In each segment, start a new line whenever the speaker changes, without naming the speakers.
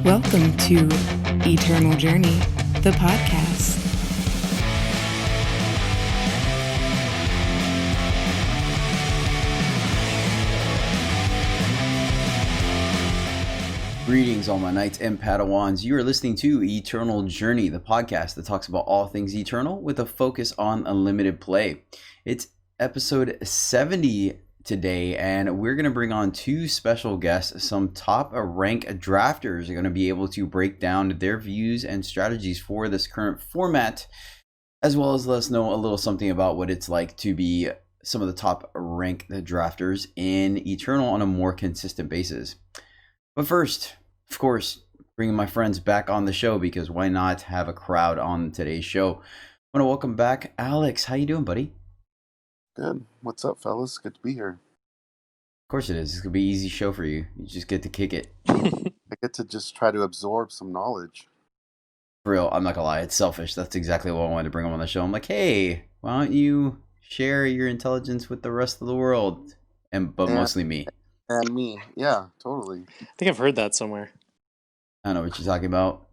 Welcome to EternalJourney, the podcast.
Greetings, all my knights and padawans. You are listening to EternalJourney, the podcast that talks about all things eternal with a focus on unlimited play. It's episode 70 today, and we're going to bring on two special guests. Some top rank drafters are going to be able to break down their views and strategies for this current format, as well as let us know a little something about what it's like to be some of the top rank drafters in Eternal on a more consistent basis. But first, of course, bringing my friends back on the show, because why not have a crowd on today's show? I want to welcome back Alex. How you doing, buddy?
Good. What's up, fellas? Good to be here.
Of course it is. It's going to be an easy show for you. You just get to kick it.
I get to just try to absorb some knowledge.
For real, I'm not going to lie. It's selfish. That's exactly what I wanted to bring him on the show. I'm like, hey, why don't you share your intelligence with the rest of the world? But mostly me.
And me. Yeah, totally.
I think I've heard that somewhere.
I don't know what you're talking about.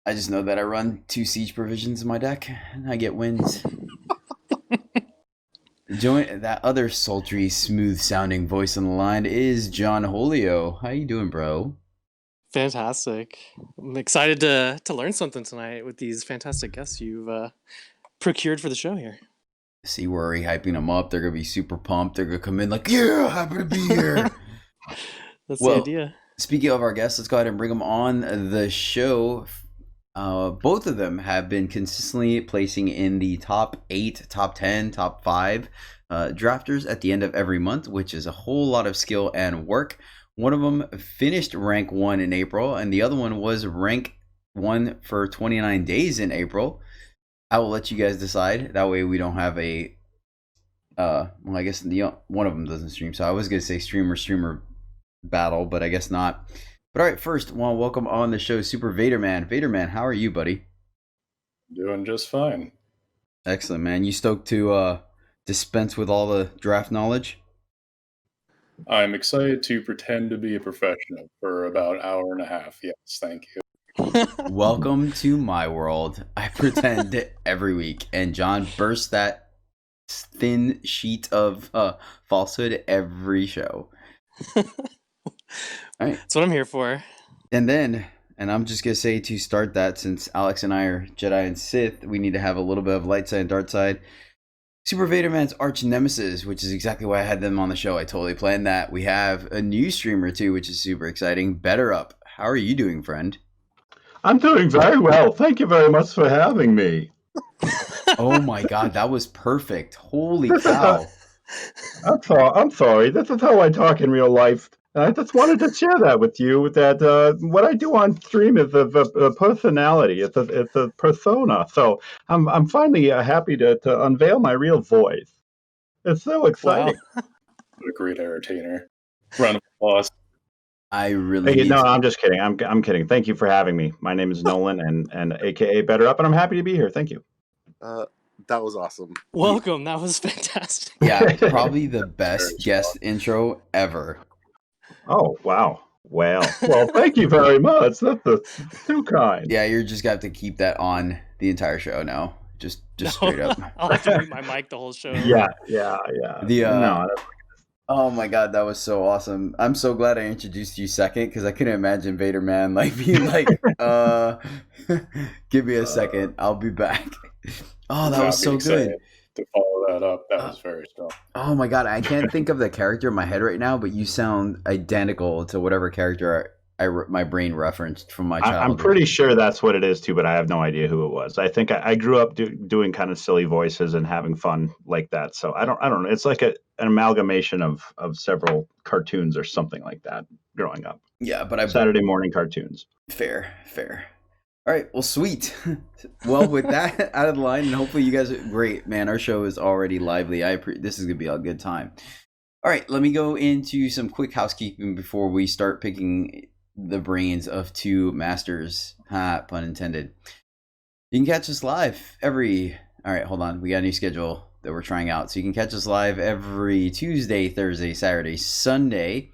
I just know that I run 2 siege provisions in my deck, and I get wins. Join that other sultry, smooth-sounding voice on the line is John Holio. How you doing, bro?
Fantastic. I'm excited to learn something tonight with these fantastic guests you've procured for the show here.
See, we're already hyping them up. They're going to be super pumped. They're going to come in like, yeah, happy to be here.
That's the idea.
Speaking of our guests, let's go ahead and bring them on the show. Both of them have been consistently placing in the top 8, top 10, top 5 drafters at the end of every month, which is a whole lot of skill and work. One of them finished rank 1 in April, and the other one was rank 1 for 29 days in April. I will let you guys decide. That way we don't have a well, I guess one of them doesn't stream, so I was going to say streamer battle, but I guess not. But all right, first, I want to welcome on the show SuperVaderMan. Vaderman, how are you, buddy?
Doing just fine.
Excellent, man. You stoked to dispense with all the draft knowledge?
I'm excited to pretend to be a professional for about an hour and a half. Yes, thank you.
Welcome to my world. I pretend every week, and John bursts that thin sheet of falsehood every show. All right.
That's what I'm here for.
And I'm just going to say to start that, since Alex and I are Jedi and Sith, we need to have a little bit of light side and dark side. SuperVaderman's arch nemesis, which is exactly why I had them on the show. I totally planned that. We have a new streamer too, which is super exciting. Bettorup. How are you doing, friend?
I'm doing very well. Thank you very much for having me.
Oh my god, that was perfect. Holy cow.
I'm sorry. This is how I talk in real life. I just wanted to share that with you, that what I do on stream is a personality. It's a persona. So I'm finally happy to unveil my real voice. It's so exciting.
Wow.
What a great entertainer. Round of applause.
I really
Hey, no, I'm just kidding. I'm kidding. Thank you for having me. My name is Nolan, and AKA Bettorup, and I'm happy to be here. Thank you.
That was awesome.
Welcome. That was fantastic.
Yeah, probably the best guest intro ever.
Oh, wow. Well, thank you very much. That's too kind.
Yeah, you're just going to have to keep that on the entire show now. Just straight up.
I'll have to mute my mic the whole show.
Yeah. No,
oh my god, that was so awesome. I'm so glad I introduced you second, because I couldn't imagine Vaderman like being like, give me a second, I'll be back. Oh, that was so good.
To follow that up, that was very strong.
Oh my god, I can't think of the character in my head right now, but you sound identical to whatever character my brain referenced from my childhood.
I'm pretty sure that's what it is too, but I have no idea who it was. I think I grew up doing kind of silly voices and having fun like that. So I don't know. It's like an amalgamation of several cartoons or something like that growing up.
Yeah, but
Saturday morning cartoons.
Fair. All right, well, sweet. Well, with that out of the line, and hopefully you guys are great, man. Our show is already lively. This is gonna be a good time. All right, let me go into some quick housekeeping before we start picking the brains of two masters. Pun intended. You can catch us live all right, hold on. We got a new schedule that we're trying out. So you can catch us live every Tuesday, Thursday, Saturday, Sunday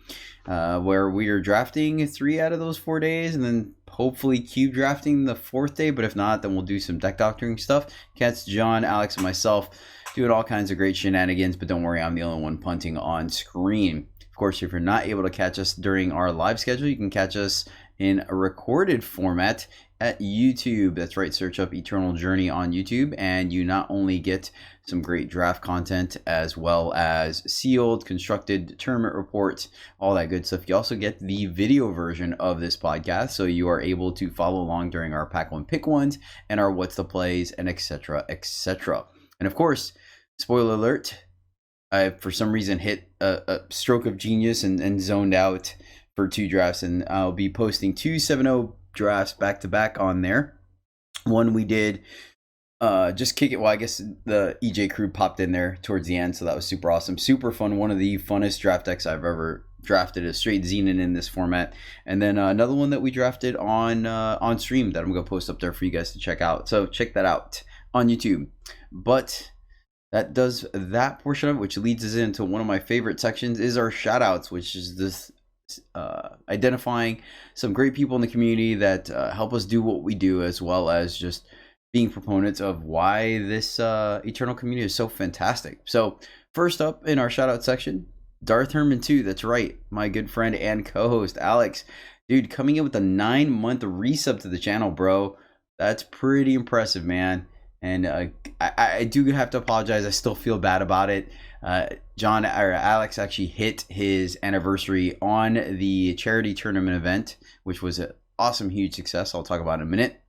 where we are drafting 3 out of those 4 days, and then hopefully cube drafting the 4th day. But if not, then we'll do some deck doctoring stuff. Catch John, Alex, and myself doing all kinds of great shenanigans. But don't worry, I'm the only one punting on screen. Of course, if you're not able to catch us during our live schedule, you can catch us in a recorded format at YouTube. That's right, search up EternalJourney on YouTube, and you not only get some great draft content as well as sealed, constructed tournament reports, all that good stuff. You also get the video version of this podcast, so you are able to follow along during our pack one, pick ones, and our what's the plays, and etc., etc. And of course, spoiler alert, I for some reason hit a stroke of genius and zoned out for 2 drafts, and I'll be posting 2 7-0 drafts back to back on there. One we did just kick it. Well, I guess the EJ crew popped in there towards the end, so that was super awesome, super fun. One of the funnest draft decks I've ever drafted, a straight Xenon in this format. And then another one that we drafted on stream that I'm gonna post up there for you guys to check out. So check that out on YouTube. But that does that portion of it, which leads us into one of my favorite sections, is our shout outs, which is this identifying some great people in the community that help us do what we do, as well as just being proponents of why this Eternal community is so fantastic. So first up in our shout out section, Darth Herman 2, that's right, my good friend and co-host Alex. Dude, coming in with a 9-month resub to the channel, bro. That's pretty impressive, man. And I do have to apologize. I still feel bad about it. Alex actually hit his anniversary on the charity tournament event, which was an awesome, huge success. I'll talk about it in a minute.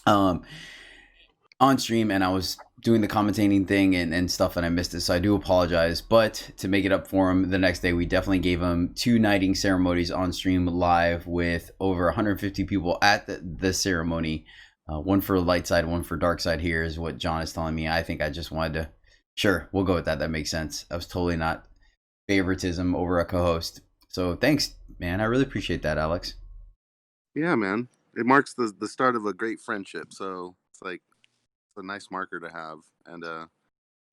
On stream, and I was doing the commentating thing and stuff, and I missed it, so I do apologize. But to make it up for him, the next day we definitely gave him 2 knighting ceremonies on stream live with over 150 people at the ceremony. One for light side, one for dark side. Here is what John is telling me. I think I just wanted to, sure, we'll go with that. That makes sense. I was totally not favoritism over a co-host. So thanks, man. I really appreciate that, Alex.
Yeah, man. It marks the start of a great friendship. So it's like, it's a nice marker to have. And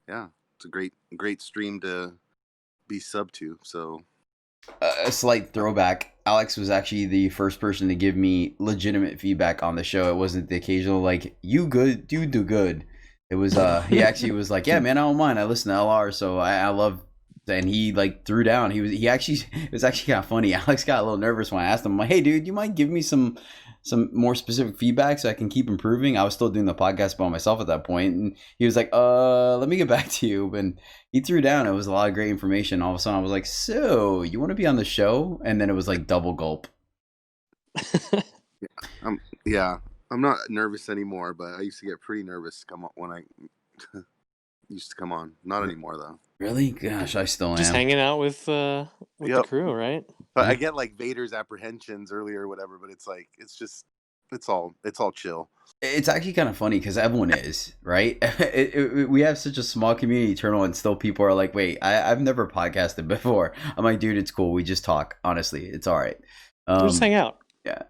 yeah, it's a great stream to be sub to. So
a slight throwback. Alex was actually the first person to give me legitimate feedback on the show. It wasn't the occasional like, you good, dude, do good. It was he actually was like, yeah, man, I don't mind. I listen to LR, so I love. And he like threw down. He actually, it was actually kind of funny. Alex got a little nervous when I asked him, I'm like, hey, dude, you mind giving me some more specific feedback so I can keep improving? I was still doing the podcast by myself at that point, and he was like, let me get back to you. And he threw down. It was a lot of great information. All of a sudden I was like, so you want to be on the show? And then it was like double gulp.
I'm not nervous anymore, but I used to get pretty nervous when I used to come on. Not anymore though.
Really? Gosh, I still am.
Just hanging out with the crew, right?
But I get like Vader's apprehensions earlier or whatever, but it's like it's all chill.
It's actually kind of funny because everyone is, right? We have such a small community, Eternal, and still people are like, wait, I've never podcasted before. I'm like, dude, it's cool. We just talk. Honestly, it's all right.
We'll just hang out.
Yeah.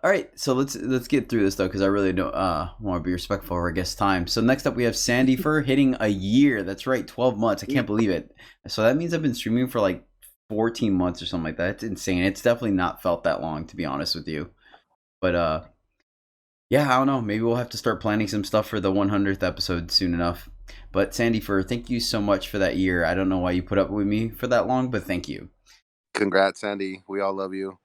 All right, so let's get through this though, because I really don't want to be respectful of our guest time. So next up we have Sandy Fur hitting a year. That's right, 12 months. I can't believe it. So that means I've been streaming for like 14 months or something like that. It's insane. It's definitely not felt that long, to be honest with you. But yeah, I don't know. Maybe we'll have to start planning some stuff for the 100th episode soon enough. But Sandy Fur, thank you so much for that year. I don't know why you put up with me for that long, but thank you.
Congrats, Sandy. We all love you.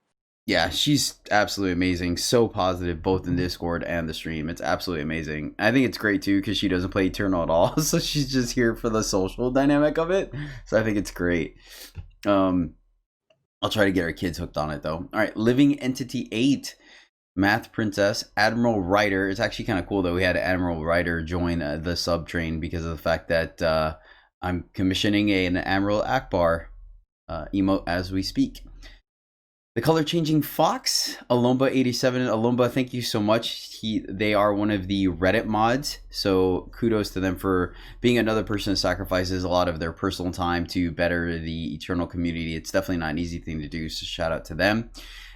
Yeah, she's absolutely amazing. So positive, both in Discord and the stream. It's absolutely amazing. I think it's great too because she doesn't play Eternal at all, so she's just here for the social dynamic of it. So I think it's great. I'll try to get our kids hooked on it though. All right, Living Entity 8, Math Princess, Admiral Ryder. It's actually kind of cool that we had Admiral Ryder join the sub train because of the fact that I'm commissioning an Admiral Akbar emote as we speak. The Color Changing Fox, Alomba87. Alomba, thank you so much. They are one of the Reddit mods, so kudos to them for being another person that sacrifices a lot of their personal time to better the Eternal community. It's definitely not an easy thing to do, so shout out to them.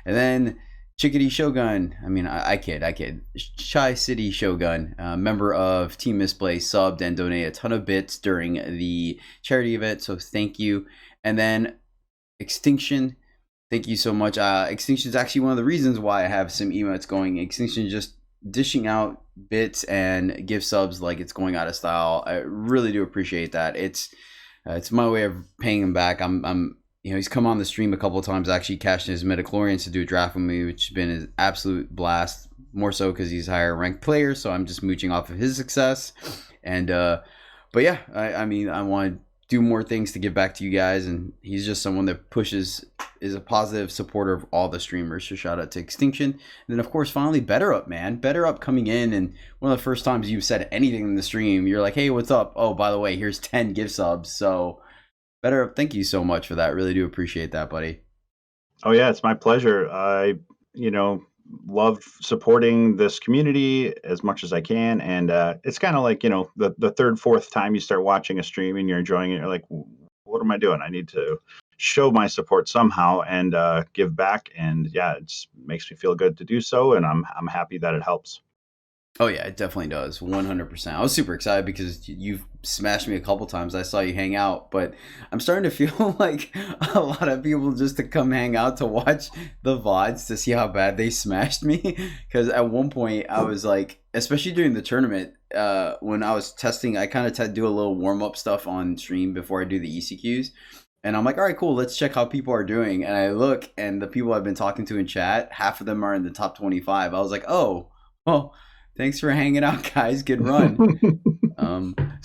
And then Chickadee Shogun. I mean, I kid. Shy City Shogun, member of Team Misplay, subbed and donated a ton of bits during the charity event, so thank you. And then Extinction, thank you so much. Extinction is actually one of the reasons why I have some emotes going. Extinction just dishing out bits and gift subs like it's going out of style. I really do appreciate that. It's my way of paying him back. I'm he's come on the stream a couple of times, actually cashed in his midichlorians to do a draft with me, which has been an absolute blast. More so because he's a higher ranked player, so I'm just mooching off of his success. And but yeah, I mean, I want to do more things to give back to you guys, and he's just someone that is a positive supporter of all the streamers. So shout out to Extinction. And then of course, finally, Bettorup, man. Bettorup coming in, and one of the first times you've said anything in the stream, you're like, hey, what's up? Oh, by the way, here's 10 gift subs. So Bettorup, thank you so much for that. Really do appreciate that, buddy.
Oh yeah, it's my pleasure. I love supporting this community as much as I can, and it's kind of like the third, fourth time you start watching a stream and you're enjoying it, you're like, what am I doing? I need to show my support somehow and give back, and yeah, it makes me feel good to do so, and I'm happy that it helps.
Oh yeah, it definitely does. 100%. I was super excited because you've smashed me a couple times. I saw you hang out, but I'm starting to feel like a lot of people just to come hang out to watch the VODs to see how bad they smashed me. Because at one point I was like, especially during the tournament, when I was testing, I kind of do a little warm-up stuff on stream before I do the ECQs. And I'm like, all right, cool, let's check how people are doing. And I look, and the people I've been talking to in chat, half of them are in the top 25. I was like, oh, well, thanks for hanging out, guys. Good run.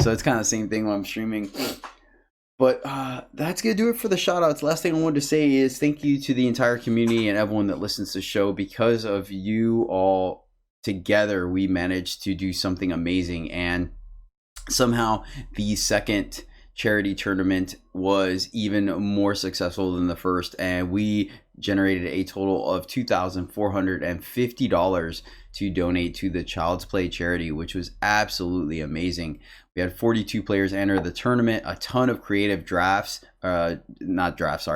So it's kind of the same thing when I'm streaming. But that's going to do it for the shout-outs. Last thing I wanted to say is thank you to the entire community and everyone that listens to the show. Because of you all together, we managed to do something amazing. And somehow the second charity tournament was even more successful than the first, and we generated a total of $2,450 to donate to the Child's Play charity, which was absolutely amazing. We had 42 players enter the tournament, a ton of creative drafts, not draft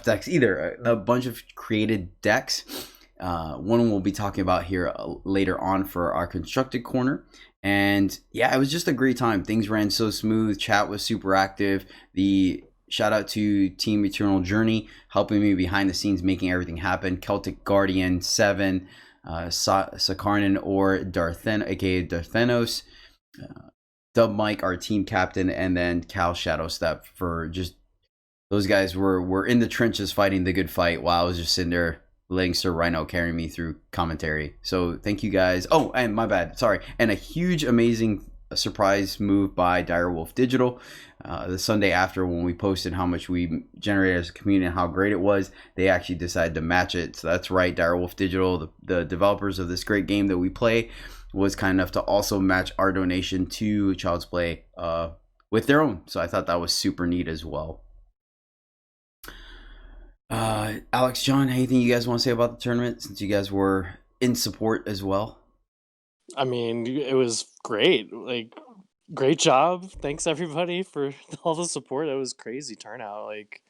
decks either, a bunch of created decks. One we'll be talking about here later on for our constructed corner. And yeah, it was just a great time. Things ran so smooth. Chat was super active. The shout out to Team EternalJourney helping me behind the scenes, making everything happen. Celtic Guardian 7, Sakarnan or Darthen, aka Darthenos, Dub Mike, our team captain, and then Cal Shadowstep for just those guys were in the trenches fighting the good fight while I was just sitting there letting Sir Rhino carry me through commentary. So thank you guys. Oh, and my bad, sorry. And a huge, amazing surprise move by Direwolf Digital. The Sunday after, when we posted how much we generated as a community and how great it was, they actually decided to match it. So that's right, Direwolf Digital, the developers of this great game that we play, was kind enough to also match our donation to Child's Play with their own. So I thought that was super neat as well. Alex, John, anything you guys want to say about the tournament, since you guys were in support as well?
I mean, it was great. Like, great job. Thanks everybody for all the support. It was crazy turnout. Like,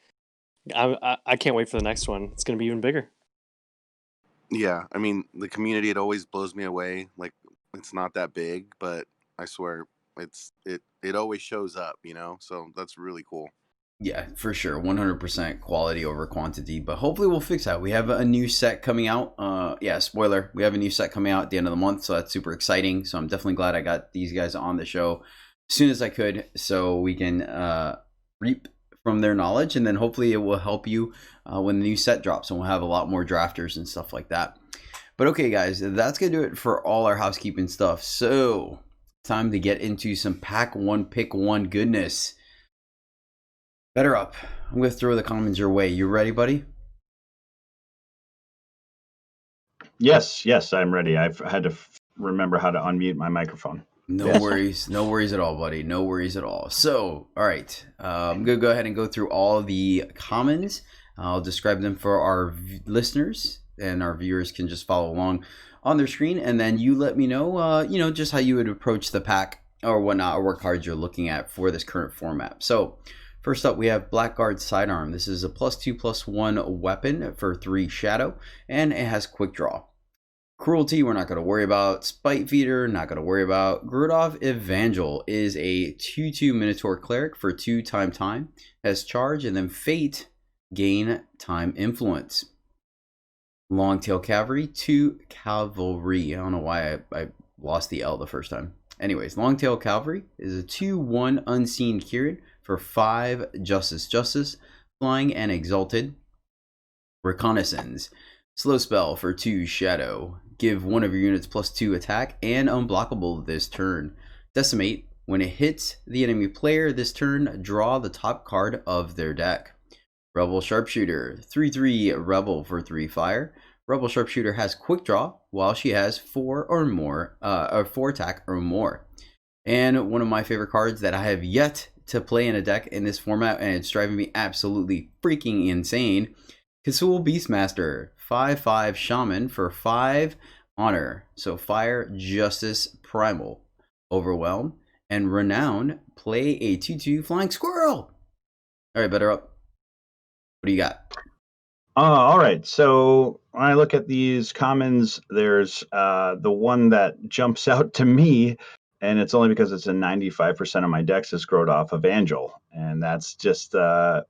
I can't wait for the next one. It's gonna be even bigger.
Yeah, I mean, the community, it always blows me away. Like, it's not that big, but I swear it always shows up, so that's really cool.
Yeah, for sure. 100% quality over quantity, but hopefully we'll fix that. We have a new set coming out. Yeah, spoiler. We have a new set coming out at the end of the month, so that's super exciting. So I'm definitely glad I got these guys on the show as soon as I could, so we can reap from their knowledge, and then hopefully it will help you when the new set drops, and we'll have a lot more drafters and stuff like that. But okay, guys, that's going to do it for all our housekeeping stuff. So time to get into some pack one, pick one goodness. Bettorup, I'm going to throw the commons your way. You ready, buddy?
Yes, I'm ready. I've had to remember how to unmute my microphone.
No worries at all, buddy. No worries at all. So, all right, I'm going to go ahead and go through all the commons. I'll describe them for our listeners, and our viewers can just follow along on their screen, and then you let me know, just how you would approach the pack or whatnot, or what cards you're looking at for this current format. So, first up, we have Blackguard Sidearm. This is a +2/+1 weapon for 3 Shadow, and it has Quick Draw. Cruelty, we're not going to worry about. Spite Feeder, not going to worry about. Grudov Evangel is a 2/2 Minotaur Cleric for 2 time. Has Charge, and then Fate, gain time influence. Longtail Cavalry, 2 Cavalry. I don't know why I lost the L the first time. Anyways, Longtail Cavalry is a 2/1 Unseen Kieran for 5 Justice, flying and exalted. Reconnaissance, slow spell for 2 Shadow. Give one of your units +2 attack and unblockable this turn. Decimate, when it hits the enemy player this turn, draw the top card of their deck. Rebel Sharpshooter, 3/3 Rebel for 3 fire. Rebel Sharpshooter has quick draw while she has 4 or more, or 4 attack or more. And one of my favorite cards that I have yet to play in a deck in this format, and it's driving me absolutely freaking insane. Kasul Beastmaster, 5/5 Shaman for 5 honor. So Fire, Justice, Primal, Overwhelm, and Renown. Play a 2/2 Flying Squirrel. All right, Bettorup. What do you got?
All right. So when I look at these commons, there's the one that jumps out to me, and it's only because it's in 95% of my decks is Grodolph Evangel, and that's just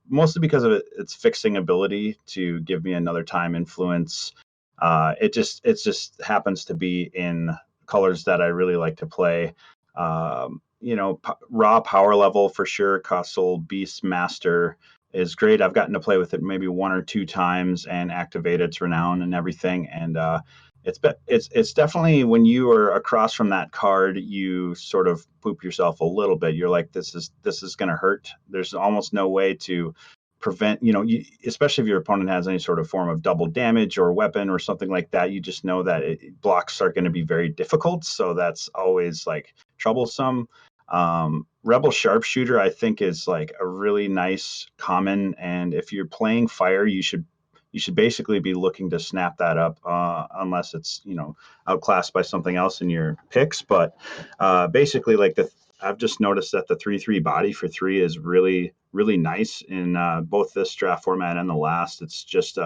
mostly because of its fixing ability to give me another time influence. It just happens to be in colors that I really like to play. Raw power level for sure. Castle Beastmaster is great. I've gotten to play with it maybe 1 or 2 times and activate its renown and everything. And it's definitely, when you are across from that card, you sort of poop yourself a little bit. You're like, this is going to hurt. There's almost no way to prevent, especially if your opponent has any sort of form of double damage or weapon or something like that. You just know that blocks are going to be very difficult. So that's always like troublesome. Rebel Sharpshooter, I think, is like a really nice common, and if you're playing fire, you should basically be looking to snap that up, unless it's outclassed by something else in your picks. But basically, like I've just noticed that the 3/3 body for 3 is really, really nice in both this draft format and the last. It's just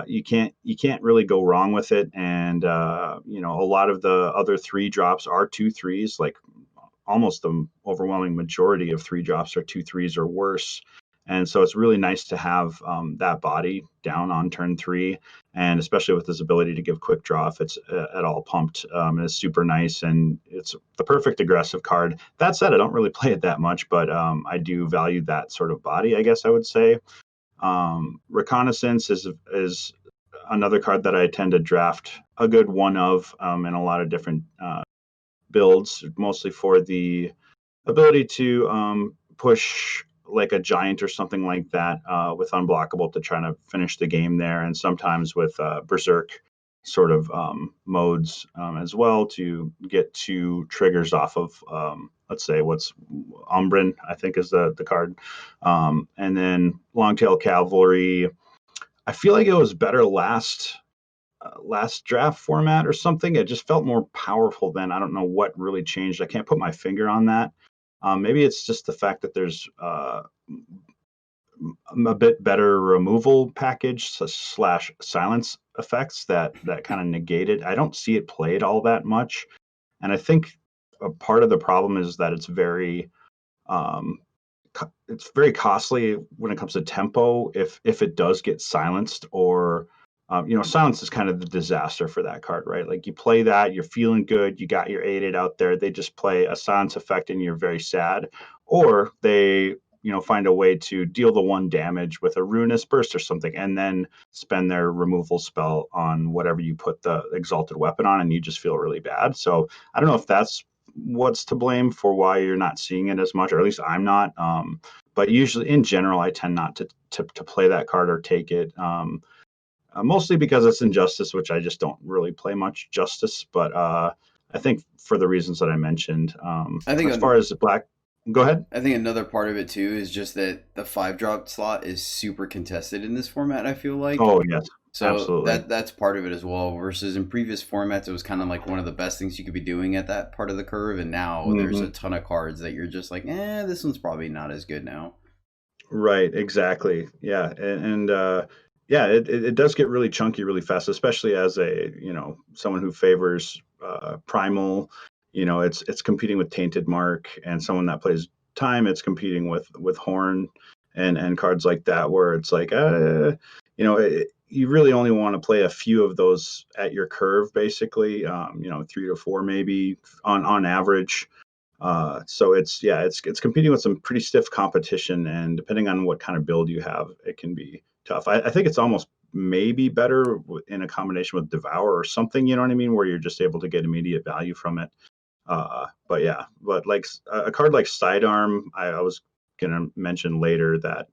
you can't really go wrong with it, and a lot of the other 3 drops are 2/3s, like almost the overwhelming majority of 3 drops are 2/3s or worse. And so it's really nice to have that body down on turn 3, and especially with this ability to give quick draw if it's at all pumped. It's super nice, and it's the perfect aggressive card. That said, I don't really play it that much, but I do value that sort of body, I guess I would say. Reconnaissance is another card that I tend to draft a good one of in a lot of different builds, mostly for the ability to push like a giant or something like that with unblockable to try to finish the game there, and sometimes with berserk sort of modes as well to get 2 triggers off of let's say what's Umbrin, I think is the card. And then Longtail Cavalry, I feel like it was better last draft format or something. It just felt more powerful then. I don't know what really changed. I can't put my finger on that. Maybe it's just the fact that there's a bit better removal package / silence effects that kind of negate it. I don't see it played all that much, and I think a part of the problem is that it's very costly when it comes to tempo if it does get silenced, or silence is kind of the disaster for that card, right? Like you play that, you're feeling good, you got your 8/8 out there, they just play a silence effect and you're very sad, or they find a way to deal the 1 damage with a ruinous burst or something, and then spend their removal spell on whatever you put the exalted weapon on, and you just feel really bad. So I don't know if that's what's to blame for why you're not seeing it as much, or at least I'm not. But usually, in general, I tend not to play that card or take it. Mostly because it's Injustice, which I just don't really play much Justice. But I think for the reasons that I mentioned,
I think
as far as Black, go ahead.
I think another part of it too is just that the 5-drop slot is super contested in this format, I feel like.
Oh yes,
So
absolutely.
that's part of it as well. Versus in previous formats, it was kind of like one of the best things you could be doing at that part of the curve, and now there's a ton of cards that you're just like, this one's probably not as good now.
Right, exactly. Yeah, and yeah, it does get really chunky really fast, especially as a someone who favors primal. It's competing with Tainted Mark, and someone that plays time, it's competing with Horn. and cards like that, where it's like, you really only want to play a few of those at your curve, basically. 3 to 4 maybe on average. So it's competing with some pretty stiff competition, and depending on what kind of build you have, it can be tough. I think it's almost maybe better in a combination with Devour or something, you know what I mean, where you're just able to get immediate value from it. But like a card like Sidearm, I was gonna mention later that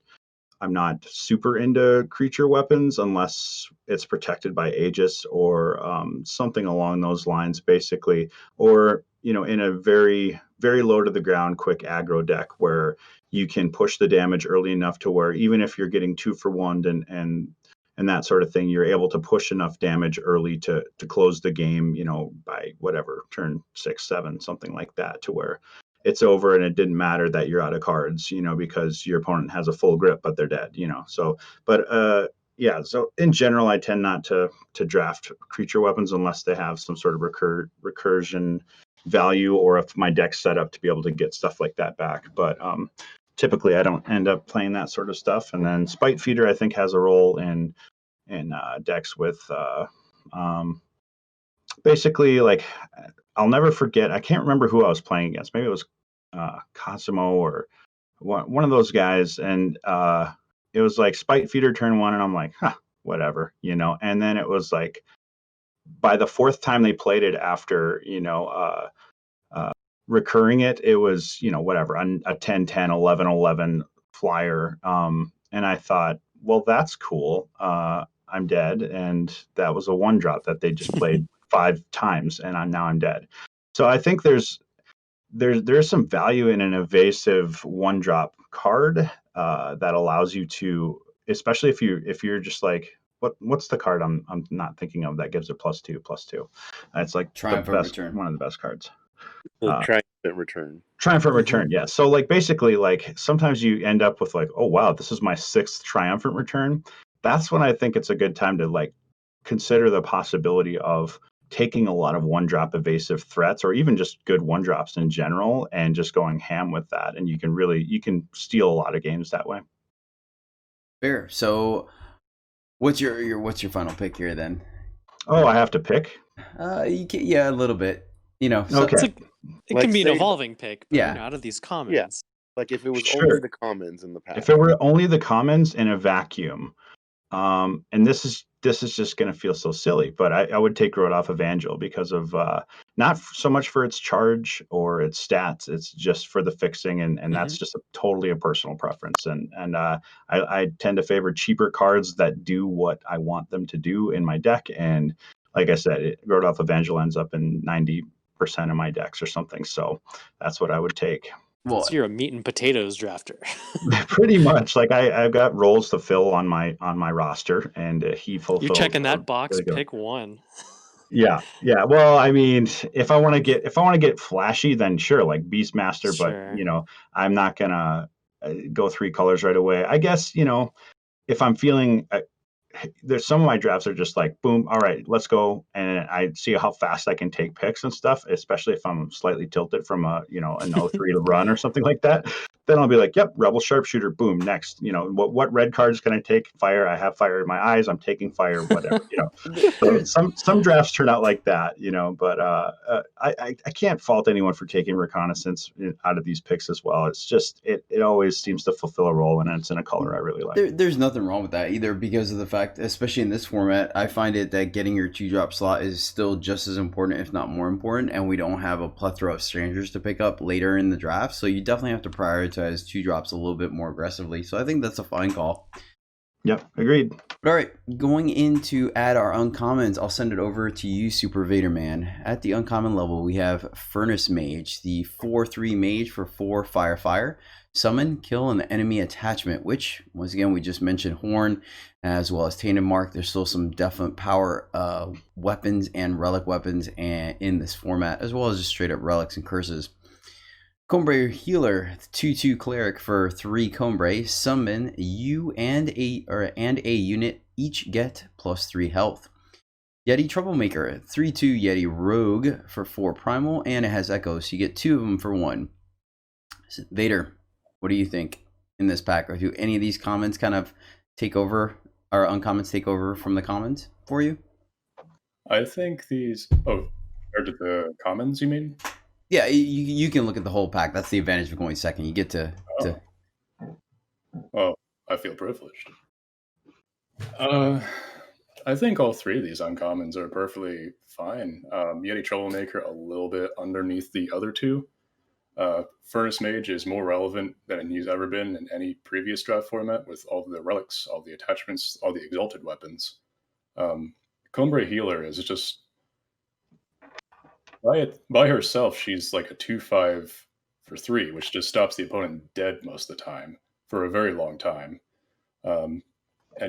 I'm not super into creature weapons unless it's protected by Aegis or something along those lines, basically, or in a very very low to the ground quick aggro deck where you can push the damage early enough to where even if you're getting 2 for 1 and that sort of thing, you're able to push enough damage early to close the game, by whatever turn 6, 7, something like that, to where it's over and it didn't matter that you're out of cards, because your opponent has a full grip, but they're dead, So, but so in general, I tend not to draft creature weapons unless they have some sort of recursion value, or if my deck's set up to be able to get stuff like that back. But typically, I don't end up playing that sort of stuff. And then Spite Feeder, I think, has a role in decks with basically, like, I'll never forget. I can't remember who I was playing against. Maybe it was Cosimo or one of those guys, and it was like Spite Feeder turn 1, and I'm like, whatever, And then it was like by the 4th time they played it after, recurring it was, whatever, a 10-10, 11-11 flyer, and I thought, well, that's cool. I'm dead, and that was a 1-drop that they just played 5 times, and I'm dead. So I think there's some value in an evasive 1-drop card that allows you to, especially if you're just like, what's the card I'm not thinking of that gives it +2/+2? It's like
Triumphant Return.
One of the best cards.
Triumphant Return.
Triumphant Return, yeah. So like basically, like sometimes you end up with like, oh wow, this is my 6th Triumphant Return. That's when I think it's a good time to like consider the possibility of taking a lot of 1-drop evasive threats, or even just good 1-drops in general, and just going ham with that, and you can steal a lot of games that way.
Fair. So what's your final pick here then?
Oh, I have to pick?
You can, yeah, a little bit.
Okay.
It can be an evolving pick, but,
Yeah.
out of these commons.
Yeah. Like if it was
Sure.
only the commons in the past.
If it were only the commons in a vacuum, and this is just going to feel so silly, but I would take Rodolph Evangel because of not so much for its charge or its stats, it's just for the fixing, and that's just totally a personal preference. And I tend to favor cheaper cards that do what I want them to do in my deck. And like I said, Rodolph Evangel ends up in 90% of my decks or something. So that's what I would take.
Well,
So you're a meat and potatoes drafter.
Pretty much. Like I've got roles to fill on my roster, and he fulfills.
You're checking that box.
Really
Pick one.
Yeah. Well, I mean, if I want to get flashy, then sure, like Beastmaster.
Sure.
But I'm not gonna go 3 colors right away. I guess if I'm feeling. There's some of my drafts are just like, boom, all right, let's go, and I see how fast I can take picks and stuff, especially if I'm slightly tilted from an 03 to run or something like that. Then I'll be like, yep, Rebel Sharpshooter, boom, next. What red cards can I take? Fire. I have fire in my eyes. I'm taking fire, whatever. So some drafts turn out like that, but I can't fault anyone for taking Reconnaissance out of these picks as well. It's just it always seems to fulfill a role, and it's in a color I really like.
There's nothing wrong with that either, because of the fact, especially in this format, I find it that getting your 2-drop slot is still just as important, if not more important, and we don't have a plethora of strangers to pick up later in the draft, so you definitely have to prioritize 2-drops a little bit more aggressively. So I think that's a fine call.
Yep, agreed.
But all right, going into add our uncommons, I'll send it over to you, SuperVaderMan. At the uncommon level, we have Furnace Mage, the 4/3 mage for 4 fire. Summon, kill an enemy attachment, which, once again, we just mentioned Horn, as well as Tainted Mark. There's still some definite power weapons and relic weapons in this format, as well as just straight up relics and curses. Combrae Healer, 2/2 cleric for 3 Combrae. Summon you and a unit each get +3 health. Yeti Troublemaker, 3/2 Yeti Rogue for 4 primal, and it has echoes, so you get 2 of them for 1. Vader, what do you think? in this pack, or do any of these commons kind of take over, or uncommons take over from the commons for you?
I think these. Oh, compared to the commons, you mean?
Yeah, you can look at the whole pack. That's the advantage of going second. You get to.
Well, I feel privileged. I think all three of these uncommons are perfectly fine. Yeti Troublemaker a little bit underneath the other two. Furnace Mage is more relevant than he's ever been in any previous draft format, with all the relics, all the attachments, all the exalted weapons. Cumbre Healer is just by herself. She's like a 2/5 for 3, which just stops the opponent dead most of the time for a very long time. And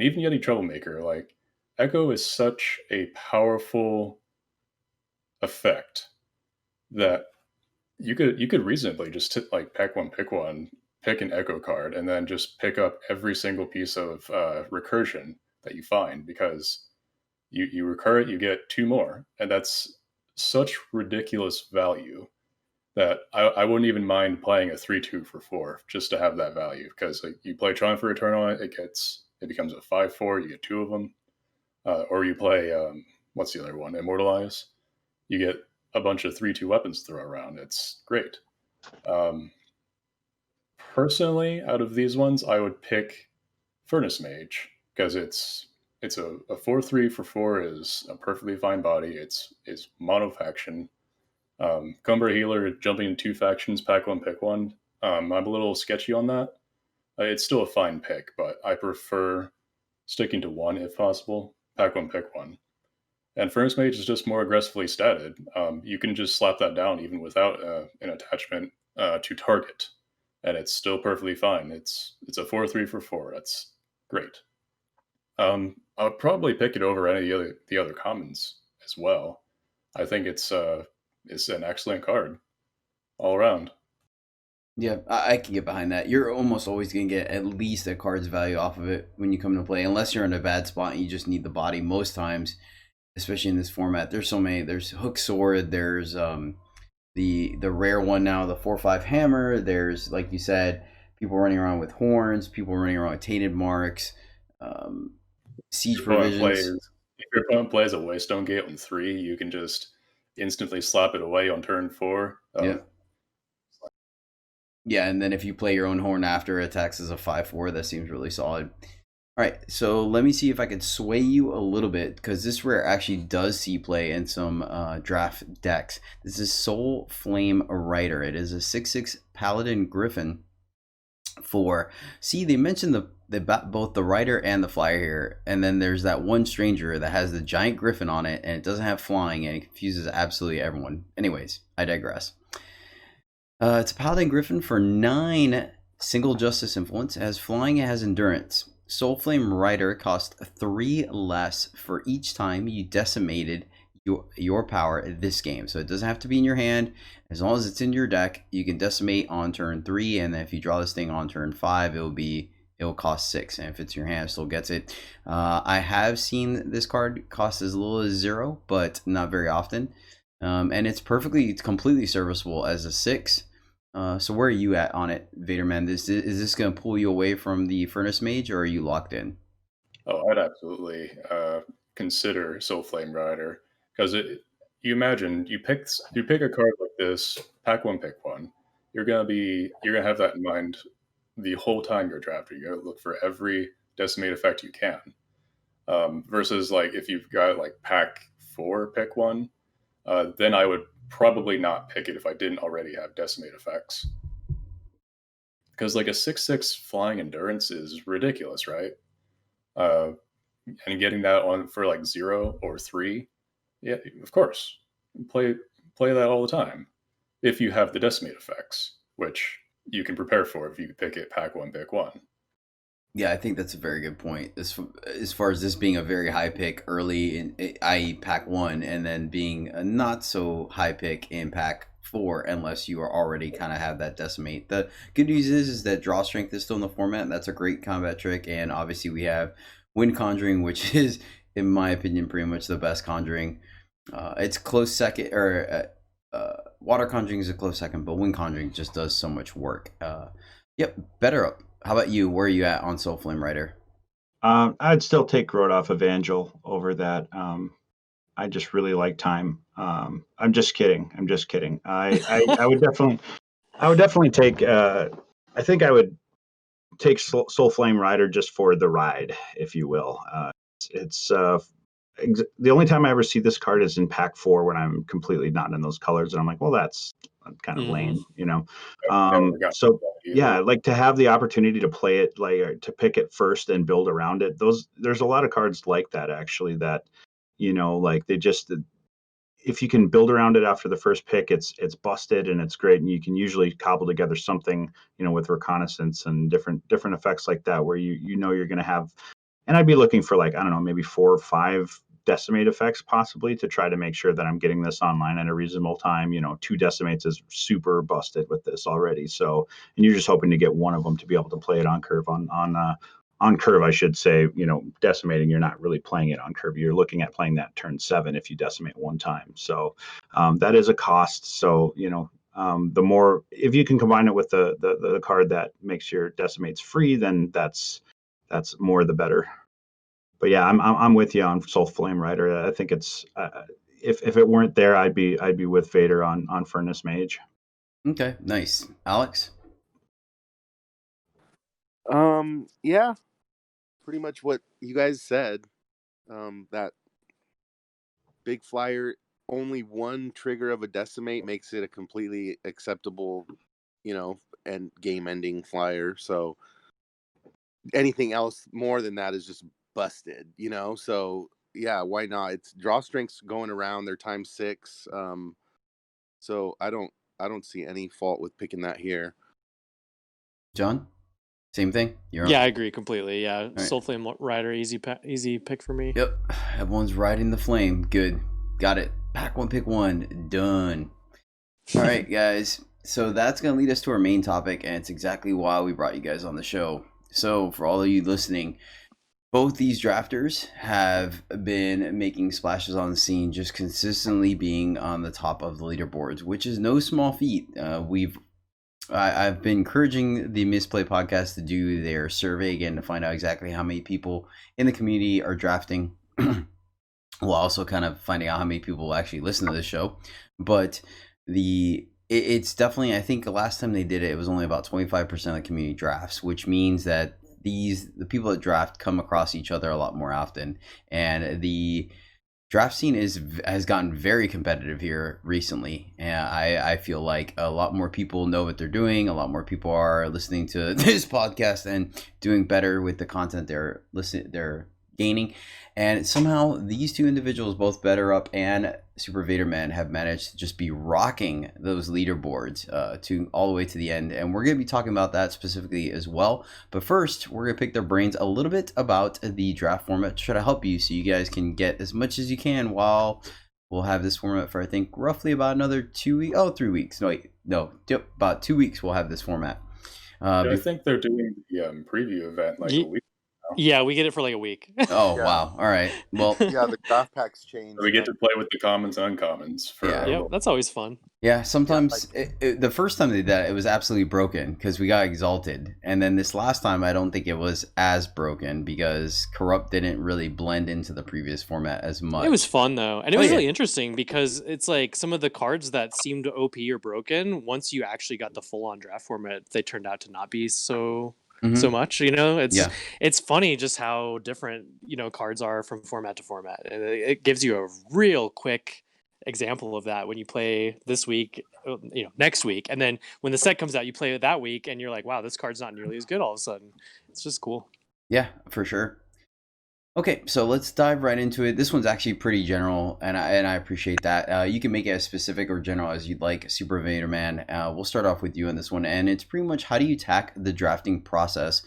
even Yeti Troublemaker, like Echo is such a powerful effect that you could reasonably just like pick one, pick an Echo card, and then just pick up every single piece of recursion that you find, because you recur it, you get 2 more, and that's such ridiculous value that I wouldn't even mind playing a 3/2 for 4 just to have that value, because like, you play Triumph for Eternal, it becomes a 5/4, you get 2 of them, or you play what's the other one, Immortalize, you get a bunch of 3/2 weapons to throw around. It's great. Personally, out of these ones, I would pick Furnace Mage, because it's a 4/3 for 4 is a perfectly fine body. It's mono faction. Cumber Healer jumping in 2 factions, pack one, pick one. I'm a little sketchy on that. It's still a fine pick, but I prefer sticking to 1 if possible. Pack one, pick one. And Furnace Mage is just more aggressively statted. You can just slap that down even without an attachment to target, and it's still perfectly fine. It's a 4/3 for 4. That's great. I'll probably pick it over any of the other commons as well. I think it's an excellent card all around.
Yeah, I can get behind that. You're almost always going to get at least a card's value off of it when you come to play, unless you're in a bad spot and you just need the body. Most times, especially in this format, there's so many. There's Hook Sword, there's the rare one now, the 4/5 Hammer. There's, like you said, people running around with horns, people running around with tainted marks, siege provisions.
If your opponent plays a Waystone Gate on 3, you can just instantly slap it away on turn 4.
Yeah, and then if you play your own horn after, it attacks as a 5/4. That seems really solid. All right, so let me see if I can sway you a little bit, because this rare actually does see play in some draft decks. This is Soul Flame Rider. It is a 6/6 Paladin Griffin for... See, they mentioned both the Rider and the Flyer here, and then there's that one stranger that has the giant Griffin on it, and it doesn't have flying, and it confuses absolutely everyone. Anyways, I digress. It's a Paladin Griffin for 9 single Justice Influence. It has flying, it has endurance. Soulflame Rider costs 3 less for each time you decimated your power this game. So it doesn't have to be in your hand. As long as it's in your deck, you can decimate on turn 3, and then if you draw this thing on turn 5, it'll cost 6. And if it's in your hand, it still gets it. I have seen this card cost as little as 0, but not very often. And it's completely serviceable as a 6. So where are you at on it, Vaderman? Is this going to pull you away from the Furnace Mage, or are you locked in?
Oh, I'd absolutely consider Soul Flame Rider, because you imagine you pick a card like this, pack one, pick one. You're gonna have that in mind the whole time you're drafting. You're gonna look for every decimate effect you can. Versus like if you've got like pack 4, pick one, then I would probably not pick it if I didn't already have decimate effects. Because like a 6/6 flying endurance is ridiculous, right? And getting that on for like 0 or 3, yeah, of course, play that all the time. If you have the decimate effects, which you can prepare for if you pick it pack 1, pick 1.
Yeah, I think that's a very good point. As far as this being a very high pick early in, i.e. pack 1, and then being a not so high pick in pack 4, unless you are already kind of have that decimate. The good news is that draw strength is still in the format, and that's a great combat trick. And obviously we have Wind Conjuring, which is, in my opinion, pretty much the best conjuring. It's close second, or Water Conjuring is a close second, but Wind Conjuring just does so much work. Yep, Bettorup how about you? Where are you at on Soul Flame Rider?
I'd still take Rodolph Evangel over that. I just really like time. I'm just kidding. I would definitely take. I think I would take Soul Flame Rider just for the ride, if you will. It's the only time I ever see this card is in pack 4 when I'm completely not in those colors, and I'm like, well, that's kind of lame, you know.
Never got
So
that
yeah,
either.
like to have the opportunity to play it, like to pick it first and build around it. There's a lot of cards like that actually that, you know, like they just if you can build around it after the first pick, it's busted and it's great, and you can usually cobble together something, you know, with Reconnaissance and different effects like that, where you know you're going to have. And I'd be looking for, like, I don't know, maybe 4 or 5 decimate effects possibly to try to make sure that I'm getting this online at a reasonable time. You know, 2 decimates is super busted with this already. So, and you're just hoping to get one of them to be able to play it on curve. On curve, I should say. You know, decimating, you're not really playing it on curve. You're looking at playing that turn 7 if you decimate one time. So that is a cost. So, you know, the more, if you can combine it with the card that makes your decimates free, then that's more the better. But yeah, I'm with you on Soul Flame Rider. I think it's if it weren't there, I'd be with Vader on Furnace Mage.
Okay, nice. Alex?
Yeah, pretty much what you guys said. That big flyer, only one trigger of a decimate makes it a completely acceptable, you know, and game-ending flyer. So anything else more than that is just busted, you know. So yeah, why not? It's draw strengths going around. They're times 6. So I don't see any fault with picking that here.
John? Same thing?
Yeah, I agree completely. Yeah,
right.
Soul Flame Rider, easy pick for me.
Yep. Everyone's riding the flame. Good. Got it. Pack 1, pick 1. Done. All right, guys. So that's going to lead us to our main topic, and it's exactly why we brought you guys on the show. So for all of you listening, both these drafters have been making splashes on the scene, just consistently being on the top of the leaderboards, which is no small feat. I've been encouraging the Misplay podcast to do their survey again to find out exactly how many people in the community are drafting, while also kind of finding out how many people actually listen to the show. But it's definitely, I think the last time they did it, it was only about 25% of the community drafts, which means that the people that draft come across each other a lot more often, and the draft scene has gotten very competitive here recently, and I feel like a lot more people know what they're doing. A lot more people are listening to this podcast and doing better with the content they're gaining. And somehow these two individuals, both Bettorup and SuperVaderMan, have managed to just be rocking those leaderboards to all the way to the end. And we're going to be talking about that specifically as well. But first, we're going to pick their brains a little bit about the draft format to try to help you so you guys can get as much as you can while we'll have this format for, I think, roughly about another 2 weeks. Oh, 3 weeks. About 2 weeks we'll have this format.
I think they're doing the preview event like a week.
Yeah, we get it for like a week.
Oh, yeah. Wow. All right. Well,
yeah, the draft packs change.
So we get to play with the commons and uncommons.
Yeah, that's always fun.
Yeah, sometimes the first time they did that, it was absolutely broken because we got exalted. And then this last time, I don't think it was as broken because Corrupt didn't really blend into the previous format as much.
It was fun, though. And it was really interesting because it's like some of the cards that seemed OP or broken, once you actually got the full-on draft format, they turned out to not be so much, you know. It's funny just how different, you know, cards are from format to format, and it gives you a real quick example of that when you play this week, you know, next week, and then when the set comes out, you play it that week, and you're like, wow, this card's not nearly as good all of a sudden. It's just cool.
Yeah, for sure. Okay, so let's dive right into it. This one's actually pretty general, and I appreciate that. You can make it as specific or general as you'd like. SuperVaderMan, we'll start off with you on this one, and it's pretty much how do you tack the drafting process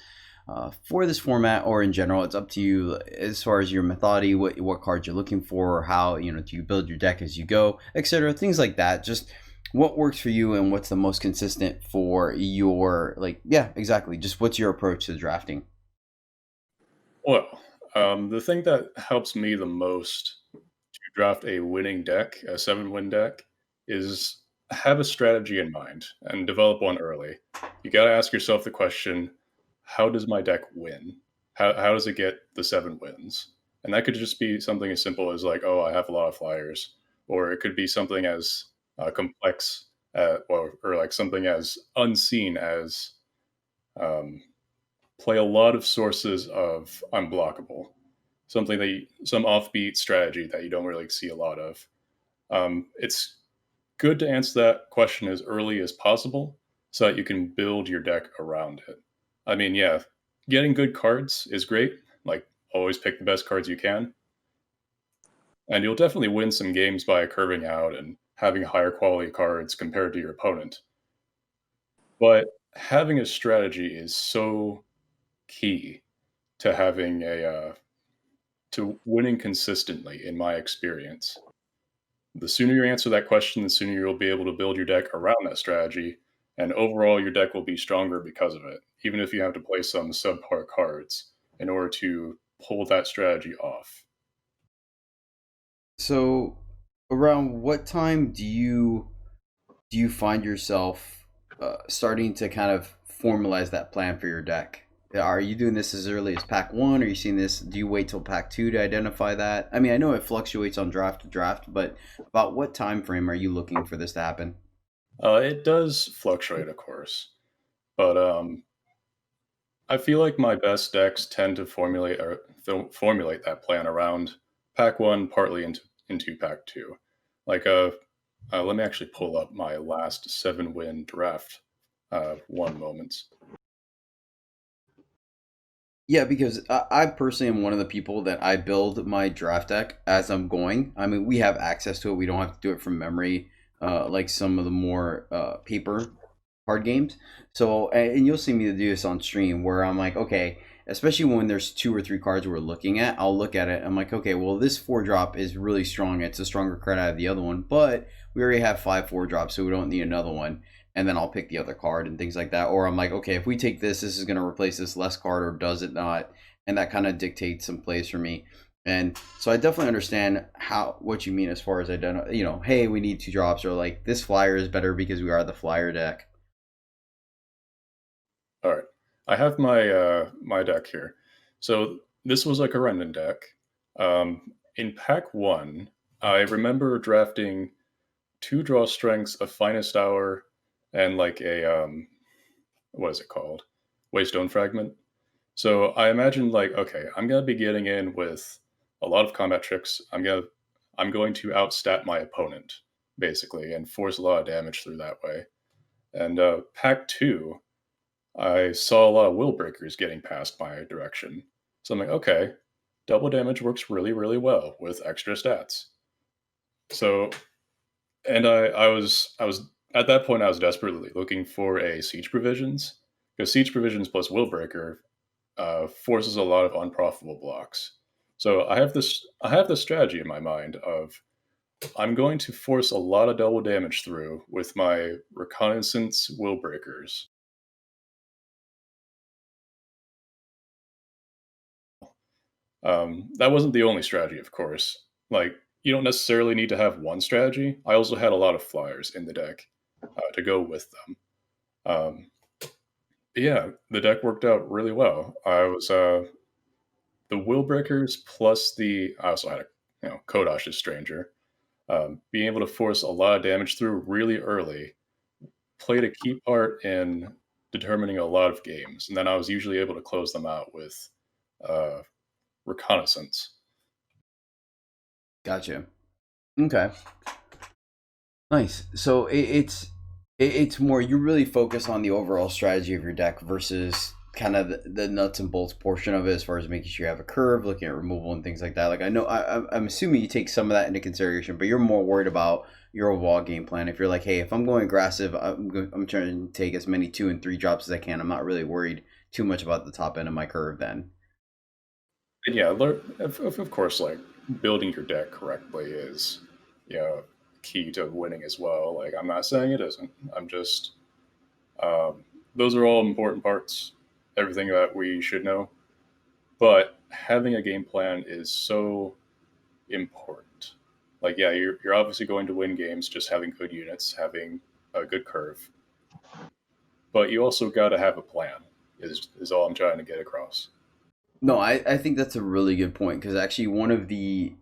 for this format, or in general. It's up to you as far as your methodology, what cards you're looking for, how, you know, do you build your deck as you go, etc. Things like that. Just what works for you and what's the most consistent for your, exactly. Just what's your approach to drafting?
Well, the thing that helps me the most to draft a winning deck, a 7-win deck, is have a strategy in mind and develop one early. You got to ask yourself the question, how does my deck win? How does it get the 7 wins? And that could just be something as simple as like, oh, I have a lot of flyers, or it could be something as complex or like something as unseen as um, play a lot of sources of unblockable, something some offbeat strategy that you don't really see a lot of. It's good to answer that question as early as possible so that you can build your deck around it. I mean, yeah, getting good cards is great. Like, always pick the best cards you can. And you'll definitely win some games by curving out and having higher quality cards compared to your opponent. But having a strategy is so key to having to winning consistently, in my experience. The sooner you answer that question, the sooner you'll be able to build your deck around that strategy, and overall your deck will be stronger because of it, even if you have to play some subpar cards in order to pull that strategy off.
So, around what time do you find yourself starting to kind of formalize that plan for your deck? Are you doing this as early as pack one? Are you seeing this? Do you wait till pack two to identify that? I mean, I know it fluctuates on draft to draft, but about what time frame are you looking for this to happen?
It does fluctuate, of course, but I feel like my best decks tend to formulate that plan around pack one, partly into pack two. Like let me actually pull up my last 7-win draft. One moment.
Yeah, because I personally am one of the people that I build my draft deck as I'm going. I mean, we have access to it. We don't have to do it from memory, like some of the more paper card games. So, and you'll see me do this on stream where I'm like, okay, especially when there's 2 or 3 cards we're looking at, I'll look at it. I'm like, okay, well, this 4-drop is really strong. It's a stronger card out of the other one, but we already have 5 4-drops, so we don't need another one. And then I'll pick the other card and things like that. Or I'm like, okay, if we take this, this is going to replace this less card, or does it not? And that kind of dictates some plays for me. And so I definitely understand what you mean as far as hey, we need 2 drops, or like this flyer is better because we are the flyer deck.
All right, I have my deck here. So this was like a Rendon deck. In pack one, I remember drafting 2 draw strengths, a finest hour, and like a what is it called? Waystone fragment. So I imagined like, okay, I'm gonna be getting in with a lot of combat tricks. I'm going to outstat my opponent basically and force a lot of damage through that way. And pack two, I saw a lot of will breakers getting past my direction. So I'm like, okay, double damage works really, really well with extra stats. So, and I was at that point I was desperately looking for a siege provisions, because siege provisions plus will breaker forces a lot of unprofitable blocks. So I have this strategy in my mind of I'm going to force a lot of double damage through with my Reconnaissance will breakers. That wasn't the only strategy, of course. Like, you don't necessarily need to have one strategy. I also had a lot of flyers in the deck to go with them. Um, but yeah, the deck worked out really well. I was the will breakers plus I also had Kodash's Stranger. Being able to force a lot of damage through really early played a key part in determining a lot of games, and then I was usually able to close them out with uh, Reconnaissance.
Gotcha. Okay. Nice. So it's more, you really focus on the overall strategy of your deck versus kind of the nuts and bolts portion of it, as far as making sure you have a curve, looking at removal and things like that. Like, I know I'm assuming you take some of that into consideration, but you're more worried about your overall game plan. If you're like, hey, if I'm going aggressive, I'm trying to take as many 2 and 3 drops as I can. I'm not really worried too much about the top end of my curve then.
And yeah, of course, like building your deck correctly is, key to winning as well. Like, I'm not saying it isn't. I'm just those are all important parts, everything that we should know. But having a game plan is so important. Like, yeah, you're obviously going to win games just having good units, having a good curve, but you also got to have a plan. is all I'm trying to get across.
No, I think that's a really good point, because actually one of the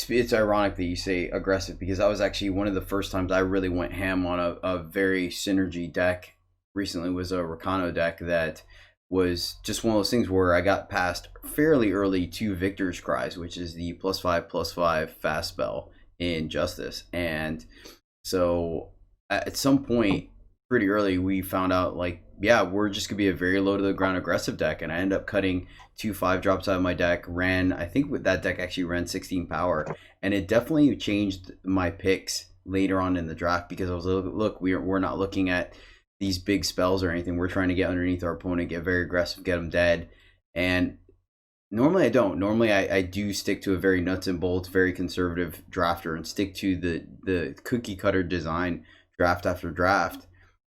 it's ironic that you say aggressive, because that was actually one of the first times I really went ham on a very synergy deck recently. Was a Reconnaissance deck that was just one of those things where I got past fairly early to Victor's Cries, which is the +5/+5 fast spell in Justice. And so at some point pretty early, we found out, like, yeah, we're just gonna be a very low to the ground aggressive deck, and I ended up cutting 2 5-drops out of my deck. I think with that deck actually ran 16 power, and it definitely changed my picks later on in the draft, because I was like, look, we're not looking at these big spells or anything. We're trying to get underneath our opponent, get very aggressive, get them dead. And normally I don't. Normally I do stick to a very nuts and bolts, very conservative drafter, and stick to the cookie cutter design draft after draft.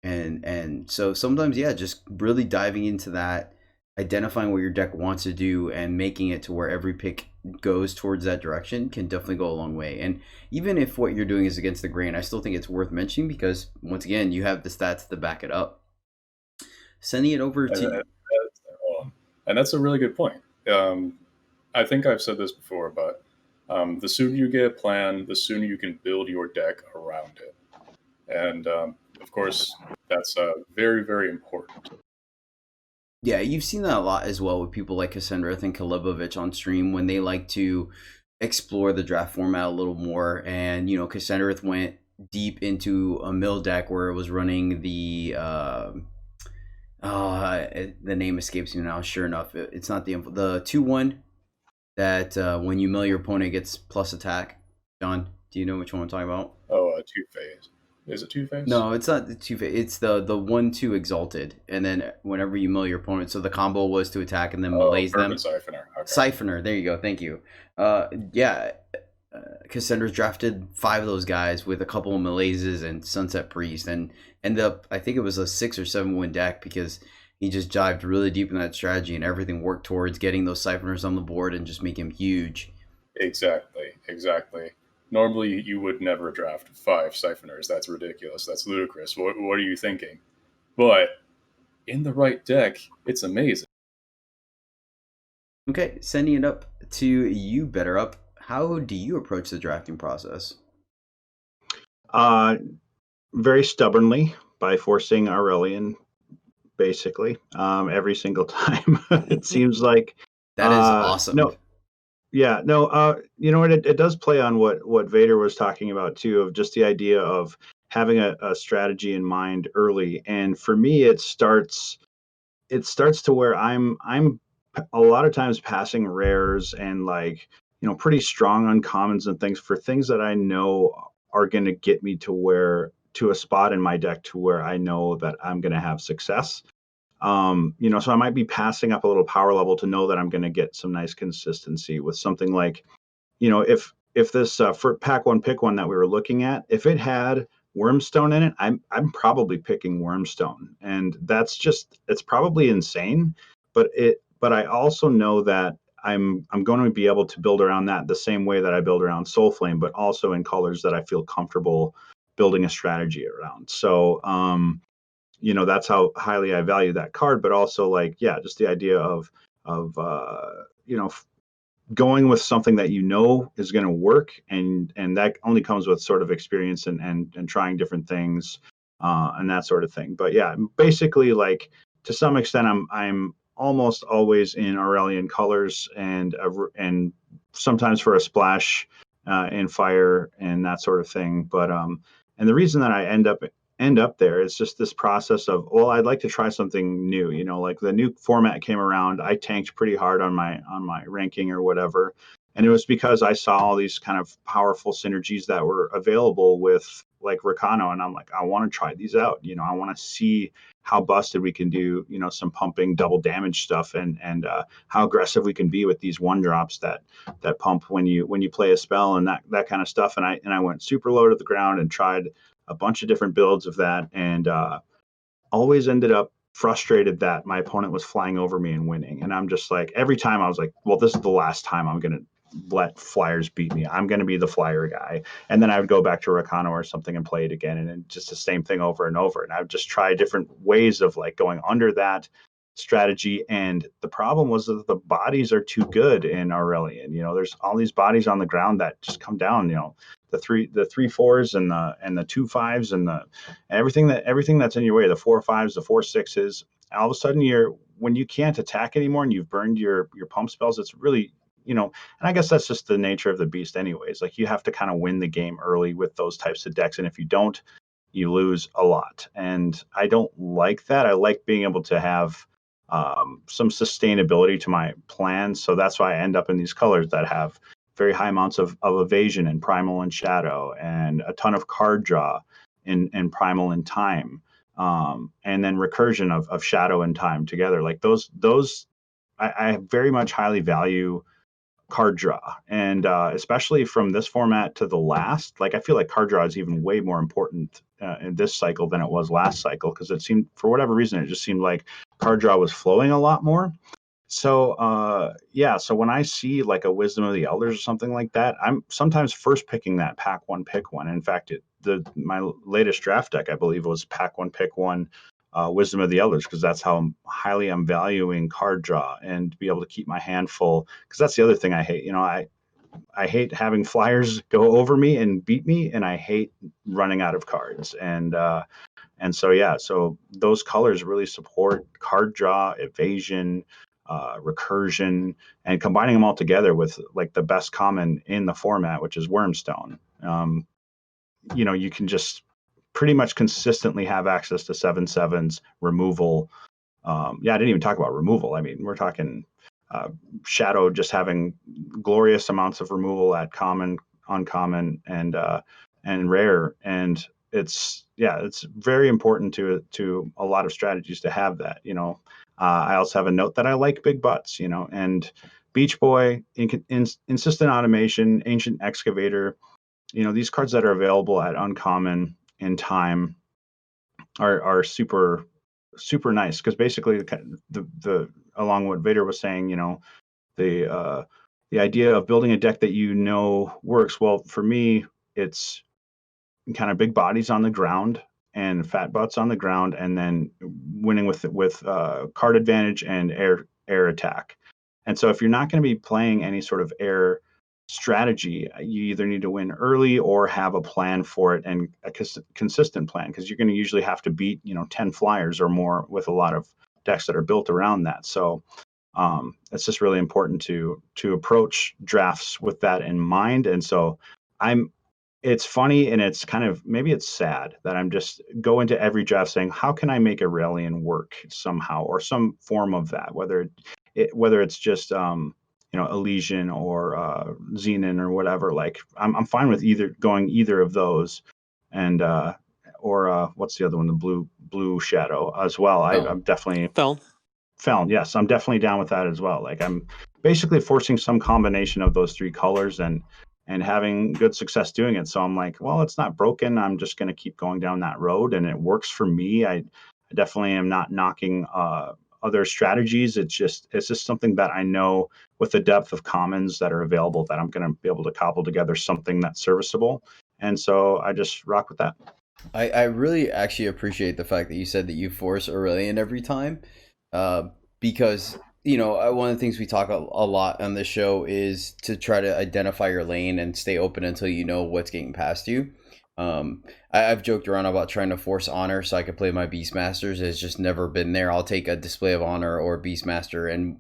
And so sometimes, yeah, just really diving into that, identifying what your deck wants to do, and making it to where every pick goes towards that direction can definitely go a long way. And even if what you're doing is against the grain, I still think it's worth mentioning, because once again, you have the stats to back it up. Sending it over to
and that's a really good point. I think I've said this before, but the sooner you get a plan, the sooner you can build your deck around it. And of course, that's very, very important.
Yeah, you've seen that a lot as well with people like Cassandra and Kalibovich on stream, when they like to explore the draft format a little more. And, you know, Cassandra went deep into a mill deck where it was running the name escapes me now. Sure enough, it's not the 2/1 that when you mill, your opponent gets plus attack. John, do you know which one I'm talking about?
Oh, two-phase. Is it two-phase?
No, it's not the two-phase. It's the 1/2 exalted, and then whenever you mill your opponent, so the combo was to attack and then melees them.
Siphoner. Okay.
Siphoner. There you go. Thank you. Yeah. Cassandra's drafted 5 of those guys with a couple of melees and Sunset Priest, and ended up, I think it was a 6 or 7 win deck, because he just dived really deep in that strategy, and everything worked towards getting those Siphoners on the board and just make him huge.
Exactly. Normally, you would never draft 5 Siphoners. That's ridiculous. That's ludicrous. What are you thinking? But in the right deck, it's amazing.
Okay, sending it up to you, Bettorup. How do you approach the drafting process?
Very stubbornly, by forcing Aurelian, basically, every single time. It seems like
that is awesome.
You know what? It does play on what Vader was talking about too, of just the idea of having a strategy in mind early. And for me, it starts to where I'm a lot of times passing rares and, like, you know, pretty strong uncommons and things, for things that I know are going to get me to a spot in my deck to where I know that I'm going to have success. You know, so I might be passing up a little power level to know that I'm going to get some nice consistency with something like, you know, if this for pack one pick one that we were looking at, if it had Wormstone in it, I'm probably picking Wormstone, and it's probably insane, but I also know that I'm going to be able to build around that the same way that I build around Soulflame, but also in colors that I feel comfortable building a strategy around. So you know, that's how highly I value that card. But also, like, yeah, just the idea of you know, going with something that you know is going to work, and that only comes with sort of experience and trying different things and that sort of thing. But yeah, basically, like, to some extent, I'm almost always in Aurelian colors, and sometimes for a splash in fire and that sort of thing. But and the reason that I end up there is just this process of, well, I'd like to try something new. You know, like, the new format came around, I tanked pretty hard on my ranking or whatever, and it was because I saw all these kind of powerful synergies that were available with, like, Reconnaissance, and I'm like, I want to try these out. You know, I want to see how busted we can do, you know, some pumping double damage stuff, and how aggressive we can be with these 1-drops that pump when you play a spell, and that kind of stuff. And I went super low to the ground and tried a bunch of different builds of that, and always ended up frustrated that my opponent was flying over me and winning. And I'm just like, every time I was like, well, this is the last time I'm going to let flyers beat me. I'm going to be the flyer guy. And then I would go back to Reconnaissance or something and play it again. And then just the same thing over and over. And I would just try different ways of like going under that strategy. And the problem was that the bodies are too good in Aurelian. There's all these bodies on the ground that just come down, the 3/4s and the 2/5s and everything that's in your way, the 4/5s, the 4/6s. All of a sudden when you can't attack anymore and you've burned your pump spells, it's really, and I guess that's just the nature of the beast anyways. Like you have to kind of win the game early with those types of decks. And if you don't, you lose a lot. And I don't like that. I like being able to have some sustainability to my plans. So that's why I end up in these colors that have very high amounts of evasion in Primal and Shadow, and a ton of card draw in Primal and Time, and then recursion of Shadow and Time together. Like those I very much highly value card draw, and especially from this format to the last. Like I feel like card draw is even way more important in this cycle than it was last cycle, because it seemed, for whatever reason, it just seemed like card draw was flowing a lot more. So so when I see like a Wisdom of the Elders or something like that, I'm sometimes first picking that pack one pick one. In fact, my latest draft deck, I believe, was pack one pick one Wisdom of the Elders, because that's how highly I'm valuing card draw and to be able to keep my hand full. Because that's the other thing I hate. I hate having flyers go over me and beat me, and I hate running out of cards. And so those colors really support card draw, evasion, recursion, and combining them all together with like the best common in the format, which is Wormstone. You can just pretty much consistently have access to 7/7s removal. I didn't even talk about removal. I mean, we're talking Shadow just having glorious amounts of removal at common, uncommon, and rare. And it's very important to a lot of strategies to have that. I also have a note that I like big butts, and Beach Boy, Insistent Automation, Ancient Excavator, these cards that are available at uncommon in Time are super, super nice, because basically the along what Vader was saying, the idea of building a deck that works well. For me, it's kind of big bodies on the ground and fat butts on the ground, and then winning with card advantage and air attack. And so if you're not going to be playing any sort of air strategy, you either need to win early or have a plan for it, and a consistent plan, because you're going to usually have to beat 10 flyers or more with a lot of decks that are built around that. So it's just really important to approach drafts with that in mind. And so it's funny, and it's kind of, maybe it's sad that I'm just go into every draft saying, how can I make Aurelian work somehow, or some form of that, whether it's just Elysian or Xenon or whatever. Like I'm fine with going either of those, and or what's the other one, the blue Shadow as well. I'm definitely Felon. Yes, I'm definitely down with that as well. Like I'm basically forcing some combination of those three colors and having good success doing it. So I'm like, well, it's not broken. I'm just going to keep going down that road, and it works for me. I definitely am not knocking other strategies. It's just something that I know with the depth of commons that are available that I'm going to be able to cobble together something that's serviceable. And so I just rock with that.
I really actually appreciate the fact that you said that you force Aurelian every time, because one of the things we talk a lot on this show is to try to identify your lane and stay open until you know what's getting past you. I've joked around about trying to force honor so I could play my Beastmasters. It's just never been there. I'll take a Display of Honor or Beastmaster, and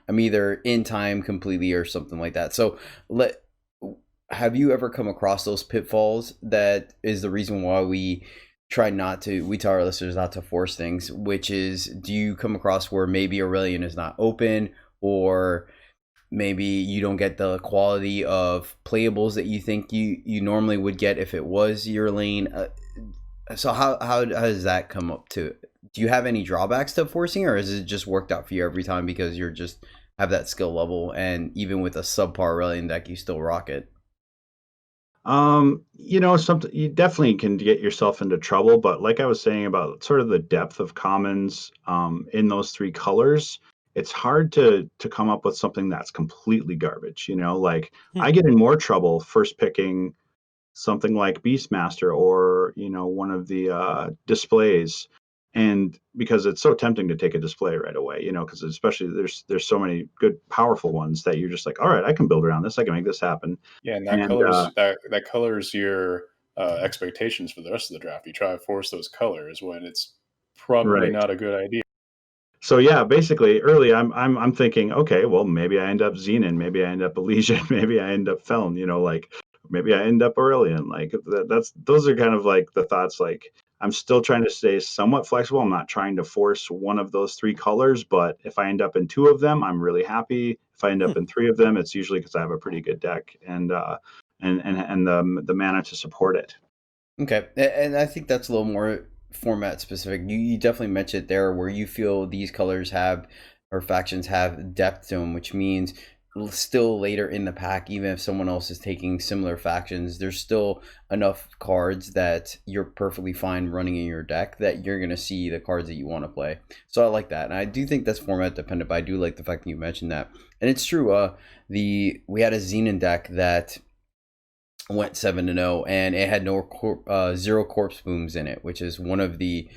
I'm either in time completely or something like that. So have you ever come across those pitfalls? That is the reason why we tell our listeners not to force things, which is, do you come across where maybe Aurelian is not open, or maybe you don't get the quality of playables that you think you normally would get if it was your lane? So how does that come up to? Do you have any drawbacks to forcing, or has it just worked out for you every time because you're just have that skill level, and even with a subpar Aurelian deck you still rock it?
Something you definitely can get yourself into trouble, but like I was saying about sort of the depth of commons in those three colors, it's hard to come up with something that's completely garbage. Like
Hmm.
I get in more trouble first picking something like Beastmaster or one of the displays, and because it's so tempting to take a display right away, because especially there's so many good powerful ones that you're just like, all right, I can build around this, I can make this happen.
Yeah, and that
And
colors that colors your expectations for the rest of the draft. You try to force those colors when it's probably
right.
not a good idea.
So yeah, basically early I'm thinking, okay, well maybe I end up Xenon, maybe I end up Elysian, maybe I end up Feln, like maybe I end up Aurelian. Like that's those are kind of like the thoughts. Like I'm still trying to stay somewhat flexible. I'm not trying to force one of those three colors, but if I end up in two of them, I'm really happy. If I end
Hmm.
up in three of them, it's usually because I have a pretty good deck and the mana to support it.
Okay, and I think that's a little more format specific. You definitely mentioned there where you feel these colors have or factions have depth to them, which means still later in the pack, even if someone else is taking similar factions, there's still enough cards that you're perfectly fine running in your deck that you're gonna see the cards that you want to play. So I like that, and I do think that's format dependent. But I do like the fact that you mentioned that, and it's true. We had a Xenon deck that went 7-0, and it had zero corpse booms in it, which is one of a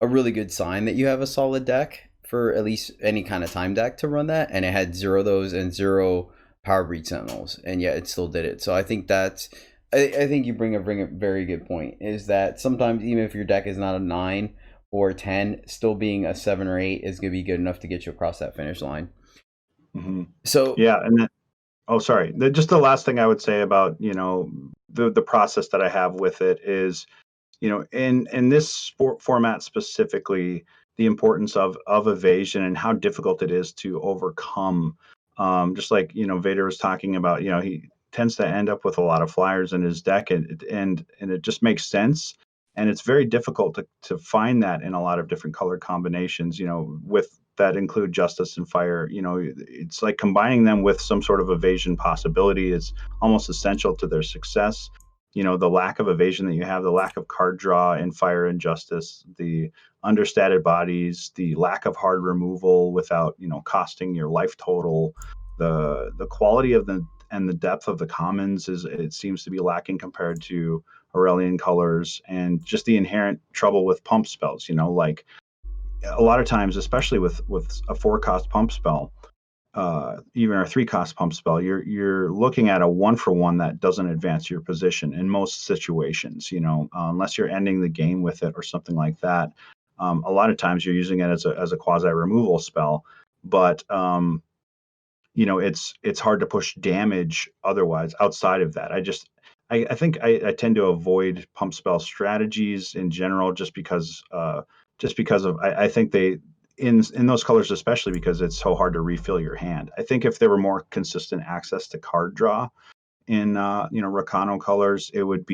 really good sign that you have a solid deck for at least any kind of time deck to run that. And it had zero of those and zero power breed sentinels, and yet it still did it. So I think that's I think you bring a very good point, is that sometimes even if your deck is not a 9 or a 10, still being a 7 or 8 is going to be good enough to get you across that finish line.
Mm-hmm.
So
Yeah, and then, oh, sorry. Just the last thing I would say about the process that I have with it is, in this sport format specifically, the importance of evasion and how difficult it is to overcome. Just like Vader was talking about, he tends to end up with a lot of flyers in his deck, and it just makes sense. And it's very difficult to find that in a lot of different color combinations. With that include justice and fire. It's like combining them with some sort of evasion possibility is almost essential to their success. The lack of evasion that you have, the lack of card draw in fire and justice, the understated bodies, the lack of hard removal without costing your life total, the quality of the depth of the commons it seems to be lacking compared to Aurelian colors, and just the inherent trouble with pump spells. Like a lot of times, especially with a 4-cost pump spell, even a 3-cost pump spell, you're looking at a 1-for-1 that doesn't advance your position in most situations. Unless you're ending the game with it or something like that. A lot of times you're using it as a quasi removal spell, but it's hard to push damage otherwise outside of that. I think I tend to avoid pump spell strategies in general, just because of I think they in those colors, especially because it's so hard to refill your hand. I think if there were more consistent access to card draw in Rakano colors, it would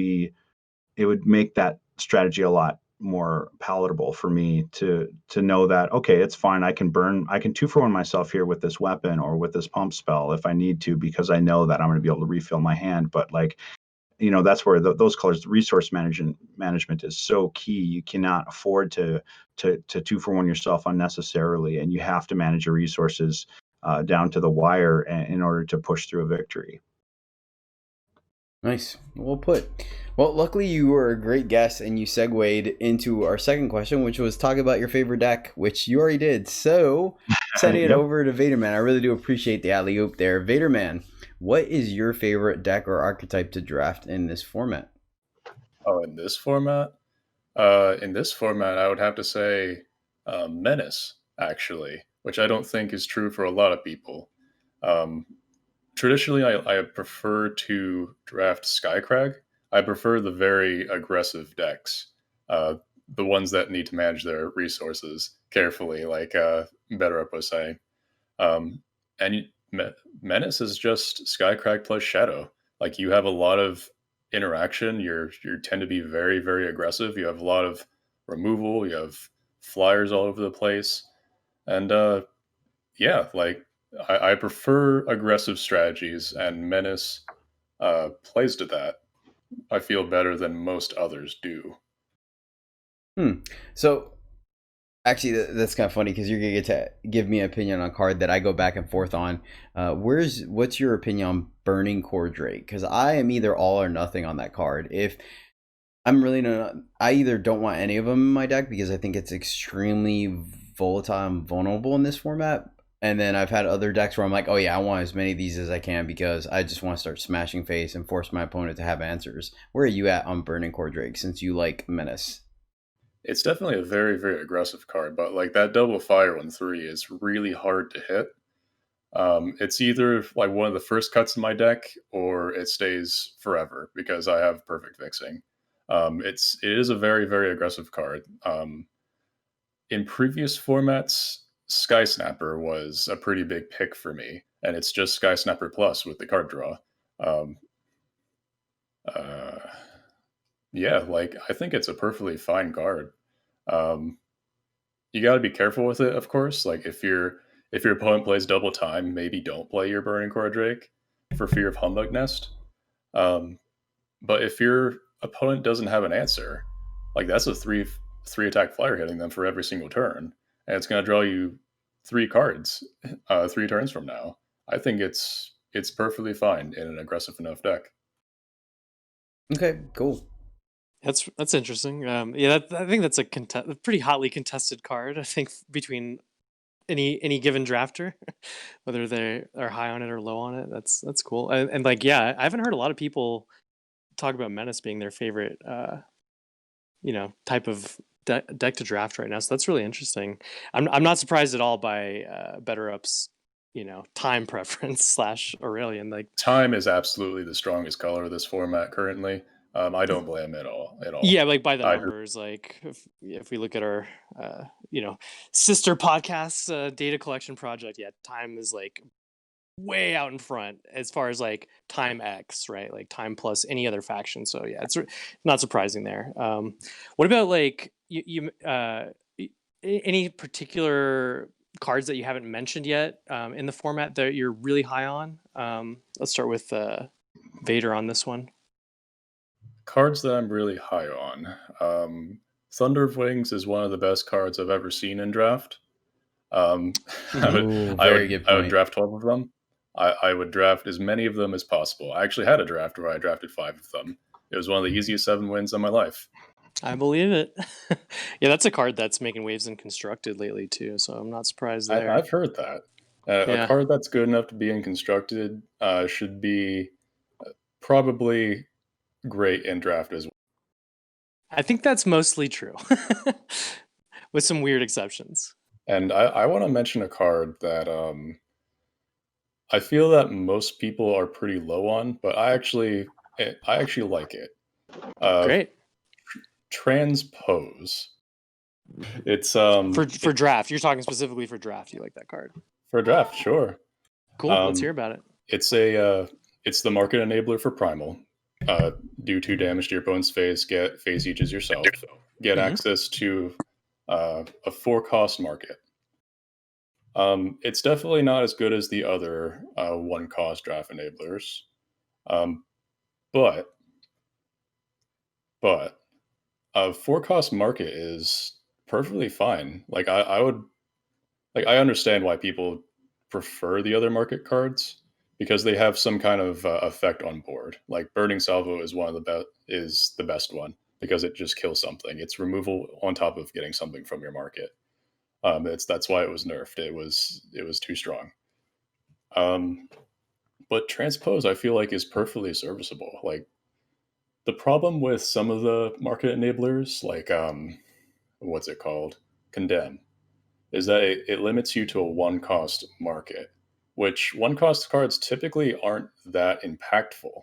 make that strategy a lot more palatable for me to know that, okay, it's fine, I can 2-for-1 myself here with this weapon or with this pump spell if I need to, because I know that I'm going to be able to refill my hand. But like, that's where those colors, resource management is so key. You cannot afford to 2-for-1 yourself unnecessarily, and you have to manage your resources down to the wire in order to push through a victory.
nice. Well put. Well, luckily you were a great guest and you segued into our second question, which was talk about your favorite deck, which you already did. So, sending it
Yep.
over to VaderMan. I really do appreciate the alley oop there. VaderMan, what is your favorite deck or archetype to draft in this format?
Oh, in this format? In this format, I would have to say Menace, actually, which I don't think is true for a lot of people. Um, Traditionally, I prefer to draft Skycrag. I prefer the very aggressive decks, uh, the ones that need to manage their resources carefully, like Bettorup was saying. Um, and Menace is just Skycrag plus Shadow. Like you have a lot of interaction. You tend to be very very aggressive. You have a lot of removal. You have flyers all over the place, and yeah, like I prefer aggressive strategies, and Menace plays to that. I feel better than most others do.
So Actually, that's kind of funny because you're gonna get to give me an opinion on a card that I go back and forth on. What's your opinion on Burning Core Drake? Because I am either all or nothing on that card. If I'm really not, I either don't want any of them in my deck because I think it's extremely volatile and vulnerable in this format. And then I've had other decks where I'm like, oh yeah, I want as many of these as I can because I just want to start smashing face and force my opponent to have answers. Where are you at on Burning Core Drake since you like Menace?
It's definitely a very, very aggressive card, but like that double fire 1/3 is really hard to hit. It's either like one of the first cuts in my deck, or it stays forever because I have perfect fixing. It is a very, very aggressive card. In previous formats, Sky Snapper was a pretty big pick for me, and it's just Sky Snapper Plus with the card draw. Um, uh, yeah, like I think it's a perfectly fine card. Um, you got to be careful with it, of course. Like if your opponent plays double time, maybe don't play your Burning Core Drake for fear of Humbug Nest. Um, but if your opponent doesn't have an answer, like that's a three attack flyer hitting them for every single turn, and it's going to draw you 3 cards 3 turns from now. I think it's perfectly fine in an aggressive enough deck.
Okay, cool.
That's interesting. Yeah, I think that's a pretty hotly contested card. I think between any given drafter, whether they are high on it or low on it. That's cool. And like, yeah, I haven't heard a lot of people talk about Menace being their favorite, type of deck to draft right now. So that's really interesting. I'm not surprised at all by Betterup's, time preference slash Aurelian. Like,
Time is absolutely the strongest color of this format currently. I don't blame it at all.
yeah, like by the
I
numbers. Like if we look at our, sister podcast data collection project, yeah, time is like way out in front as far as like time X, right? Like time plus any other faction. So yeah, it's not surprising there. What about like any particular cards that you haven't mentioned yet in the format that you're really high on? Let's start with Vader on this one.
Cards that I'm really high on. Thunder of Wings is one of the best cards I've ever seen in draft.
Ooh, very good
I would
point.
draft 12 of them. I would draft as many of them as possible. I actually had a draft where I drafted 5 of them. It was one of the easiest 7 wins of my life.
I believe it. Yeah, that's a card that's making waves in Constructed lately too, so I'm not surprised there.
I've heard that.
Yeah.
A card that's good enough to be in Constructed should be probably great in draft as well.
I think that's mostly true, with some weird exceptions.
And I want to mention a card that I feel that most people are pretty low on, but I actually like it.
Great.
Transpose. It's
For draft. You're talking specifically for draft. You like that card?
for draft, sure.
Cool. Let's hear about it.
It's the market enabler for Primal. Do 2 damage to your opponent's face. Get face each as yourself. Get access to a 4-cost market. It's definitely not as good as the other 1-cost draft enablers, but a 4-cost market is perfectly fine. Like I understand why people prefer the other market cards because they have some kind of effect on board. Like Burning Salvo is the best one because it just kills something. It's removal on top of getting something from your market. That's why it was nerfed. It was too strong. But Transpose I feel like is perfectly serviceable. Like the problem with some of the market enablers, like what's it called? Condemn, is that it limits you to a 1-cost market, which 1-cost cards typically aren't that impactful.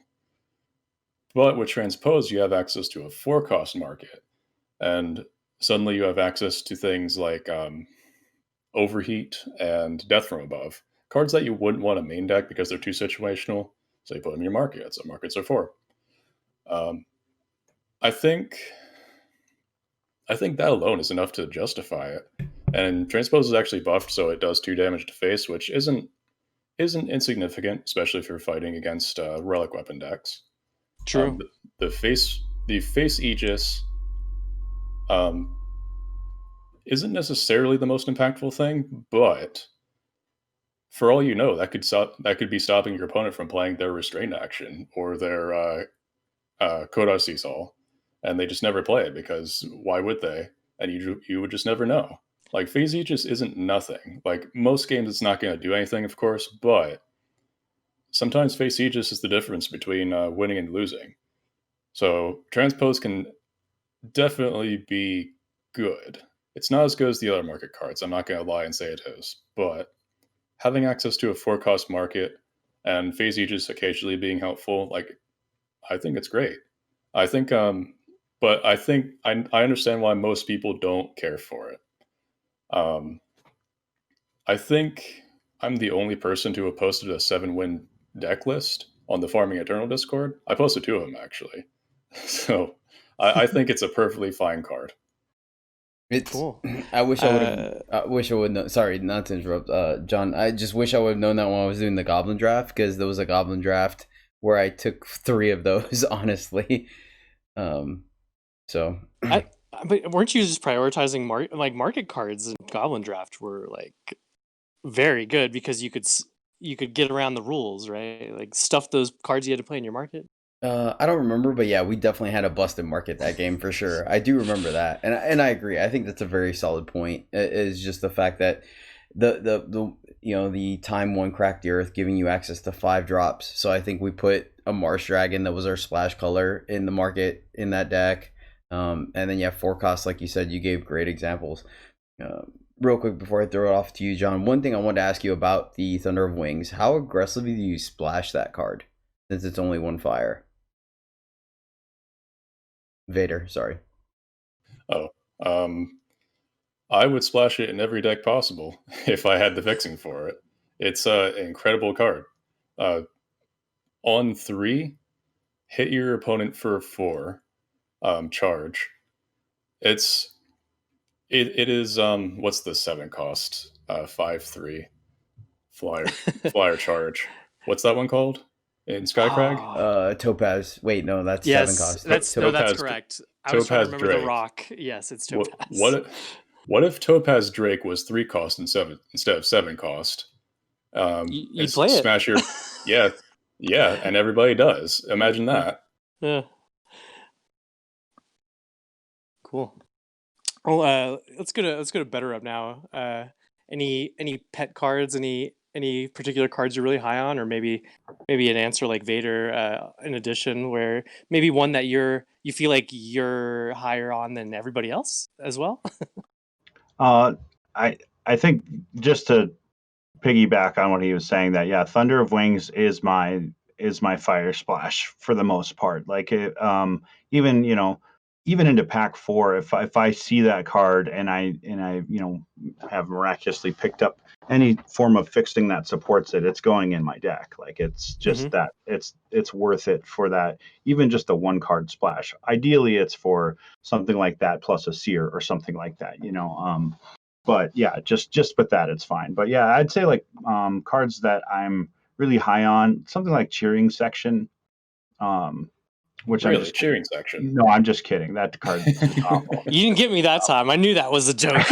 But with Transpose, you have access to a 4-cost market, and suddenly you have access to things like Overheat and Death from Above, cards that you wouldn't want to main deck because they're too situational, so you put them in your market. So markets are for. I think that alone is enough to justify it. And Transpose is actually buffed, so it does 2 damage to face, which isn't insignificant, especially if you're fighting against relic weapon decks.
True.
The face Aegis isn't necessarily the most impactful thing, but for all you know, that could be stopping your opponent from playing their restraint action or their Koda Seesaw, and they just never play it because why would they? And you would just never know. Like Phase Aegis isn't nothing. Like most games, it's not going to do anything, of course, but sometimes Phase Aegis is the difference between winning and losing. So Transpose can definitely be good. It's not as good as the other market cards. I'm not going to lie and say it is, but having access to a 4-cost market and Phase Aegis occasionally being helpful, like I think it's great. I think, but I think I understand why most people don't care for it. I think I'm the only person to have posted a 7-win deck list on the Farming Eternal Discord. I posted 2 of them actually, so I think it's a perfectly fine card.
It's
Cool.
I wish I would have. I wish I would know. Sorry, not to interrupt, John. I just wish I would have known that when I was doing the Goblin draft, because there was a Goblin draft where I took 3 of those. Honestly, so.
But weren't you just prioritizing market cards? And Goblin draft were like very good because you could get around the rules, right? Like stuff those cards you had to play in your market.
I don't remember, but yeah, we definitely had a busted market that game for sure. I do remember that, and I agree. I think that's a very solid point. Is just the fact that the time one cracked the earth, giving you access to 5 drops. So I think we put a Marsh Dragon that was our splash color in the market in that deck, and then you have 4 costs, like you said. You gave great examples. Real quick before I throw it off to you, John, one thing I wanted to ask you about the Thunder of Wings: how aggressively do you splash that card, since it's only 1 fire? Vader, sorry.
Oh, I would splash it in every deck possible if I had the fixing for it. It's an incredible card. On 3, hit your opponent for 4, charge. It is what's the 7 cost? 5/3 flyer charge. What's that one called in Skycrag?
Topaz. Wait, no, that's 7
Yes,
cost.
that's
Topaz-
correct. I was trying to
Topaz
remember the
Drake.
rock. Yes, it's Topaz.
What if Topaz Drake was 3 cost instead of 7 cost?
You'd play it.
Smash your yeah, and everybody does. Imagine that.
Yeah. Cool. Well, let's go to Bettorup now. Any pet cards? Any particular cards you're really high on, or maybe an answer like Vader in addition, where maybe one that you feel like you're higher on than everybody else as well?
I think, just to piggyback on what he was saying, that yeah, Thunder of Wings is my fire splash for the most part. Like it, even into pack 4, if I see that card and I have miraculously picked up any form of fixing that supports it, it's going in my deck. Like it's just that it's worth it for that, even just a 1 card splash. Ideally it's for something like that plus a seer or something like that, but yeah, just with that it's fine. But yeah, I'd say like cards that I'm really high on, something like Cheering Section, which
Really,
I'm just
Cheering Section.
No, I'm just kidding. That card is awful.
You didn't get me that time. I knew that was a joke.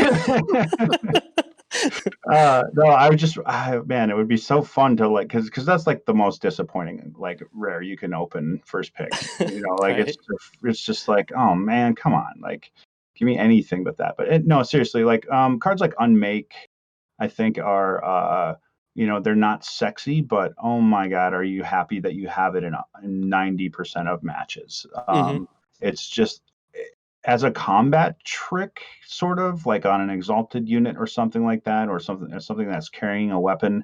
No, I would just, man, it would be so fun to because that's like the most disappointing like rare you can open first pick. Like
Right.
it's just like, oh man, come on, like give me anything but that. But no, seriously, like cards like Unmake, I think are they're not sexy, but oh my god, are you happy that you have it in 90% of matches? It's just as a combat trick, sort of like on an exalted unit or something like that, or something that's carrying a weapon.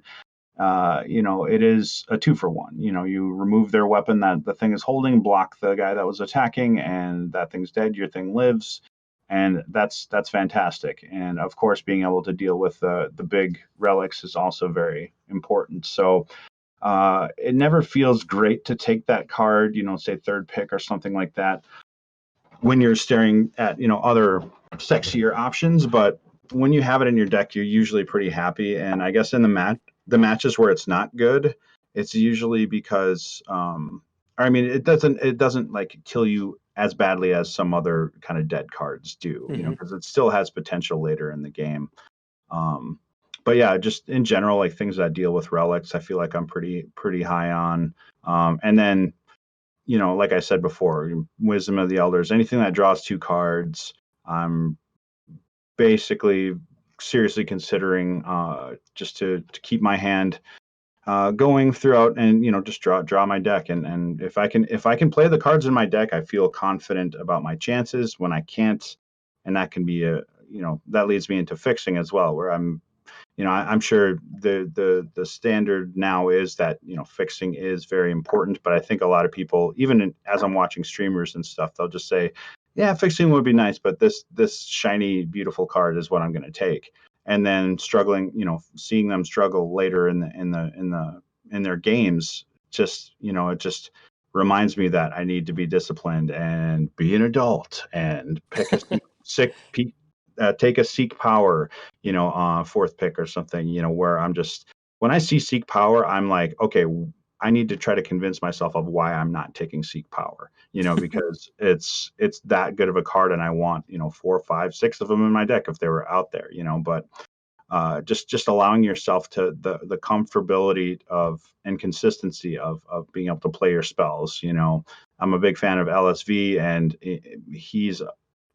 It is a 2-for-1. You remove their weapon that the thing is holding, block the guy that was attacking, and that thing's dead. Your thing lives, and that's fantastic. And of course, being able to deal with the big relics is also very important. So it never feels great to take that card, say 3rd pick or something like that, when you're staring at other sexier options. But when you have it in your deck, you're usually pretty happy. And I guess in the matches where it's not good, it's usually because it doesn't like kill you as badly as some other kind of dead cards do, because it still has potential later in the game. But yeah, just in general, like things that deal with relics, I feel like I'm pretty high on. And then, like I said before, Wisdom of the Elders, anything that draws 2 cards, I'm basically seriously considering just to keep my hand going throughout, and just draw my deck, and if I can play the cards in my deck, I feel confident about my chances. When I can't, and that can be that leads me into fixing as well, where I'm sure the standard now is that fixing is very important, but I think a lot of people, even as I'm watching streamers and stuff, they'll just say, yeah, fixing would be nice, but this shiny beautiful card is what I'm going to take. And then struggling, seeing them struggle later in their games, just it just reminds me that I need to be disciplined and be an adult and pick a take a seek power, 4th pick or something, where I'm just, when I see seek power, I'm like, okay, I need to try to convince myself of why I'm not taking seek power, because it's that good of a card, and I want 4, 5, 6 of them in my deck if they were out there, but just allowing yourself to the comfortability of and consistency of being able to play your spells. I'm a big fan of LSV, and he's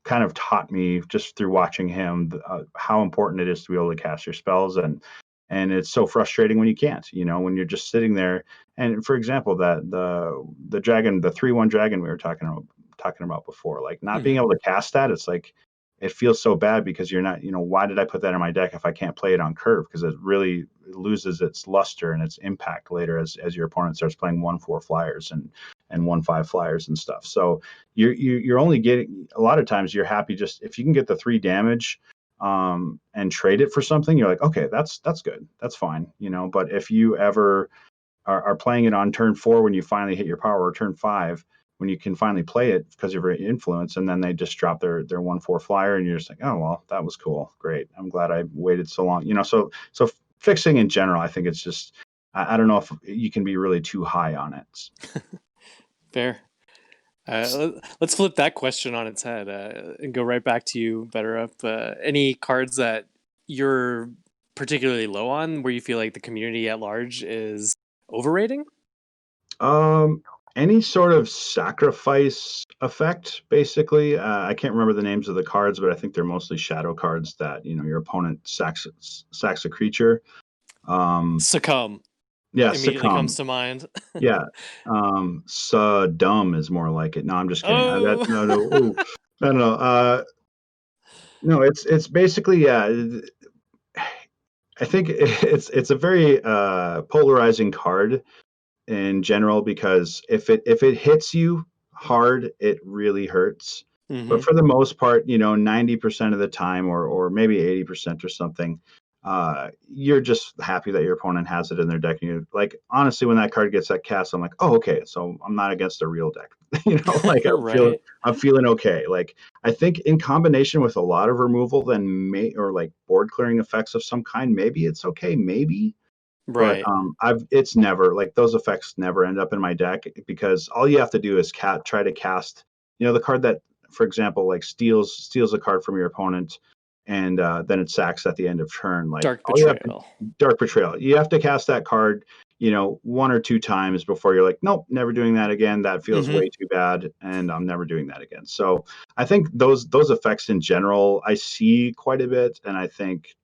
kind of taught me just through watching him how important it is to be able to cast your spells, and it's so frustrating when you can't, when you're just sitting there. And for example, that the dragon, the 3/1 dragon we were talking about before, like not being able to cast that, it's like it feels so bad because you're not, why did I put that in my deck if I can't play it on curve? Because it really loses its luster and its impact later as your opponent starts playing 1/4 flyers and 1/5 flyers and stuff. So you're only getting, a lot of times you're happy just if you can get the 3 damage and trade it for something, you're like, okay, that's good, that's fine, But if you ever are playing it on turn 4 when you finally hit your power, or turn 5 when you can finally play it because of your influence, and then they just drop their 1/4 flyer, and you're just like, oh well, that was cool, great, I'm glad I waited so long, So fixing in general, I think it's just, I don't know if you can be really too high on it.
Fair. Let's flip that question on its head and go right back to you, Bettorup. Any cards that you're particularly low on, where you feel like the community at large is overrating?
Any sort of sacrifice effect, basically. I can't remember the names of the cards, but I think they're mostly shadow cards that your opponent sacks a creature.
Succumb.
Yeah,
Immediately
succumb.
comes to mind.
Yeah. Dumb is more like it. No, I'm just kidding.
Oh.
No. Ooh. No. No, it's basically, yeah. I think it's a very polarizing card in general, because if it hits you hard, it really hurts. But for the most part, 90% of the time, or maybe 80% or something, you're just happy that your opponent has it in their deck. And you're like, honestly, when that card gets that cast, I'm like, oh, okay, so I'm not against a real deck. Like
Right.
I'm feeling okay. Like I think in combination with a lot of removal, then or like board clearing effects of some kind, maybe it's okay, maybe. But
Right.
it's never, like, those effects never end up in my deck, because all you have to do is try to cast, the card that, for example, like steals a card from your opponent, and then it sacks at the end of turn. Like
Dark
all you have to,
Betrayal.
Dark Betrayal. You have to cast that card, 1 or 2 times before you're like, nope, never doing that again. That feels way too bad, and I'm never doing that again. So I think those effects in general, I see quite a bit, and I think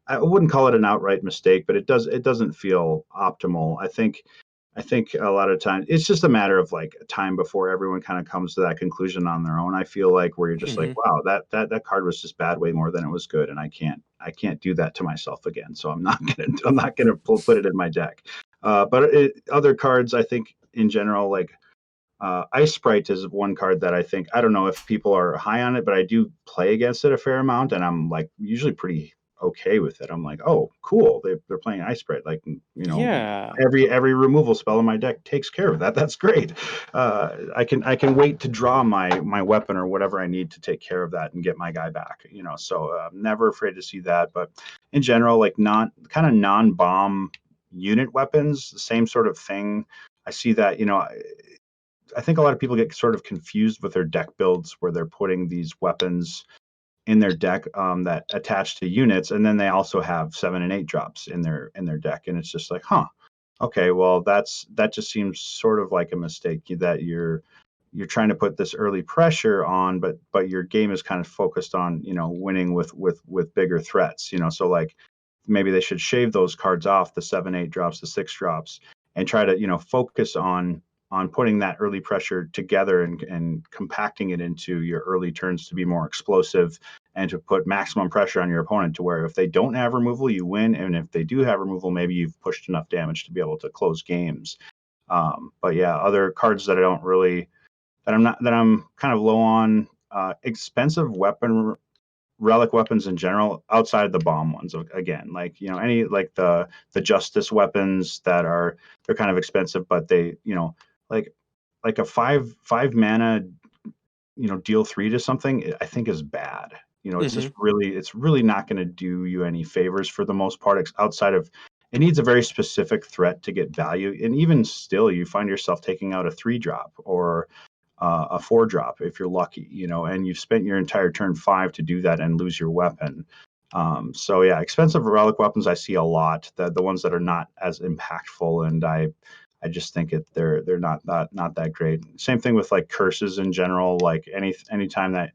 I wouldn't call it an outright mistake, but it doesn't feel optimal. I think a lot of times it's just a matter of like time before everyone kind of comes to that conclusion on their own. I feel like where you're just like, wow, that card was just bad way more than it was good, and I can't do that to myself again. So I'm not gonna put it in my deck. But other cards, I think in general, like Ice Sprite is one card that I think, I don't know if people are high on it, but I do play against it a fair amount, and I'm like usually pretty okay with it. I'm like, oh, cool, they're playing Ice Sprite. Like,
Yeah.
every removal spell in my deck takes care of that. That's great. I can wait to draw my weapon or whatever I need to take care of that and get my guy back. So never afraid to see that. But in general, like non-bomb unit weapons, the same sort of thing. I see that, I think a lot of people get sort of confused with their deck builds where they're putting these weapons in their deck that attach to units, and then they also have 7 and 8 drops in their deck, and it's just like, okay, well that just seems sort of like a mistake that you're trying to put this early pressure on, but your game is kind of focused on winning with bigger threats, so like maybe they should shave those cards off, the 7-8 drops, the 6 drops, and try to focus on putting that early pressure together and compacting it into your early turns to be more explosive and to put maximum pressure on your opponent to where if they don't have removal, you win, and if they do have removal, maybe you've pushed enough damage to be able to close games. But yeah, other cards that I'm kind of low on, expensive relic weapons in general, outside of the bomb ones. Again, like any like the justice weapons they're kind of expensive, but they like a 5 mana deal 3 to something, I think is bad. It's just it's really not going to do you any favors for the most part, outside of it needs a very specific threat to get value, and even still you find yourself taking out a 3 drop or a 4 drop if you're lucky, and you've spent your entire turn 5 to do that and lose your weapon. So yeah, expensive relic weapons I see a lot. The ones that are not as impactful, and I just think they're not that great. Same thing with like curses in general. Like anytime that,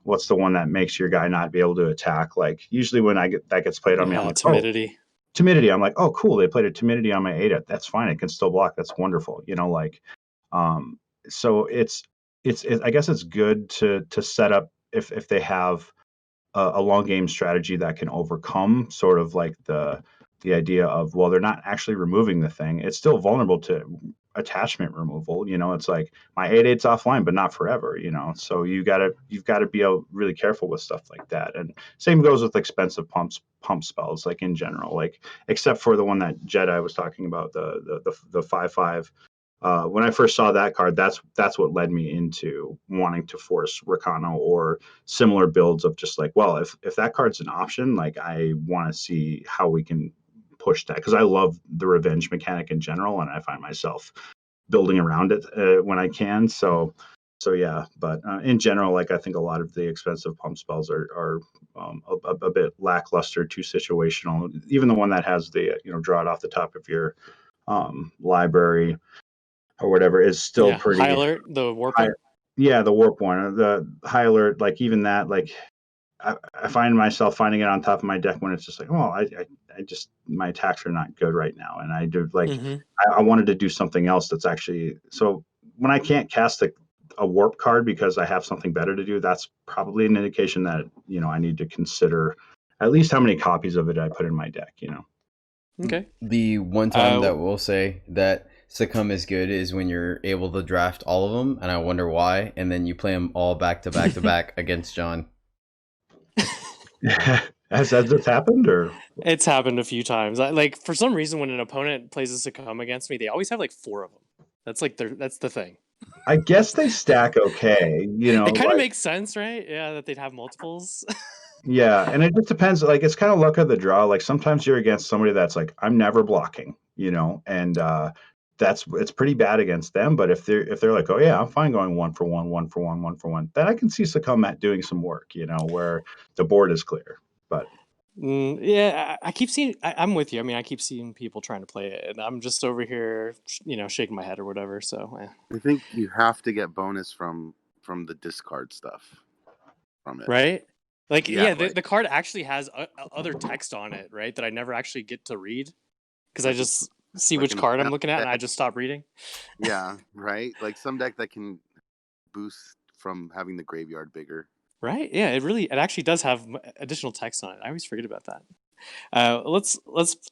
what's the one that makes your guy not be able to attack? Like usually when that gets played on me, I'm like,
timidity.
Timidity. I'm like, oh cool, they played a timidity on my 8. That's fine. It can still block. That's wonderful. So it's I guess it's good to set up if they have a long game strategy that can overcome sort of like the idea of, well, they're not actually removing the thing. It's still vulnerable to attachment removal. It's like my 8/8's offline, but not forever. So you've got to be really careful with stuff like that. And same goes with expensive pump spells, like in general, like except for the one that Jedi was talking about, the 5/5. When I first saw that card, that's what led me into wanting to force Reconnaissance or similar builds of just like, well, if that card's an option, like I want to see how we can push that, because I love the revenge mechanic in general, and I find myself building around it when I can. So yeah, but in general, like I think a lot of the expensive pump spells are a bit lackluster, too situational. Even the one that has the draw it off the top of your library or whatever is still pretty
high alert, the warp
high.
one.
Yeah, the warp one, the high alert, like even that, like I find myself finding it on top of my deck when it's just like, well, I just, my attacks are not good right now, and I do like I wanted to do something else that's actually, so when I can't cast a warp card because I have something better to do, that's probably an indication that I need to consider at least how many copies of it I put in my deck.
Okay.
The one time that we'll say that Succumb is good is when you're able to draft all of them, and I wonder why, and then you play them all back to back to back against John.
Has this happened, or?
It's happened a few times. Like for some reason, when an opponent plays a Succumb against me, they always have like 4 of them. That's like that's the thing.
I guess they stack okay.
It kind of makes sense, right? Yeah, that they'd have multiples.
Yeah, and it just depends. Like it's kind of luck of the draw. Like sometimes you're against somebody that's like, I'm never blocking, and it's pretty bad against them. But if they're like, oh yeah, I'm fine going 1 for 1, 1 for 1, 1 for 1, then I can see Succumb at doing some work, where the board is clear. But
yeah, I keep seeing. I'm with you. I mean, I keep seeing people trying to play it, and I'm just over here, shaking my head or whatever. So
I think you have to get bonus from the discard stuff from it,
right? Like
like,
the card actually has other text on it, right? That I never actually get to read because I just see which card I'm looking at and I just stop reading.
Yeah, right. Like some deck that can boost from having the graveyard bigger.
Right? Yeah, it actually does have additional text on it. I always forget about that. Let's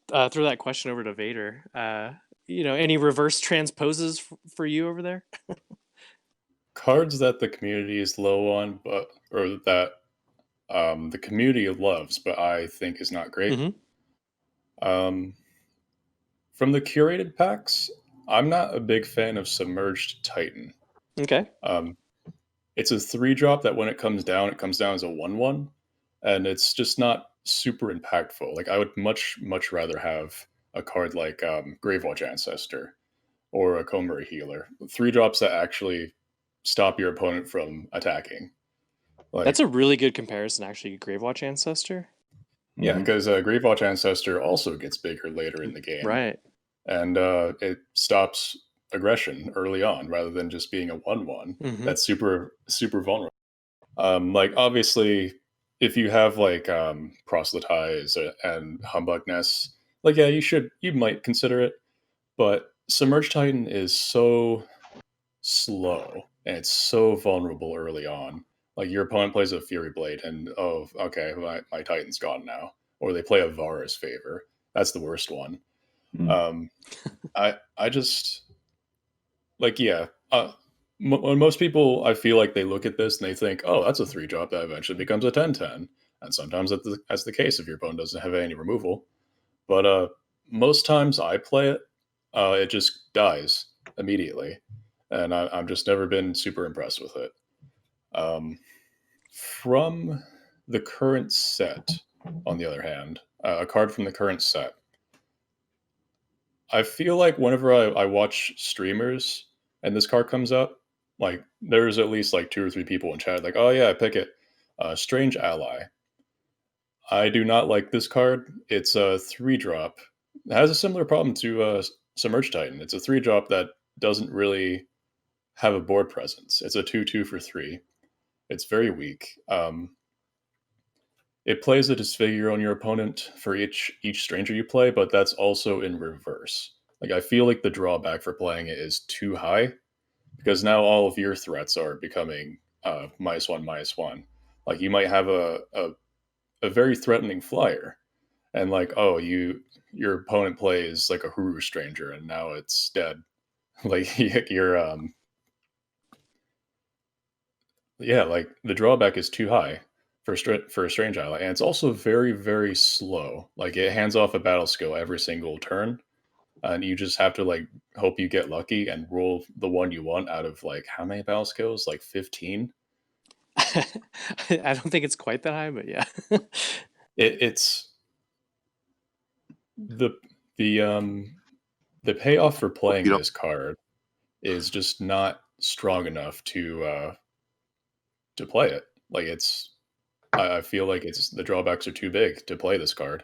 throw that question over to Vader. Any reverse transposes for you over there?
Cards that the community is low on, or that the community loves, but I think is not great. From the curated packs, I'm not a big fan of Submerged Titan.
Okay.
It's a 3-drop that when it comes down as a 1/1, and it's just not super impactful. Like I would much rather have a card like Gravewatch Ancestor, or a Komori healer. 3-drops that actually stop your opponent from attacking. Like,
That's a really good comparison, actually. Gravewatch Ancestor.
yeah,
Mhm.
because Gravewatch Ancestor also gets bigger later in the game.
Right.
And it stops aggression early on rather than just being a 1/1.
Mhm.
That's super, super vulnerable. Like, obviously, if you have like Proselytize and Humbug Nest, like, yeah, you might consider it. But Submerged Titan is so slow and it's so vulnerable early on. Like, your opponent plays a Fury Blade and, oh, okay, my Titan's gone now. Or they play a Vara's Favor. That's the worst one.
Mm.
I just, like, yeah. When most people, I feel like they look at this and they think, oh, that's a 3-drop that eventually becomes a 10/10. And sometimes that's the case if your opponent doesn't have any removal. But most times I play it, it just dies immediately. And I've just never been super impressed with it. From the current set, on the other hand, a card from the current set, I feel like whenever I watch streamers and this card comes up, like, there's at least like 2 or 3 people in chat like, oh yeah, pick it. Strange Ally. I do not like this card. It's a 3-drop. It has a similar problem to Submerged Titan. It's a 3-drop that doesn't really have a board presence. It's a 2/2 for 3. It's very weak. It plays a Disfigure on your opponent for each stranger you play, but that's also in reverse. Like, I feel like the drawback for playing it is too high, because now all of your threats are becoming -1/-1. Like, you might have a very threatening flyer, and like, oh, your opponent plays like a Huru Stranger, and now it's dead. Like, you're yeah, like, the drawback is too high for a Strange Ally, and it's also very, very slow. Like, it hands off a battle skill every single turn, and you just have to, like, hope you get lucky and roll the one you want out of, like, how many battle skills? Like 15?
I don't think it's quite that high, but yeah.
It's the the the payoff for playing
You don't.
this card is just not strong enough to play it. Like, I feel like it's the drawbacks are too big to play this card.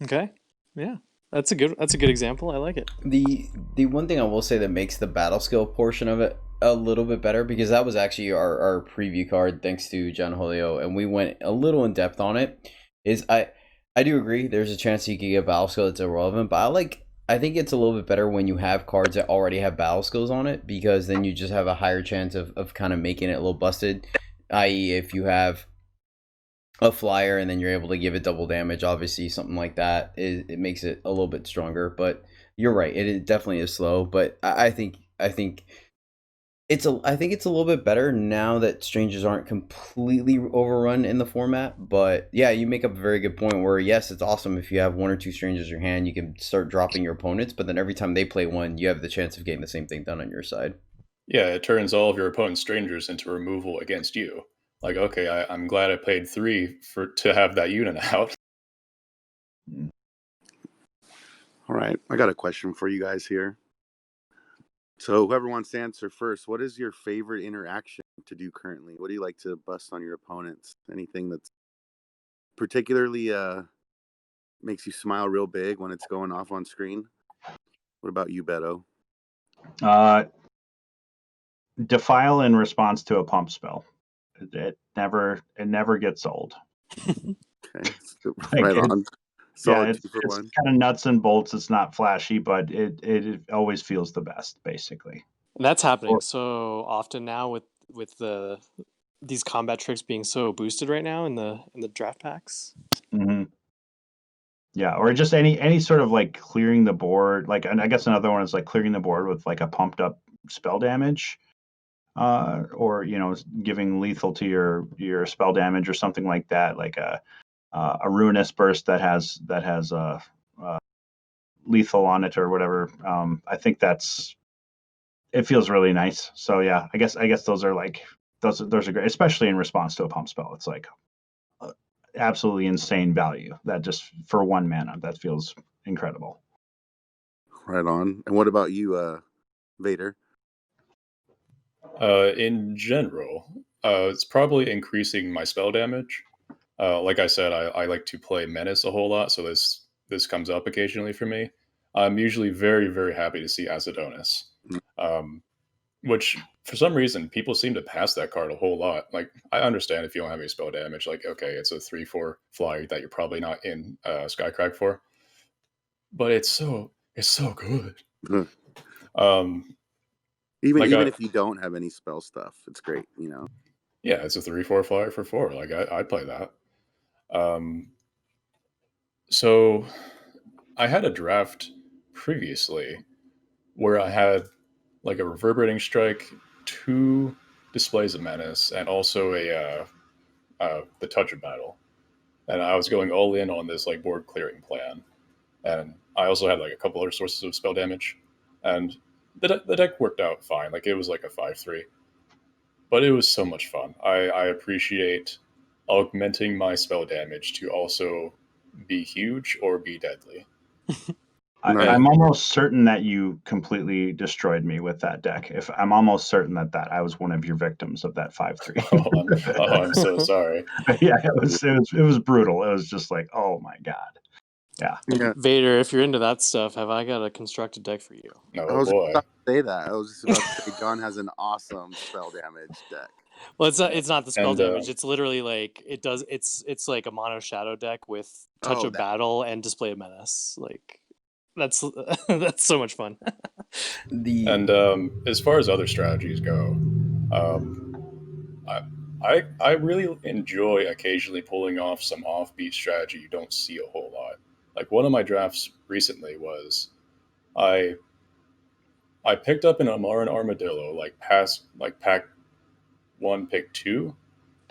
Okay. Yeah. That's a good example. I like it.
The one thing I will say that makes the battle skill portion of it a little bit better, because that was actually our preview card, thanks to John Julio, and we went a little in depth on it, is I do agree there's a chance you could get battle skill that's irrelevant, but I think it's a little bit better when you have cards that already have battle skills on it, because then you just have a higher chance of kind of making it a little busted, i.e. if you have a flyer and then you're able to give it double damage, obviously something like that, it makes it a little bit stronger. But you're right, it definitely is slow, but I think it's a little bit better now that strangers aren't completely overrun in the format. But yeah, you make up a very good point where, yes, it's awesome if you have 1 or 2 strangers in your hand, you can start dropping your opponents, but then every time they play one, you have the chance of getting the same thing done on your side.
Yeah, it turns all of your opponent's strangers into removal against you. Like, okay, I'm glad I paid 3 to have that unit out.
All right, I got a question for you guys here. So whoever wants to answer first, what is your favorite interaction to do currently? What do you like to bust on your opponents? Anything that's particularly makes you smile real big when it's going off on screen? What about you, Beto?
Defile in response to a pump spell. It never gets old.
Okay,
Like,
right on. Solid
it's
2 for 1.
kind of nuts and bolts. It's not flashy, but it always feels the best, basically.
And that's happening so often now with these combat tricks being so boosted right now in the draft packs.
Mm-hmm. Yeah, or just any sort of like clearing the board. Like, and I guess another one is like clearing the board with like a pumped up spell damage, or giving lethal to your spell damage or something like that. Like a ruinous burst that has lethal on it or whatever. I think it feels really nice. So yeah, I guess those are great, especially in response to a pump spell. It's like absolutely insane value that just for 1 mana, that feels incredible.
Right on. And what about you, Vader?
In general, it's probably increasing my spell damage. Like I said, I like to play Menace a whole lot, so this comes up occasionally for me. I'm usually very, very happy to see Acidonis, which for some reason people seem to pass that card a whole lot. Like, I understand if you don't have any spell damage, like, okay, it's a 3/4 flyer that you're probably not in Skycrack for, but it's so good. Um,
Even
like
even if you don't have any spell stuff, it's great.
yeah, it's a 3/4 flyer for 4. Like, I play that. So I had a draft previously where I had like a reverberating strike, 2 displays of menace, and also the touch of battle. And I was going all in on this like board clearing plan. And I also had like a couple other sources of spell damage, and the deck worked out fine. Like, it was like a 5/3, but it was so much fun. I appreciate augmenting my spell damage to also be huge or be deadly.
I'm almost certain that you completely destroyed me with that deck. If I'm almost certain that I was one of your victims of that 5/3.
I'm so sorry.
Yeah, it was brutal. It was just like, oh my god. Yeah.
Vader, if you're into that stuff, have I got a constructed deck for you?
I
Oh
was
boy.
about to say that. I was just about to say John has an awesome spell damage deck.
Well, it's not the spell
And,
damage. It's literally like it's like a mono shadow deck with touch of battle and display of menace. Like, that's that's so much fun.
And as far as other strategies go, I really enjoy occasionally pulling off some offbeat strategy you don't see a whole lot. Like, one of my drafts recently was I picked up an Amaran Armadillo like pack 1, pick 2,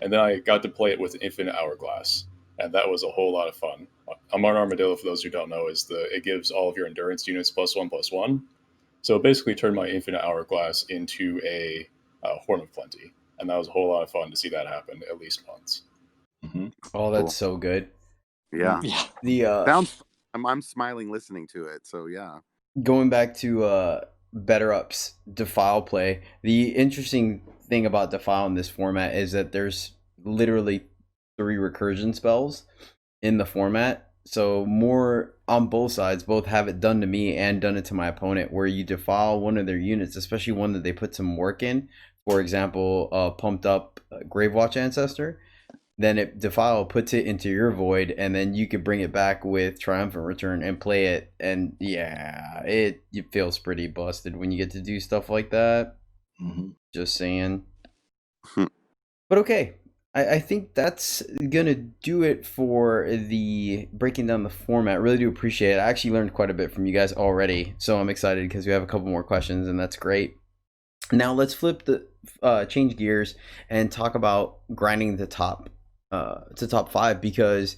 and then I got to play it with Infinite Hourglass, and that was a whole lot of fun. Amaran Armadillo, for those who don't know, it gives all of your endurance units +1/+1. So it basically turned my Infinite Hourglass into a Horn of Plenty, and that was a whole lot of fun to see that happen at least once.
Mm-hmm.
Oh, that's so good.
Yeah.
The
Sounds. I'm smiling listening to it. So yeah.
going back to Bettorup's Defile play, the interesting thing about Defile in this format is that there's literally 3 recursion spells in the format. So more on both sides, both have it done to me and done it to my opponent, where you defile one of their units, especially one that they put some work in. For example, pumped up Gravewatch Ancestor. Then Defile puts it into your void, and then you could bring it back with Triumphant Return and play it. And yeah, it feels pretty busted when you get to do stuff like that.
Mm-hmm.
Just saying. But okay, I think that's gonna do it for the breaking down the format. Really do appreciate it. I actually learned quite a bit from you guys already, so I'm excited because we have a couple more questions, and that's great. Now let's change gears and talk about grinding the top to top 5, because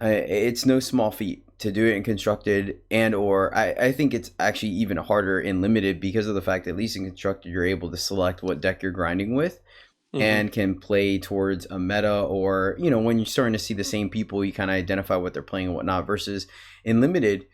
it's no small feat to do it in constructed, and or I think it's actually even harder in limited, because of the fact that at least in constructed you're able to select what deck you're grinding with. And can play towards a meta, or when you're starting to see the same people, you kind of identify what they're playing and whatnot. Versus in limited,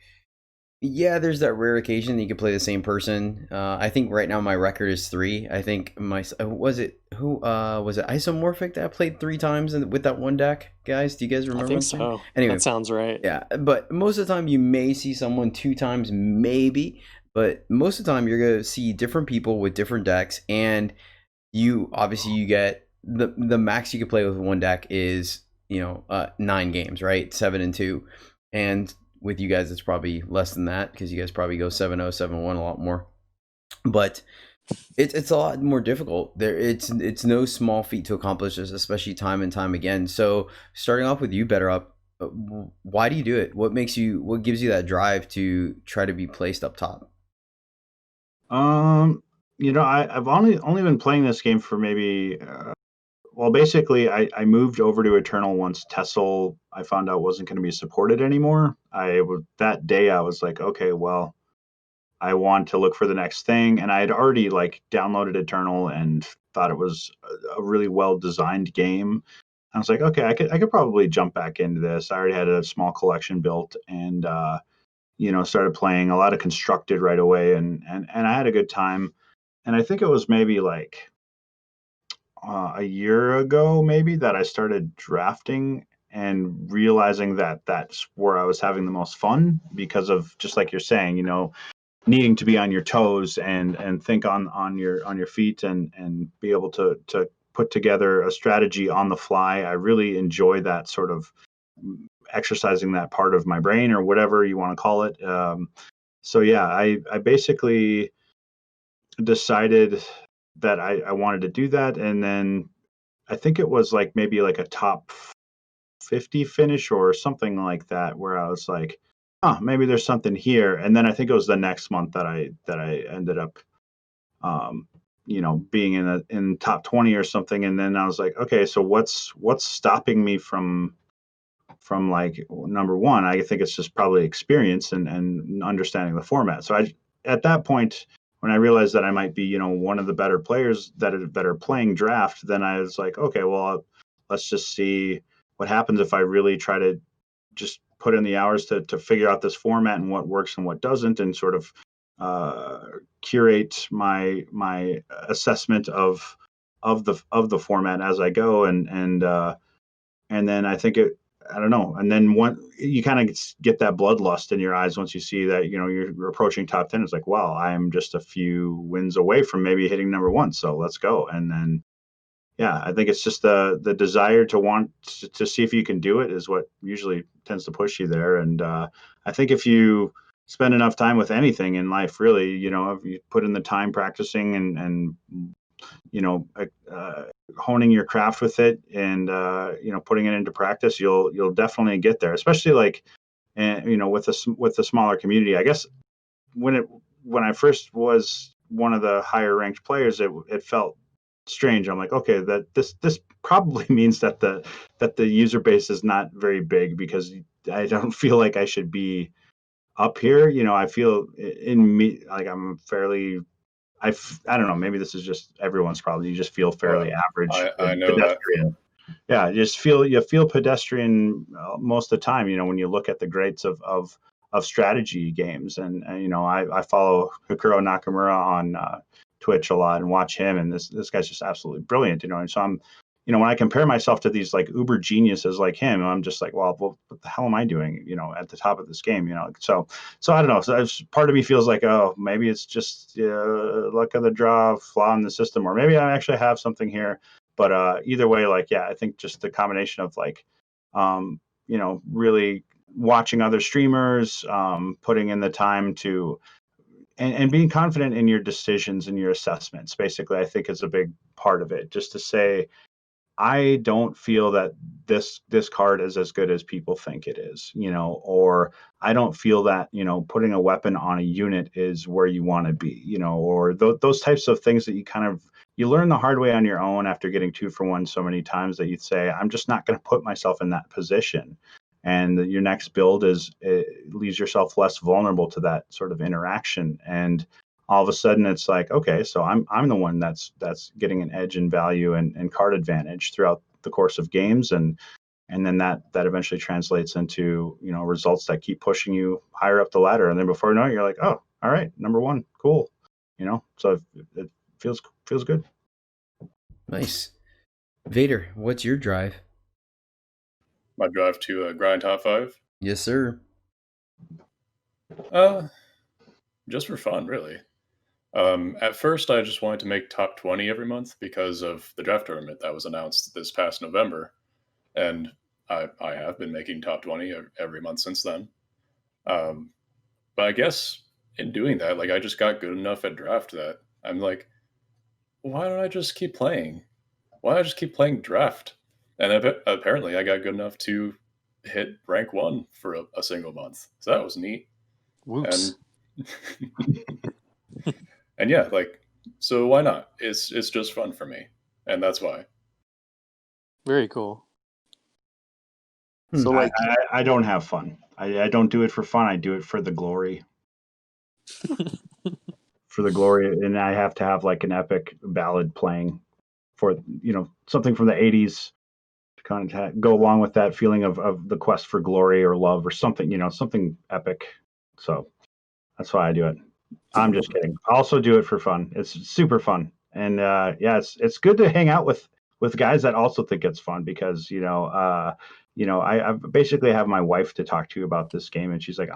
yeah, there's that rare occasion that you can play the same person. I think right now my record is 3. I think was it Isomorphic that I played 3 times with that one deck, guys? Do you guys remember?
I think so. Anyway, that sounds right.
Yeah, but most of the time you may see someone 2 times, maybe, but most of the time you're gonna see different people with different decks, and you get the max you can play with one deck is 9 games, right? 7 and 2, and with you guys it's probably less than that, because you guys probably go 7-0, 7-1 a lot more. But it's a lot more difficult. It's no small feat to accomplish this, especially time and time again. So starting off with you, Bettorup, why do you do it? What gives you that drive to try to be placed up top?
I've only been playing this game for maybe, basically I moved over to Eternal once Tessel I found out wasn't going to be supported anymore. That day I was like, okay, well, I want to look for the next thing, and I had already downloaded Eternal and thought it was a really well designed game. I was like, okay, I could probably jump back into this. I already had a small collection built, and started playing a lot of constructed right away, and I had a good time. And I think it was maybe like a year ago, maybe, that I started drafting and realizing that that's where I was having the most fun, because of, just like you're saying, needing to be on your toes and think on your feet, and be able to put together a strategy on the fly. I really enjoy that sort of exercising that part of my brain, or whatever you want to call it. So yeah, I basically decided that I wanted to do that, and then I think it was like maybe like a top 50 finish or something like that, where I was like, oh, maybe there's something here. And then I think it was the next month that I ended up being in top 20 or something. And then I was like, okay, so what's stopping me from like, number one? I think it's just probably experience and understanding the format. So at that point, when I realized that I might be, one of the better players that are playing draft, then I was like, okay, well, let's just see what happens if I really try to just put in the hours to figure out this format and what works and what doesn't, and sort of curate my assessment of the format as I go, and then I think I don't know. And then you kind of get that bloodlust in your eyes once you see that, you're approaching top 10. It's like, wow, I'm just a few wins away from maybe hitting number one. So let's go. And then, yeah, I think it's just the desire to want to see if you can do it is what usually tends to push you there. And I think if you spend enough time with anything in life, really, if you put in the time practicing and honing your craft with it, and putting it into practice, you'll definitely get there. Especially like, with the smaller community. I guess when I first was one of the higher ranked players, it felt strange. I'm like, okay, that this probably means that the user base is not very big, because I don't feel like I should be up here. I feel in me like I'm fairly. I don't know. Maybe this is just everyone's problem. You just feel fairly average,
I know that.
pedestrian. Yeah, you feel pedestrian most of the time. When you look at the greats of strategy games, and I follow Hikuro Nakamura on Twitch a lot and watch him, and this guy's just absolutely brilliant. And so I'm, when I compare myself to these like uber geniuses like him, I'm just like, well, what the hell am I doing? At the top of this game. So I don't know. So part of me feels like, oh, maybe it's just luck of the draw, flaw in the system, or maybe I actually have something here. But either way, like, yeah, I think just the combination of like, really watching other streamers, putting in the time to, and being confident in your decisions and your assessments, basically, I think is a big part of it. Just to say, I don't feel that this card is as good as people think it is, or I don't feel that, putting a weapon on a unit is where you want to be, or those types of things that you learn the hard way on your own after getting 2-for-1 so many times, that you'd say, I'm just not going to put myself in that position. And your next build leaves yourself less vulnerable to that sort of interaction. And all of a sudden it's like, okay, so I'm the one that's getting an edge in value and card advantage throughout the course of games, and then that eventually translates into results that keep pushing you higher up the ladder, and then before you know it, you're like, oh, all right, number one, cool. So it feels good.
Nice. Vader, what's your drive?
My drive to grind top 5.
Yes, sir.
Just for fun, really. At first, I just wanted to make top 20 every month because of the draft tournament that was announced this past November, and I have been making top 20 every month since then. But I guess in doing that, like, I just got good enough at draft that I'm like, why don't I just keep playing? Why don't I just keep playing draft? And apparently, I got good enough to hit rank 1 for a single month, so that was neat.
Whoops.
And yeah, like, so why not? It's just fun for me, and that's why.
Very cool.
So like,
I don't have fun. I don't do it for fun. I do it for the glory. For the glory, and I have to have like an epic ballad playing for something from the 80s to kind of go along with that feeling of the quest for glory or love or something, something epic So that's why I do it. I'm just kidding. I also do it for fun. It's super fun, and yeah, it's good to hang out with guys that also think it's fun because I basically have my wife to talk to about this game, and she's like,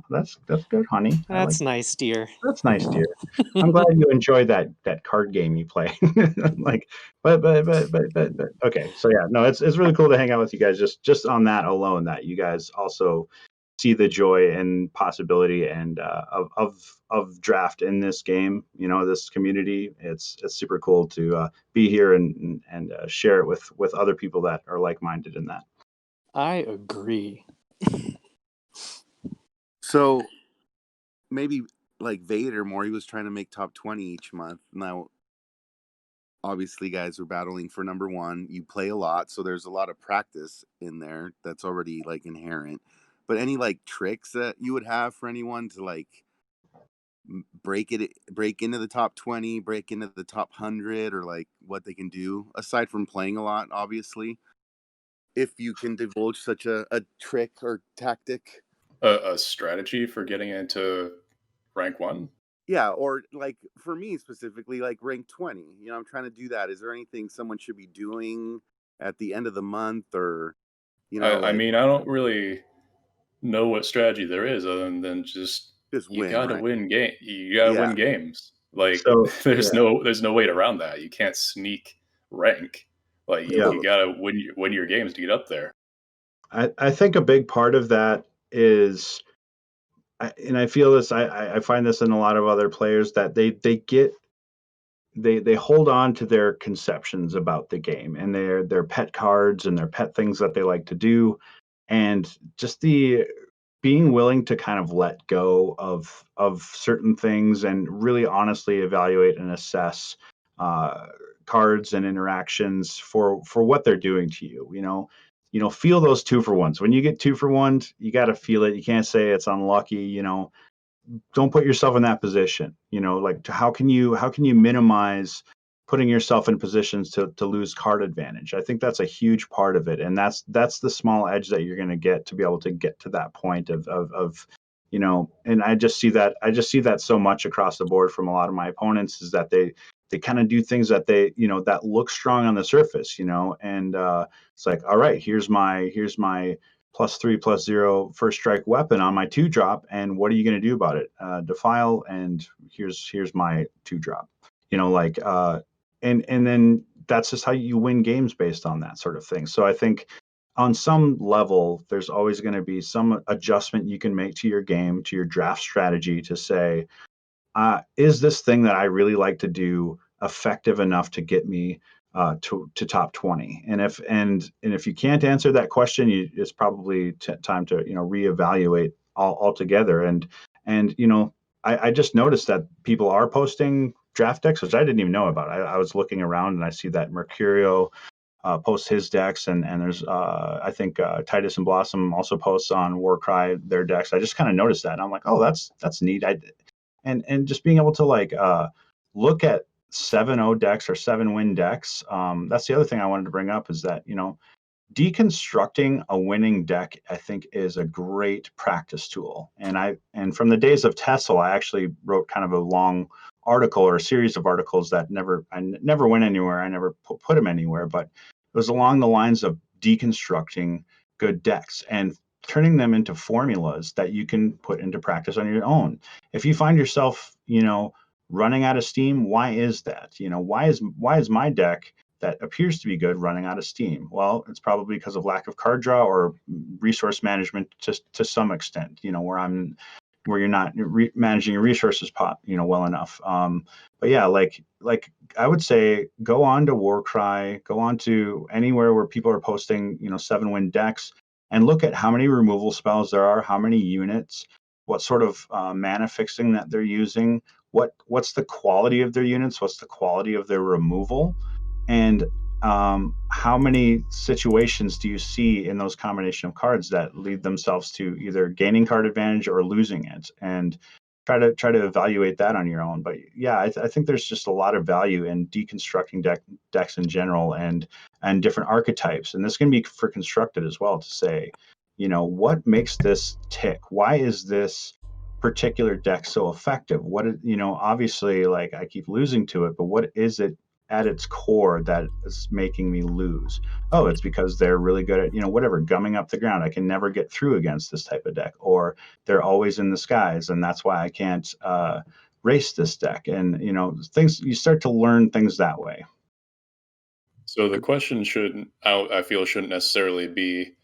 that's good, honey. I like
That's nice, dear.
that's nice, dear. I'm glad you enjoy that card game you play. Like, but okay. So yeah, no, it's really cool to hang out with you guys. Just on that alone, that you guys also see the joy and possibility and of draft in this game. This community. It's super cool to be here and share it with other people that are like minded in that.
I agree.
So maybe like Vader more, he was trying to make top 20 each month. Now, obviously, guys are battling for number one. You play a lot, so there's a lot of practice in there that's already like inherent. But any like tricks that you would have for anyone to like break into the top 20, break into the top 100, or like what they can do aside from playing a lot, obviously, if you can divulge such a trick or tactic?
A strategy for getting into rank 1?
Yeah, or like for me specifically, like rank 20. I'm trying to do that. Is there anything someone should be doing at the end of the month, or
I mean, I don't really know what strategy there is other than just you
win,
gotta
right?
win game. You gotta
Yeah.
win games. Like
So
there's no way around that. You can't sneak rank. Like
yeah.
you gotta win your games to get up there.
I think a big part of that is, and I feel this, I find this in a lot of other players, that they hold on to their conceptions about the game and their pet cards and their pet things that they like to do, and just the being willing to kind of let go of certain things and really honestly evaluate and assess uh, cards and interactions for what they're doing to you. Feel those 2-for-1s. When you get 2-for-1s, you got to feel it. You can't say it's unlucky. Don't put yourself in that position. Like, how can you minimize putting yourself in positions to lose card advantage? I think that's a huge part of it, and that's the small edge that you're going to get to be able to get to that point of and I just see that so much across the board from a lot of my opponents, is that they kind of do things that that look strong on the surface, and it's like, all right, here's my +3/+0 first strike weapon on my 2-drop, and what are you going to do about it? Defile, and here's my 2-drop. And then that's just how you win games, based on that sort of thing. So I think on some level, there's always going to be some adjustment you can make to your game, to your draft strategy, to say, is this thing that I really like to do effective enough to get me to top 20? And if you can't answer that question, it's probably time to reevaluate altogether. And I just noticed that people are posting draft decks, which I didn't even know about. I was looking around and I see that Mercurio posts his decks, and there's I think Titus and Blossom also posts on Warcry their decks. I just kind of noticed that, and I'm like, oh, that's neat. And just being able to like look at 7-0 decks or 7-win decks. That's the other thing I wanted to bring up, is that deconstructing a winning deck, I think, is a great practice tool. And from the days of Tessel, I actually wrote kind of a long article, or a series of articles that never went anywhere. I never put them anywhere, but it was along the lines of deconstructing good decks and turning them into formulas that you can put into practice on your own. If you find yourself, running out of steam, why is that? Why is my deck that appears to be good running out of steam? Well, it's probably because of lack of card draw or resource management to some extent, where you're not managing your resources well enough. But yeah, like I would say, go on to Warcry, go on to anywhere where people are posting 7-win decks, and look at how many removal spells there are, how many units, what sort of mana fixing that they're using, what's the quality of their units, what's the quality of their removal, and how many situations do you see in those combination of cards that lead themselves to either gaining card advantage or losing it, and try to evaluate that on your own. But yeah, I think there's just a lot of value in deconstructing decks in general, and different archetypes. And this can be for constructed as well, to say, what makes this tick? Why is this particular deck so effective? What is, obviously, like, I keep losing to it, but what is it at its core that is making me lose? Oh, it's because they're really good at, whatever, gumming up the ground. I can never get through against this type of deck, or they're always in the skies, and that's why I can't race this deck. And, things, you start to learn things that way.
So the question I feel shouldn't necessarily be,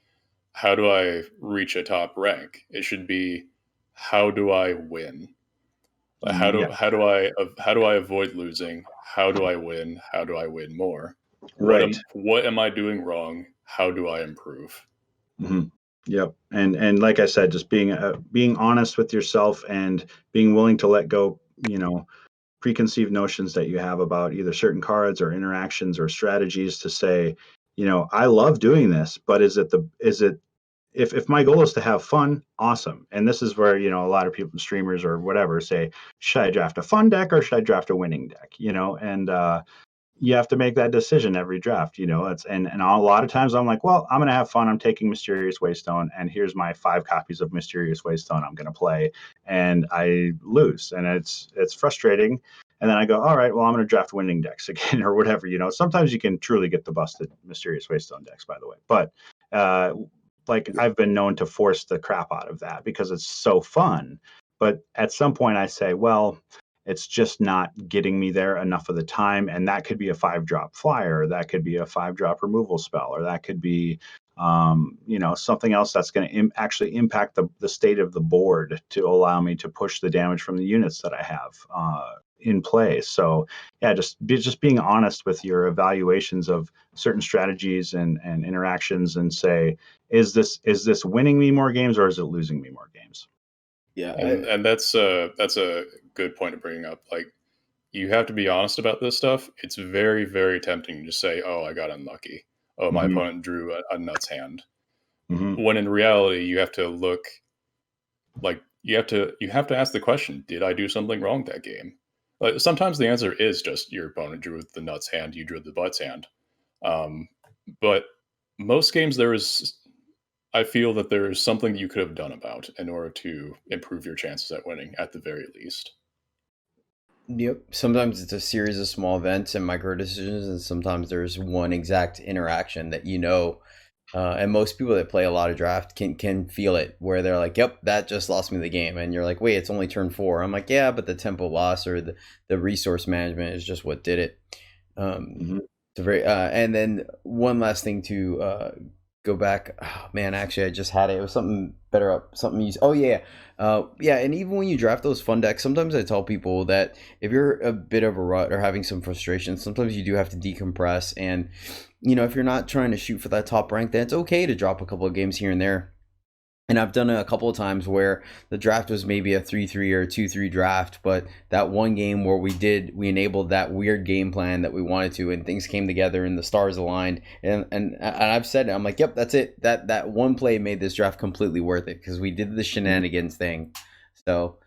how do I reach a top rank? It should be, how do I win? Like, how do I avoid losing? How do I win? How do I win more?
Right.
What am I doing wrong? How do I improve?
Mm-hmm. Yep. And like I said, just being honest with yourself and being willing to let go, preconceived notions that you have about either certain cards or interactions or strategies, to say, I love doing this, but is it if my goal is to have fun, awesome. And this is where, a lot of people, streamers or whatever, say, should I draft a fun deck or should I draft a winning deck? And you have to make that decision every draft. It's and a lot of times I'm like, well, I'm going to have fun. I'm taking Mysterious Waystone, and here's my 5 copies of Mysterious Waystone I'm going to play, and I lose, and it's frustrating. And then I go, all right, well, I'm going to draft winning decks again, or whatever. Sometimes you can truly get the busted Mysterious Waystone decks, by the way. But I've been known to force the crap out of that because it's so fun. But at some point I say, well, it's just not getting me there enough of the time. And that could be a 5-drop flyer, or that could be a 5-drop removal spell, or that could be, something else that's going to actually impact the state of the board to allow me to push the damage from the units that I have in play. So yeah, just being honest with your evaluations of certain strategies and interactions, and say, is this winning me more games, or is it losing me more games?
Yeah,
and that's a good point to bring up. Like, you have to be honest about this stuff. It's very, very tempting to say, oh, I got unlucky. Oh, my opponent drew a nuts hand. When in reality, you have to look, like, you have to ask the question, did I do something wrong that game? Like, sometimes the answer is just your opponent drew the nuts hand, you drew the butts hand. But most games, I feel that there is something you could have done about in order to improve your chances at winning, at the very least.
Yep. Sometimes it's a series of small events and micro decisions, and sometimes there's one exact interaction that and most people that play a lot of draft can feel it, where they're like, yep, that just lost me the game. And you're like, wait, it's only turn 4. I'm like, yeah, but the tempo loss or the resource management is just what did it. And then one last thing to go back. Oh, man, actually, I just had it. It was something better up. Something you. Oh yeah, And even when you draft those fun decks, sometimes I tell people that if you're a bit of a rut or having some frustration, sometimes you do have to decompress. And if you're not trying to shoot for that top rank, then it's okay to drop a couple of games here and there. And I've done it a couple of times where the draft was maybe a 3-3 or a 2-3 draft, but that one game where we enabled that weird game plan that we wanted to, and things came together and the stars aligned. And I've said it, I'm like, yep, that's it. That one play made this draft completely worth it, because we did the shenanigans thing. So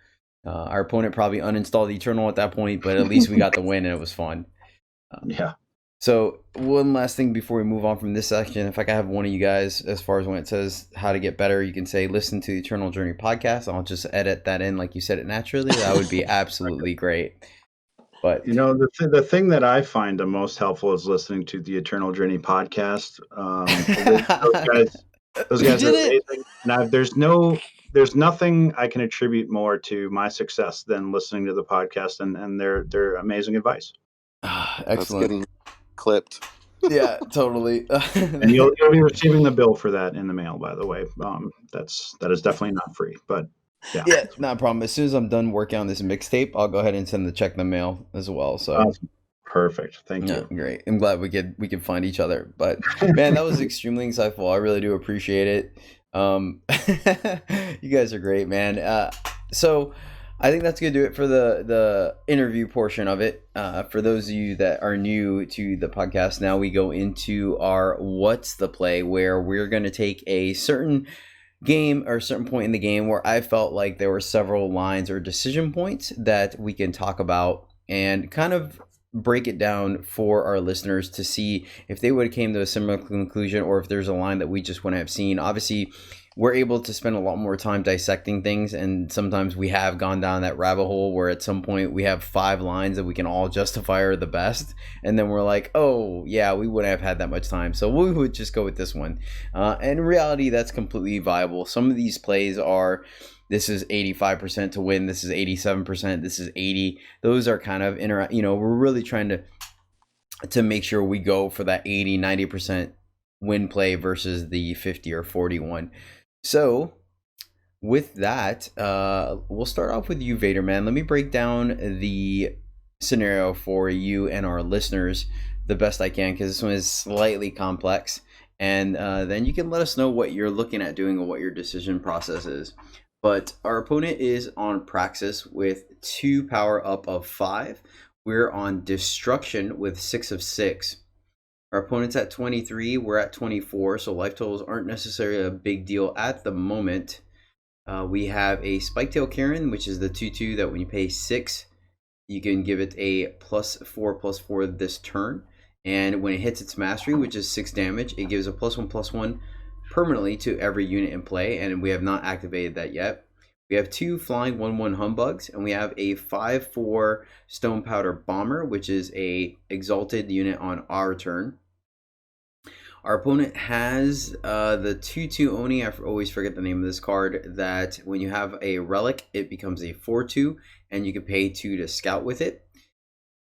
our opponent probably uninstalled Eternal at that point, but at least we got the win and it was fun.
Yeah.
So one last thing before we move on from this section, if I could have one of you guys, as far as when it says how to get better, you can say, listen to the Eternal Journey podcast. I'll just edit that in like you said it naturally. That would be absolutely great. But
the thing that I find the most helpful is listening to the Eternal Journey podcast. Those guys are amazing. Now, there's nothing I can attribute more to my success than listening to the podcast and their amazing advice.
Excellent.
That's getting clipped.
Yeah, totally.
And you'll be receiving the bill for that in the mail, by the way. That is definitely not free, but
yeah, not a problem. As soon as I'm done working on this mixtape, I'll go ahead and send the check in the mail as well. So
awesome. Perfect. Thank you.
Great. I'm glad we could find each other. But man, that was extremely insightful. I really do appreciate it. You guys are great, man. So I think that's going to do it for the interview portion of it. For those of you that are new to the podcast, now we go into our What's the Play, where we're going to take a certain game or a certain point in the game where I felt like there were several lines or decision points that we can talk about and kind of break it down for our listeners to see if they would have came to a similar conclusion, or if there's a line that we just wouldn't have seen. Obviously, we're able to spend a lot more time dissecting things, and sometimes we have gone down that rabbit hole where at some point we have 5 lines that we can all justify are the best, and then we're like, oh yeah, we wouldn't have had that much time, so we would just go with this one. And in reality, that's completely viable. Some of these plays are, this is 85% to win, this is 87%, this is 80. Those are kind of we're really trying to make sure we go for that 80-90% win play versus the 50 or 41. So with that, we'll start off with you, Vaderman. Let me break down the scenario for you and our listeners the best I can, because this one is slightly complex, and then you can let us know what you're looking at doing and what your decision process is. But our opponent is on Praxis with 2 power up of 5. We're on Destruction with 6 of 6. Our opponent's at 23, we're at 24, so life totals aren't necessarily a big deal at the moment. We have a Spiketail Karen, which is the 2/2 that when you pay 6, you can give it a +4/+4 this turn. And when it hits its mastery, which is 6 damage, it gives a +1/+1 permanently to every unit in play, and we have not activated that yet. We have 2 flying 1/1 humbugs, and we have a 5/4 Stone Powder Bomber, which is a exalted unit on our turn. Our opponent has the 2/2 Oni. I always forget the name of this card, that when you have a relic, it becomes a 4/2, and you can pay 2 to scout with it.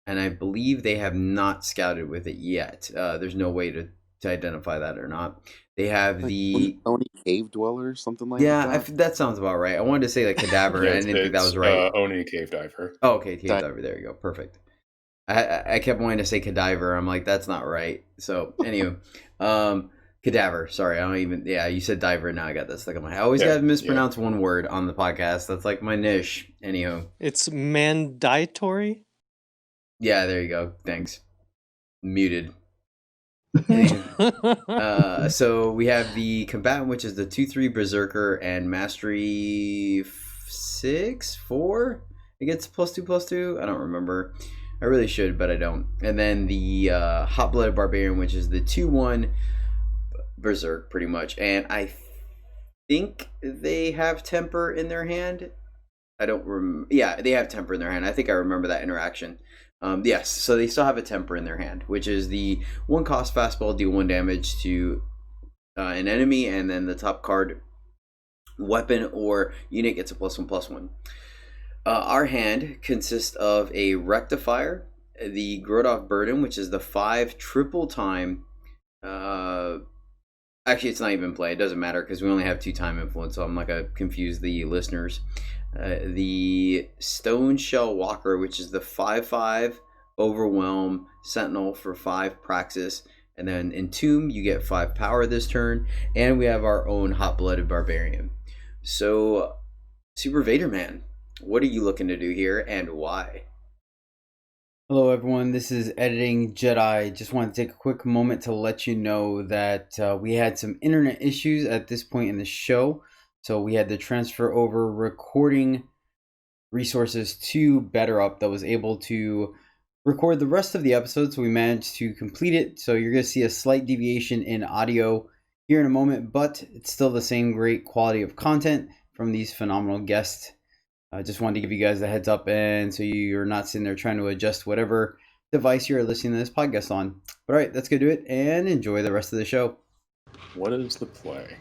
And I believe they have not scouted with it yet. There's no way to identify that or not. They have the
Oni Cave Dweller, something like
yeah,
that.
that sounds about right. I wanted to say like Cadaver, and I didn't think that was right.
Oni Cave Diver.
Oh, okay, Cave Diver. There you go. Perfect. I kept wanting to say Cadaver. I'm like, that's not right. So anyway, Cadaver. Sorry, I don't even. Yeah, you said Diver. Now I got that stuck in my head. I always gotta mispronounce one word on the podcast. That's like my niche. Anyhow,
It's mandatory.
yeah, there you go. Thanks. Muted. So we have the Combatant, which is the 2/3 Berserker, and Mastery 6/4. It gets +2/+2. I don't remember. I really should, but I don't. And then the Hot-Blooded Barbarian, which is the 2/1 Berserk, pretty much. And I think they have Temper in their hand. I don't remember. Yeah, they have Temper in their hand. I think I remember that interaction. Yes, so they still have a Temper in their hand, which is the 1 cost fastball, deal 1 damage to an enemy, and then the top card, weapon or unit, gets a +1/+1. Our hand consists of a Rectifier, the Grodov Burden, which is the 5 triple time. Actually, it's not even play. It doesn't matter because we only have 2 time influence, so I'm not going to confuse the listeners. The Stone Shell Walker, which is the 5/5 Overwhelm Sentinel for 5 Praxis. And then Entomb, you get 5 power this turn. And we have our own Hot-Blooded Barbarian. So, SuperVaderMan, what are you looking to do here, and why? Hello everyone, this is Editing Jedi. Just want to take a quick moment to let you know that we had some internet issues at this point in the show. So we had to transfer over recording resources to Bettorup that was able to record the rest of the episode. So we managed to complete it. So you're going to see a slight deviation in audio here in a moment, but it's still the same great quality of content from these phenomenal guests. I just wanted to give you guys a heads up, and so you're not sitting there trying to adjust whatever device you're listening to this podcast on. But all right, let's go do it and enjoy the rest of the show.
What is the play?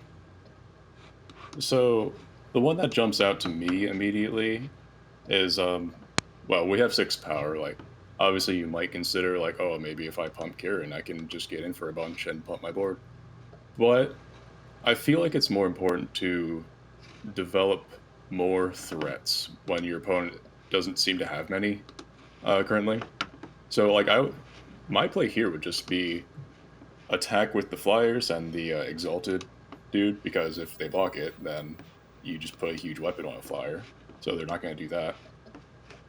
So the one that jumps out to me immediately is, well, we have 6 power. Like, obviously you might consider like, oh, maybe if I pump Kieran, I can just get in for a bunch and pump my board. But I feel like it's more important to develop more threats when your opponent doesn't seem to have many currently. So like my play here would just be attack with the flyers and the exalted dude, because if they block it, then you just put a huge weapon on a flyer, so they're not going to do that.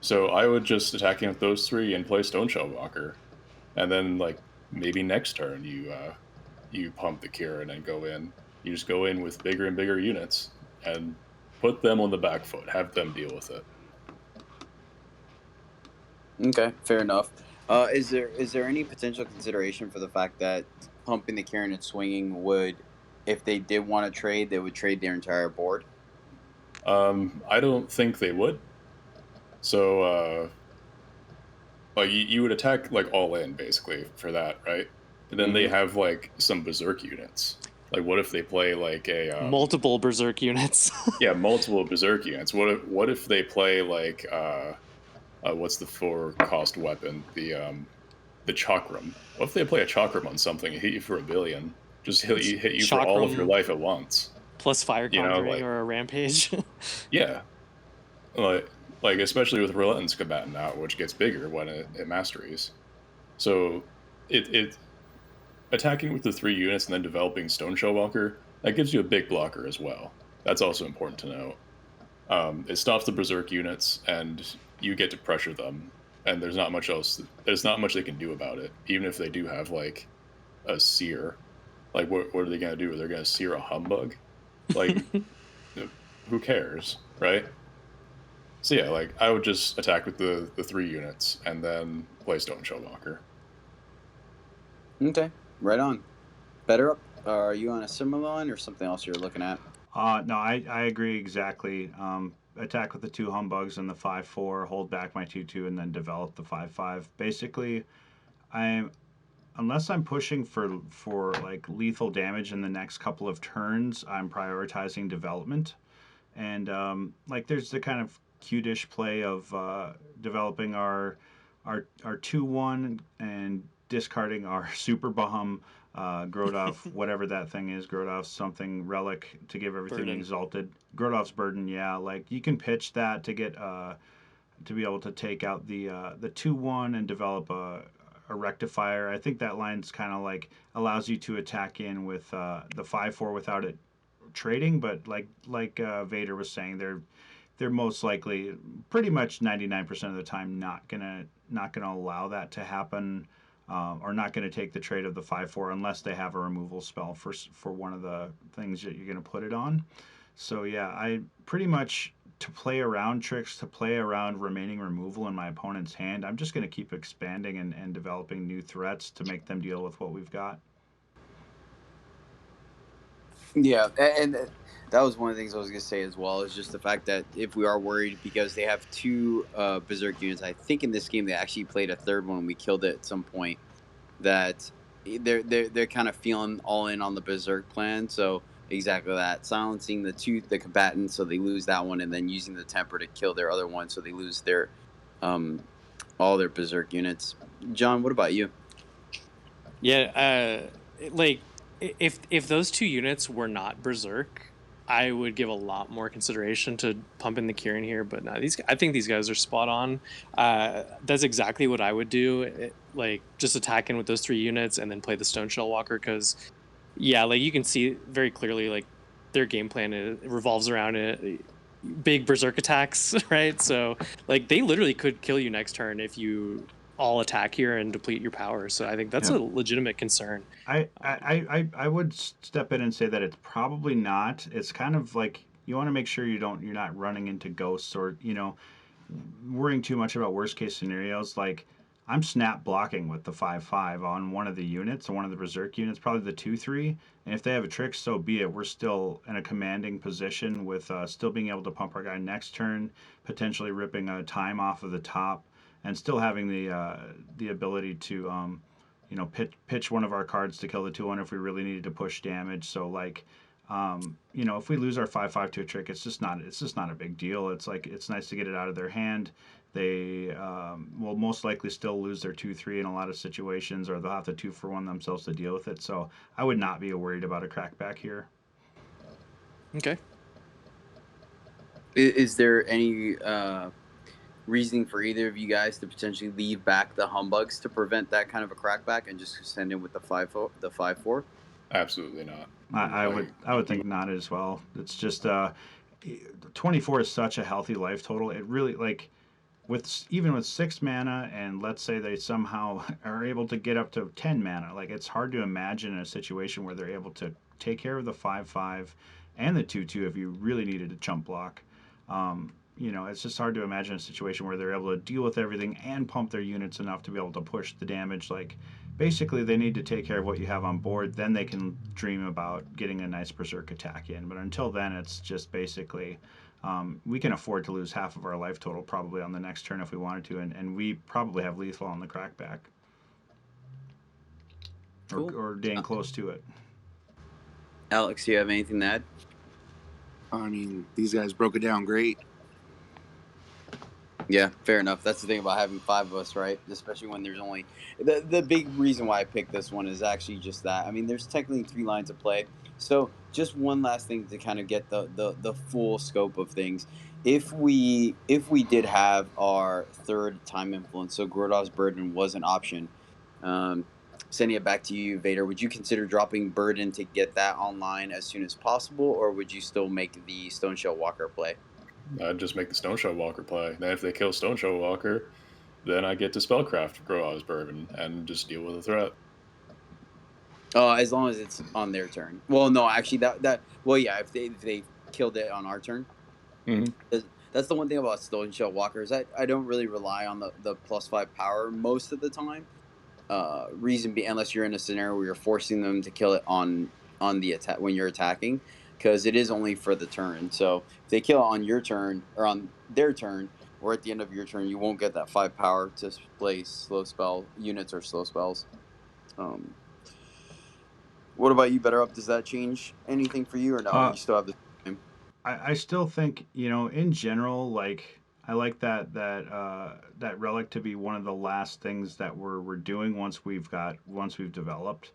So I would just attack in with those 3 and play Stone Shell Walker, and then like maybe next turn you pump the Kieran and go in. You just go in with bigger and bigger units and put them on the back foot. Have them deal with it.
Okay, fair enough. Is there any potential consideration for the fact that pumping the Kieran and swinging would if they did want to trade, they would trade their entire board?
I don't think they would. So, like you would attack like all in basically for that, right? But then they have like some berserk units. Like, what if they play like a
Multiple berserk units.
yeah, multiple berserk units? What if they play like what's the 4-cost weapon? The chakram. What if they play a chakram on something and hit you for 1 billion? Just hit you for all of your
Chakram
life at once.
plus fire
You know,
conjuring
like-
or a rampage.
Yeah, like especially with Relentless Combatant now, which gets bigger when it masteries. So it attacking with the 3 units and then developing Stone Shellwalker, that gives you a big blocker as well. That's also important to note. It stops the berserk units and you get to pressure them, and there's not much else. There's not much they can do about it, even if they do have like a seer. Like what are they gonna do? They're gonna seer a humbug? Like who cares, right? So yeah, like I would just attack with the 3 units and then play Stone Shellwalker.
Okay, right on. Bettorup, are you on a similar line or something else you're looking at?
No, I agree exactly. Attack with the 2 humbugs and the 5/4, hold back my 2/2, and then develop the 5/5. Basically, unless I'm pushing for like lethal damage in the next couple of turns, I'm prioritizing development. And like there's the kind of cute-ish play of developing our 2/1 and discarding our super bomb Grodov, whatever that thing is, Grodov something relic to give everything
Burden.
exalted. Grodov's burden, yeah. Like you can pitch that to get to be able to take out the 2/1 and develop a rectifier. I think that line's kind of like allows you to attack in with the 5/4 without it trading, but like Vader was saying, they're most likely pretty much 99% of the time not gonna allow that to happen, or not gonna take the trade of the 5/4 unless they have a removal spell for one of the things that you're gonna put it on. So yeah, I pretty much to play around tricks, to play around remaining removal in my opponent's hand, I'm just gonna keep expanding and developing new threats to make them deal with what we've got.
Yeah, and that was one of the things I was going to say as well, is just the fact that if we are worried because they have 2 berserk units, I think in this game they actually played a third one and we killed it at some point, that they're kind of feeling all in on the berserk plan. So exactly that, silencing the combatants so they lose that one, and then using the temper to kill their other one so they lose their all their berserk units. John, what about you?
Yeah, like if those 2 units were not berserk, I would give a lot more consideration to pumping the Kieran here. But no, I think these guys are spot on. That's exactly what I would do. Like just attacking with those 3 units and then play the Stone Shellwalker, because yeah, like you can see very clearly like their game plan revolves around it. Big berserk attacks, right? So like they literally could kill you next turn if you all attack here and deplete your power. So I think that's a legitimate concern.
I would step in and say that it's probably not. It's kind of like you want to make sure you're not running into ghosts or worrying too much about worst case scenarios. Like I'm snap blocking with the 5/5 on one of the units, one of the berserk units, probably the 2/3. And if they have a trick, so be it. We're still in a commanding position with still being able to pump our guy next turn, potentially ripping a time off of the top, and still having the ability to pitch one of our cards to kill the 2/1 if we really needed to push damage. So like if we lose our 5/5 to a trick, it's just not a big deal. It's like it's nice to get it out of their hand. They will most likely still lose their 2/3 in a lot of situations, or they'll have to 2-for-1 themselves to deal with it. So I would not be worried about a crackback here.
Okay.
Is there any reasoning for either of you guys to potentially leave back the humbugs to prevent that kind of a crackback and just send in with the 5/4?
Absolutely not.
I would think not as well. It's just 24 is such a healthy life total. It really like even with 6 mana, and let's say they somehow are able to get up to 10 mana, like it's hard to imagine a situation where they're able to take care of the 5/5 and the 2/2 if you really needed a chump block. it's just hard to imagine a situation where they're able to deal with everything and pump their units enough to be able to push the damage. Like, basically, they need to take care of what you have on board. Then they can dream about getting a nice berserk attack in. But until then, it's just basically we can afford to lose half of our life total probably on the next turn if we wanted to, and we probably have lethal on the crackback.
Cool.
Or dang close to it.
Alex, do you have anything to add?
I mean, these guys broke it down great.
Yeah, fair enough. That's the thing about having 5 of us, right? Especially when there's only the big reason why I picked this one is actually just that. I mean, there's technically 3 lines of play. So just one last thing to kind of get the full scope of things. If we did have our third time influence, so Grodov's Burden was an option. Sending it back to you, Vader, would you consider dropping Burden to get that online as soon as possible, or would you still make the Stone Shell Walker play?
I'd just make the Stone Shell Walker play. Then if they kill Stone Shell Walker, then I get to spellcraft Grodov's Burden and just deal with the threat.
As long as it's on their turn. Well, no, actually, if they killed it on our turn.
Mm-hmm.
That's the one thing about Stone Shell Walkers. I don't really rely on the +5 power most of the time. Reason being, unless you're in a scenario where you're forcing them to kill it on the attack when you're attacking, because it is only for the turn. So if they kill it on your turn or on their turn or at the end of your turn, you won't get that 5 power to play slow spell units or slow spells. What about you, Bettorup? Does that change anything for you, or no? You still have the same?
I still think, in general, like, I like that relic to be one of the last things that we're doing once we've developed.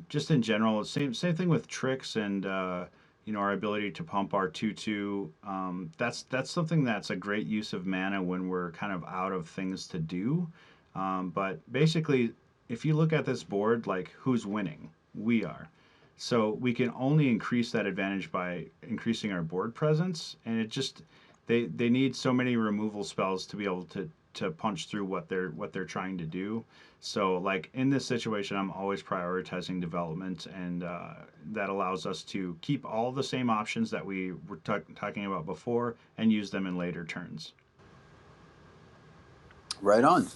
Just in general, same thing with tricks and our ability to pump our 2/2. That's something that's a great use of mana when we're kind of out of things to do. But basically, if you look at this board, like, who's winning? We are. So we can only increase that advantage by increasing our board presence, and it just they need so many removal spells to be able to punch through what they're trying to do. So, like, in this situation, I'm always prioritizing development, and that allows us to keep all the same options that we were talking about before and use them in later turns.
Right on.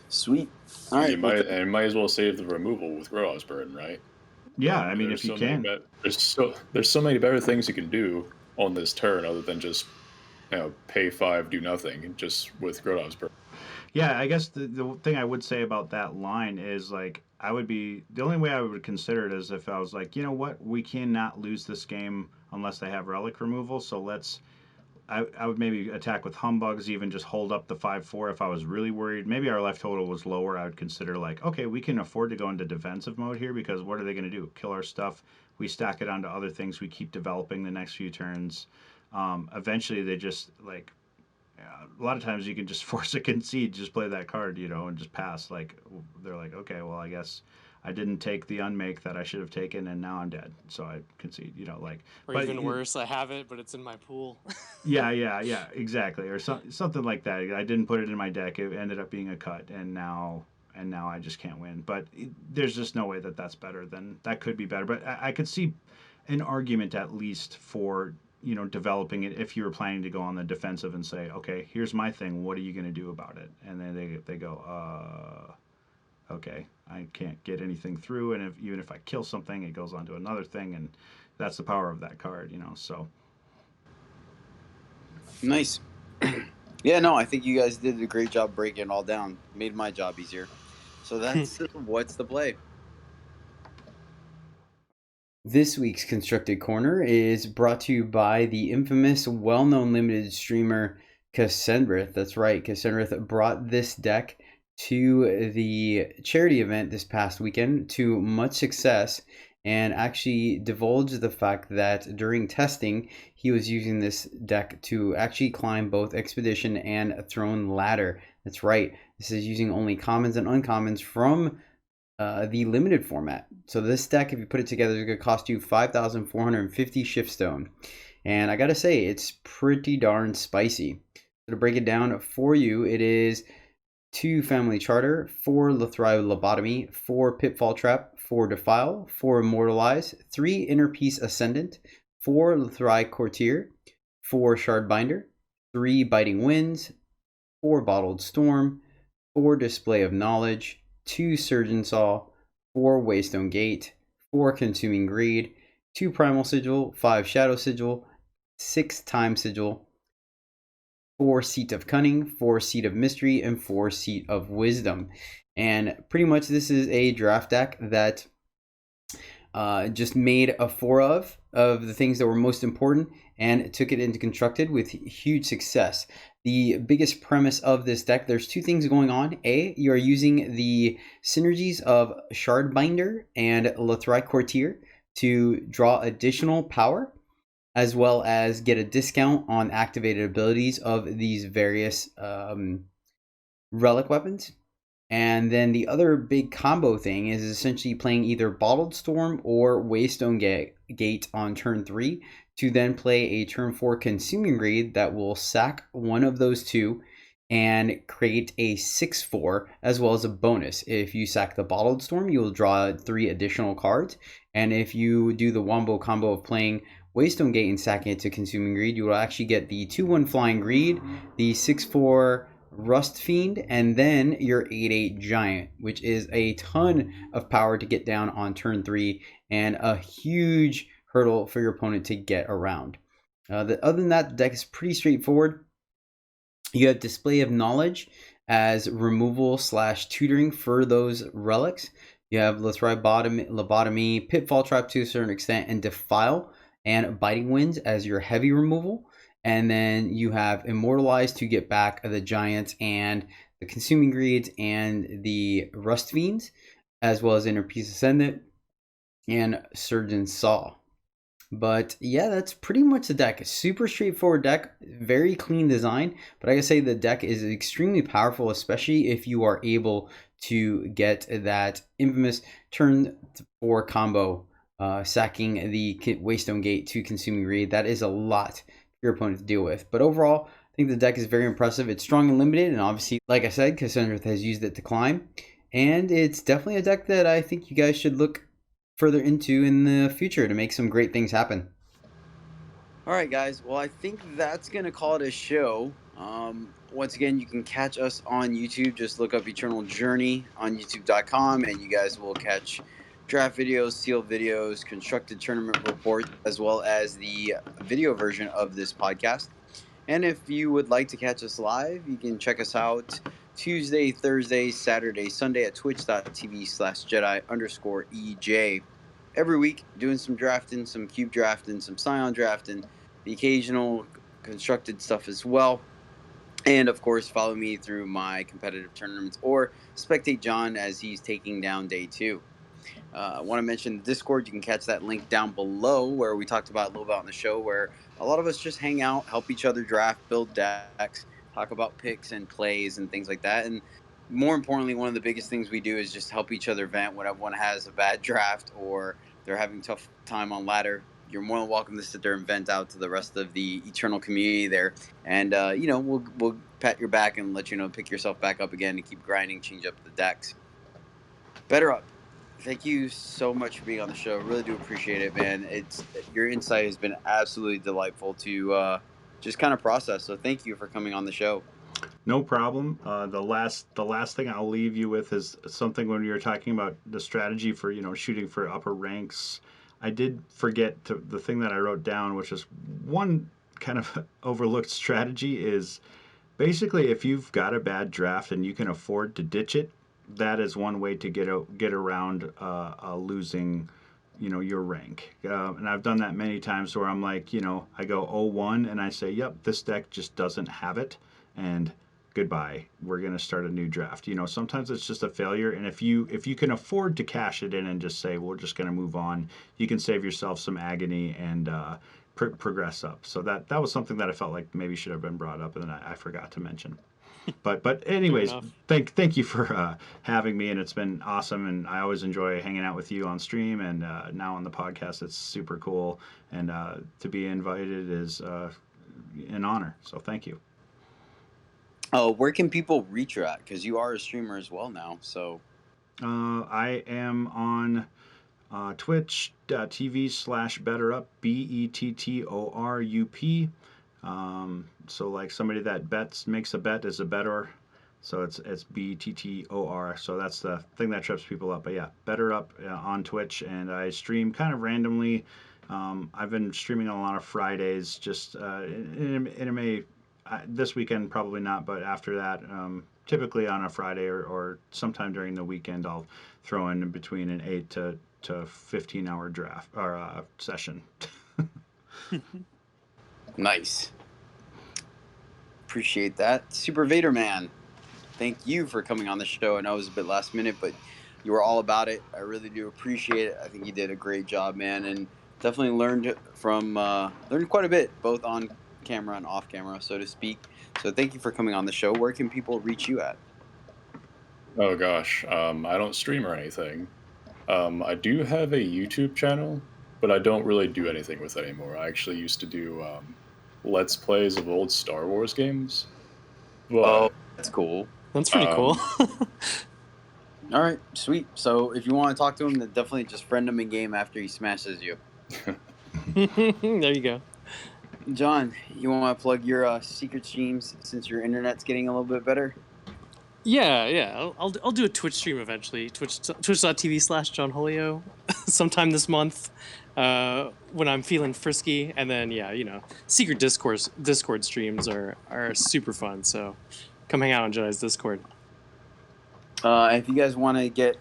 Sweet. All right.
You might as well save the removal with Grodov's Burden, right?
Yeah, I mean, if you can.
There's so many better things you can do on this turn other than just pay 5, do nothing, just with Grodov's Burden.
Yeah, I guess the thing I would say about that line is, like, the only way I would consider it is if I was like, you know what, we cannot lose this game unless they have relic removal, so I would maybe attack with Humbugs, even just hold up the 5/4 if I was really worried. Maybe our life total was lower. I would consider, like, okay, we can afford to go into defensive mode here, because what are they going to do? Kill our stuff. We stack it onto other things. We keep developing the next few turns. Eventually, they just, like, a lot of times you can just force a concede, just play that card, and just pass. Like, they're like, okay, well, I guess I didn't take the unmake that I should have taken, and now I'm dead, so I concede. Like,
or even worse, I have it, but it's in my pool.
yeah, exactly, or something like that. I didn't put it in my deck. It ended up being a cut, and now I just can't win. But there's just no way that could be better. But I could see an argument at least for developing it if you were planning to go on the defensive and say, okay, here's my thing. What are you going to do about it? And then they go, okay, I can't get anything through, and even if I kill something, it goes on to another thing, and that's the power of that card, so.
Nice. Yeah, no, I think you guys did a great job breaking it all down. Made my job easier. So that's what's the play. This week's Constructed Corner is brought to you by the infamous, well-known limited streamer Cassendrath. That's right, Cassendrath brought this deck to the charity event this past weekend to much success, and actually divulged the fact that during testing he was using this deck to actually climb both Expedition and Throne Ladder. That's right, this is using only commons and uncommons from the limited format. So this deck, if you put it together, is going to cost you 5,450 shiftstone, and I gotta say, it's pretty darn spicy. So to break it down for you, it is 2 Family Charter, 4 Lethrai Lobotomy, 4 Pitfall Trap, 4 Defile, 4 Immortalize, 3 Inner Peace Ascendant, 4 Lethrai Courtier, 4 Shardbinder, 3 Biting Winds, 4 Bottled Storm, 4 Display of Knowledge, 2 Surgeon Saw, 4 Waystone Gate, 4 Consuming Greed, 2 Primal Sigil, 5 Shadow Sigil, 6 Time Sigil, 4 Seat of Cunning, 4 Seat of Mystery, and 4 Seat of Wisdom. And pretty much this is a draft deck that just made a 4 of the things that were most important and took it into constructed with huge success. The biggest premise of this deck, there's 2 things going on. A, you are using the synergies of Shardbinder and Lothrai Courtier to draw additional power, as well as get a discount on activated abilities of these various relic weapons. And then the other big combo thing is essentially playing either Bottled Storm or Waystone Gate on turn 3 to then play a turn 4 Consuming Greed that will sack one of those 2 and create a 6/4 as well as a bonus. If you sack the Bottled Storm, you will draw 3 additional cards. And if you do the wombo combo of playing Waystone Gate and sacking it to Consuming Greed, you will actually get the 2/1 Flying Greed, the 6/4 Rust Fiend, and then your 8/8 Giant, which is a ton of power to get down on turn 3 and a huge hurdle for your opponent to get around. Other than that, the deck is pretty straightforward. You have Display of Knowledge as removal / tutoring for those relics. You have Lobotomy, Pitfall Trap to a certain extent, and Defile and Biting Winds as your heavy removal. And then you have Immortalize to get back the Giants and the Consuming Greeds and the Rust Fiends, as well as Inner Peace Ascendant and Surgeon Saw. But yeah, that's pretty much the deck. Super straightforward deck, very clean design. But like I say, the deck is extremely powerful, especially if you are able to get that infamous turn 4 combo, sacking the Waystone Gate to Consuming Greed. That is a lot your opponent to deal with. But overall, I think the deck is very impressive. It's strong and limited, and obviously, like I said, Cassandra has used it to climb. And it's definitely a deck that I think you guys should look further into in the future to make some great things happen. All right, guys. Well, I think that's going to call it a show. Once again, you can catch us on YouTube. Just look up EternalJourney on youtube.com, and you guys will catch draft videos, sealed videos, constructed tournament reports, as well as the video version of this podcast. And if you would like to catch us live, you can check us out Tuesday, Thursday, Saturday, Sunday at twitch.tv/Jedi_EJ. Every week, doing some drafting, some cube drafting, some Scion drafting, the occasional constructed stuff as well. And of course, follow me through my competitive tournaments or spectate John as he's taking down day 2. I want to mention the Discord. You can catch that link down below where we talked about a little bit on the show, where a lot of us just hang out, help each other draft, build decks, talk about picks and plays and things like that. And more importantly, one of the biggest things we do is just help each other vent when everyone has a bad draft or they're having a tough time on ladder. You're more than welcome to sit there and vent out to the rest of the Eternal community there. And, we'll pat your back and let you know, pick yourself back up again and keep grinding, change up the decks. Bettorup, thank you so much for being on the show. Really do appreciate it, man. Your insight has been absolutely delightful to just kind of process. So thank you for coming on the show.
No problem. The last thing I'll leave you with is something when you were talking about the strategy for shooting for upper ranks. I did forget the thing that I wrote down, which is one kind of overlooked strategy is basically if you've got a bad draft and you can afford to ditch it, that is one way to get around losing, your rank. And I've done that many times where I'm like, I go 0-1 and I say, yep, this deck just doesn't have it, and goodbye. We're going to start a new draft. Sometimes it's just a failure, and if you can afford to cash it in and just say we're just going to move on, you can save yourself some agony and progress up. So that was something that I felt like maybe should have been brought up, and then I forgot to mention. But anyways, thank you for having me, and it's been awesome, and I always enjoy hanging out with you on stream and now on the podcast. It's super cool, and to be invited is an honor. So thank you.
Where can people reach you at? Because you are a streamer as well now. So
I am on twitch.tv/Bettorup, Bettorup. So like somebody that makes a bet is a bettor. So it's BTTOR. So that's the thing that trips people up. But yeah, Bettorup on Twitch, and I stream kind of randomly. I've been streaming on a lot of Fridays. Just it may this weekend probably not, but after that, typically on a Friday or sometime during the weekend, I'll throw in between an 8 to 15 hour draft or session.
Nice. Appreciate that. SuperVaderMan, thank you for coming on the show. I know it was a bit last minute, but you were all about it. I really do appreciate it. I think you did a great job, man, and definitely learned quite a bit, both on camera and off camera, so to speak. So thank you for coming on the show. Where can people reach you at?
Oh gosh, I don't stream or anything. I do have a YouTube channel, but I don't really do anything with it anymore. I actually used to do Let's Plays of old Star Wars games. But,
that's cool.
That's pretty cool.
All right, sweet. So if you want to talk to him, then definitely just friend him in game after he smashes you.
There you go.
John, you want to plug your secret streams since your internet's getting a little bit better?
Yeah. I'll do a Twitch stream eventually. Twitch.tv/John Holio sometime this month when I'm feeling frisky. And then, secret Discord streams are super fun. So come hang out on Jedi's Discord.
If you guys want to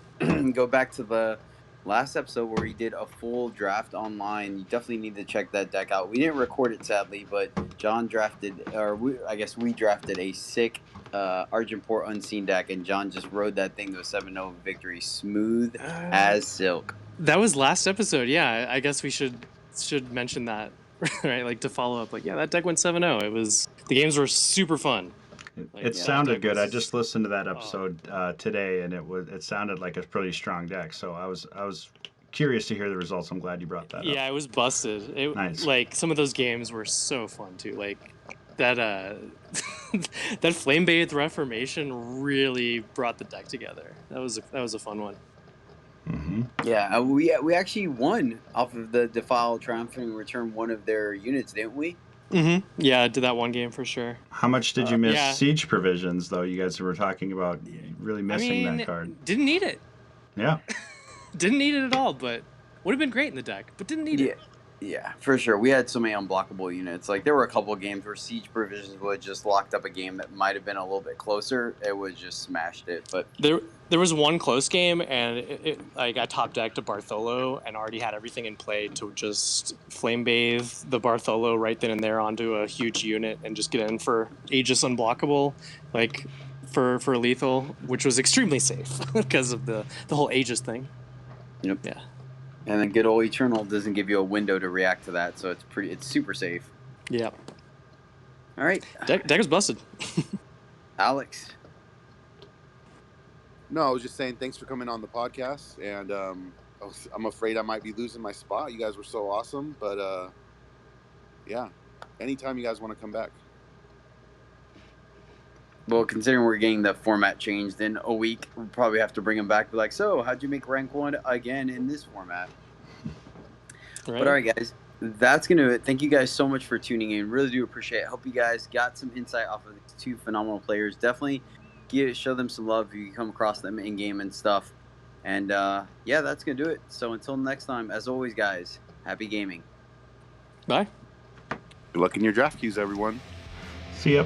go back to the last episode where we did a full draft online, you definitely need to check that deck out. We didn't record it, sadly, but John we drafted a sick Argent Port Unseen deck, and John just rode that thing to a 7-0 victory, smooth as silk.
That was last episode, yeah. I guess we should mention that, right? Like to follow up, that deck went 7-0. The games were super fun.
It sounded good. I just listened to that episode today, and it sounded like a pretty strong deck. So I was curious to hear the results. I'm glad you brought that up.
Yeah, it was busted.
Nice.
Like some of those games were so fun too. Like that that Flame Bathed Reformation really brought the deck together. That was a fun one.
Mm-hmm.
Yeah, we actually won off of the Defile Triumphant Return one of their units, didn't we?
Mm-hmm. Yeah, I did that one game for sure.
How much did you miss Siege Provisions, though? You guys were talking about really missing that card.
Didn't need it.
Yeah.
Didn't need it at all, but would have been great in the deck, but didn't need it.
Yeah, for sure. We had so many unblockable units. Like, there were a couple of games where Siege Provisions would just locked up a game that might have been a little bit closer. It would just smashed it. But
there was one close game, and I top decked a Bartholo and already had everything in play to just flame bathe the Bartholo right then and there onto a huge unit and just get in for Aegis unblockable, for lethal, which was extremely safe because of the whole Aegis thing.
Yep.
Yeah.
And then good old Eternal doesn't give you a window to react to that, so it's super safe.
Yeah.
All right.
Deck is busted.
Alex.
No, I was just saying thanks for coming on the podcast, and I'm afraid I might be losing my spot. You guys were so awesome, but yeah, anytime you guys want to come back.
Well, considering we're getting the format changed in a week, we'll probably have to bring him back. Be like, so how'd you make rank 1 again in this format? Right. But all right, guys, that's going to do it. Thank you guys so much for tuning in. Really do appreciate it. Hope you guys got some insight off of these two phenomenal players. Definitely show them some love if you come across them in game and stuff. And yeah, that's going to do it. So until next time, as always, guys, happy gaming.
Bye.
Good luck in your draft queues, everyone.
See ya.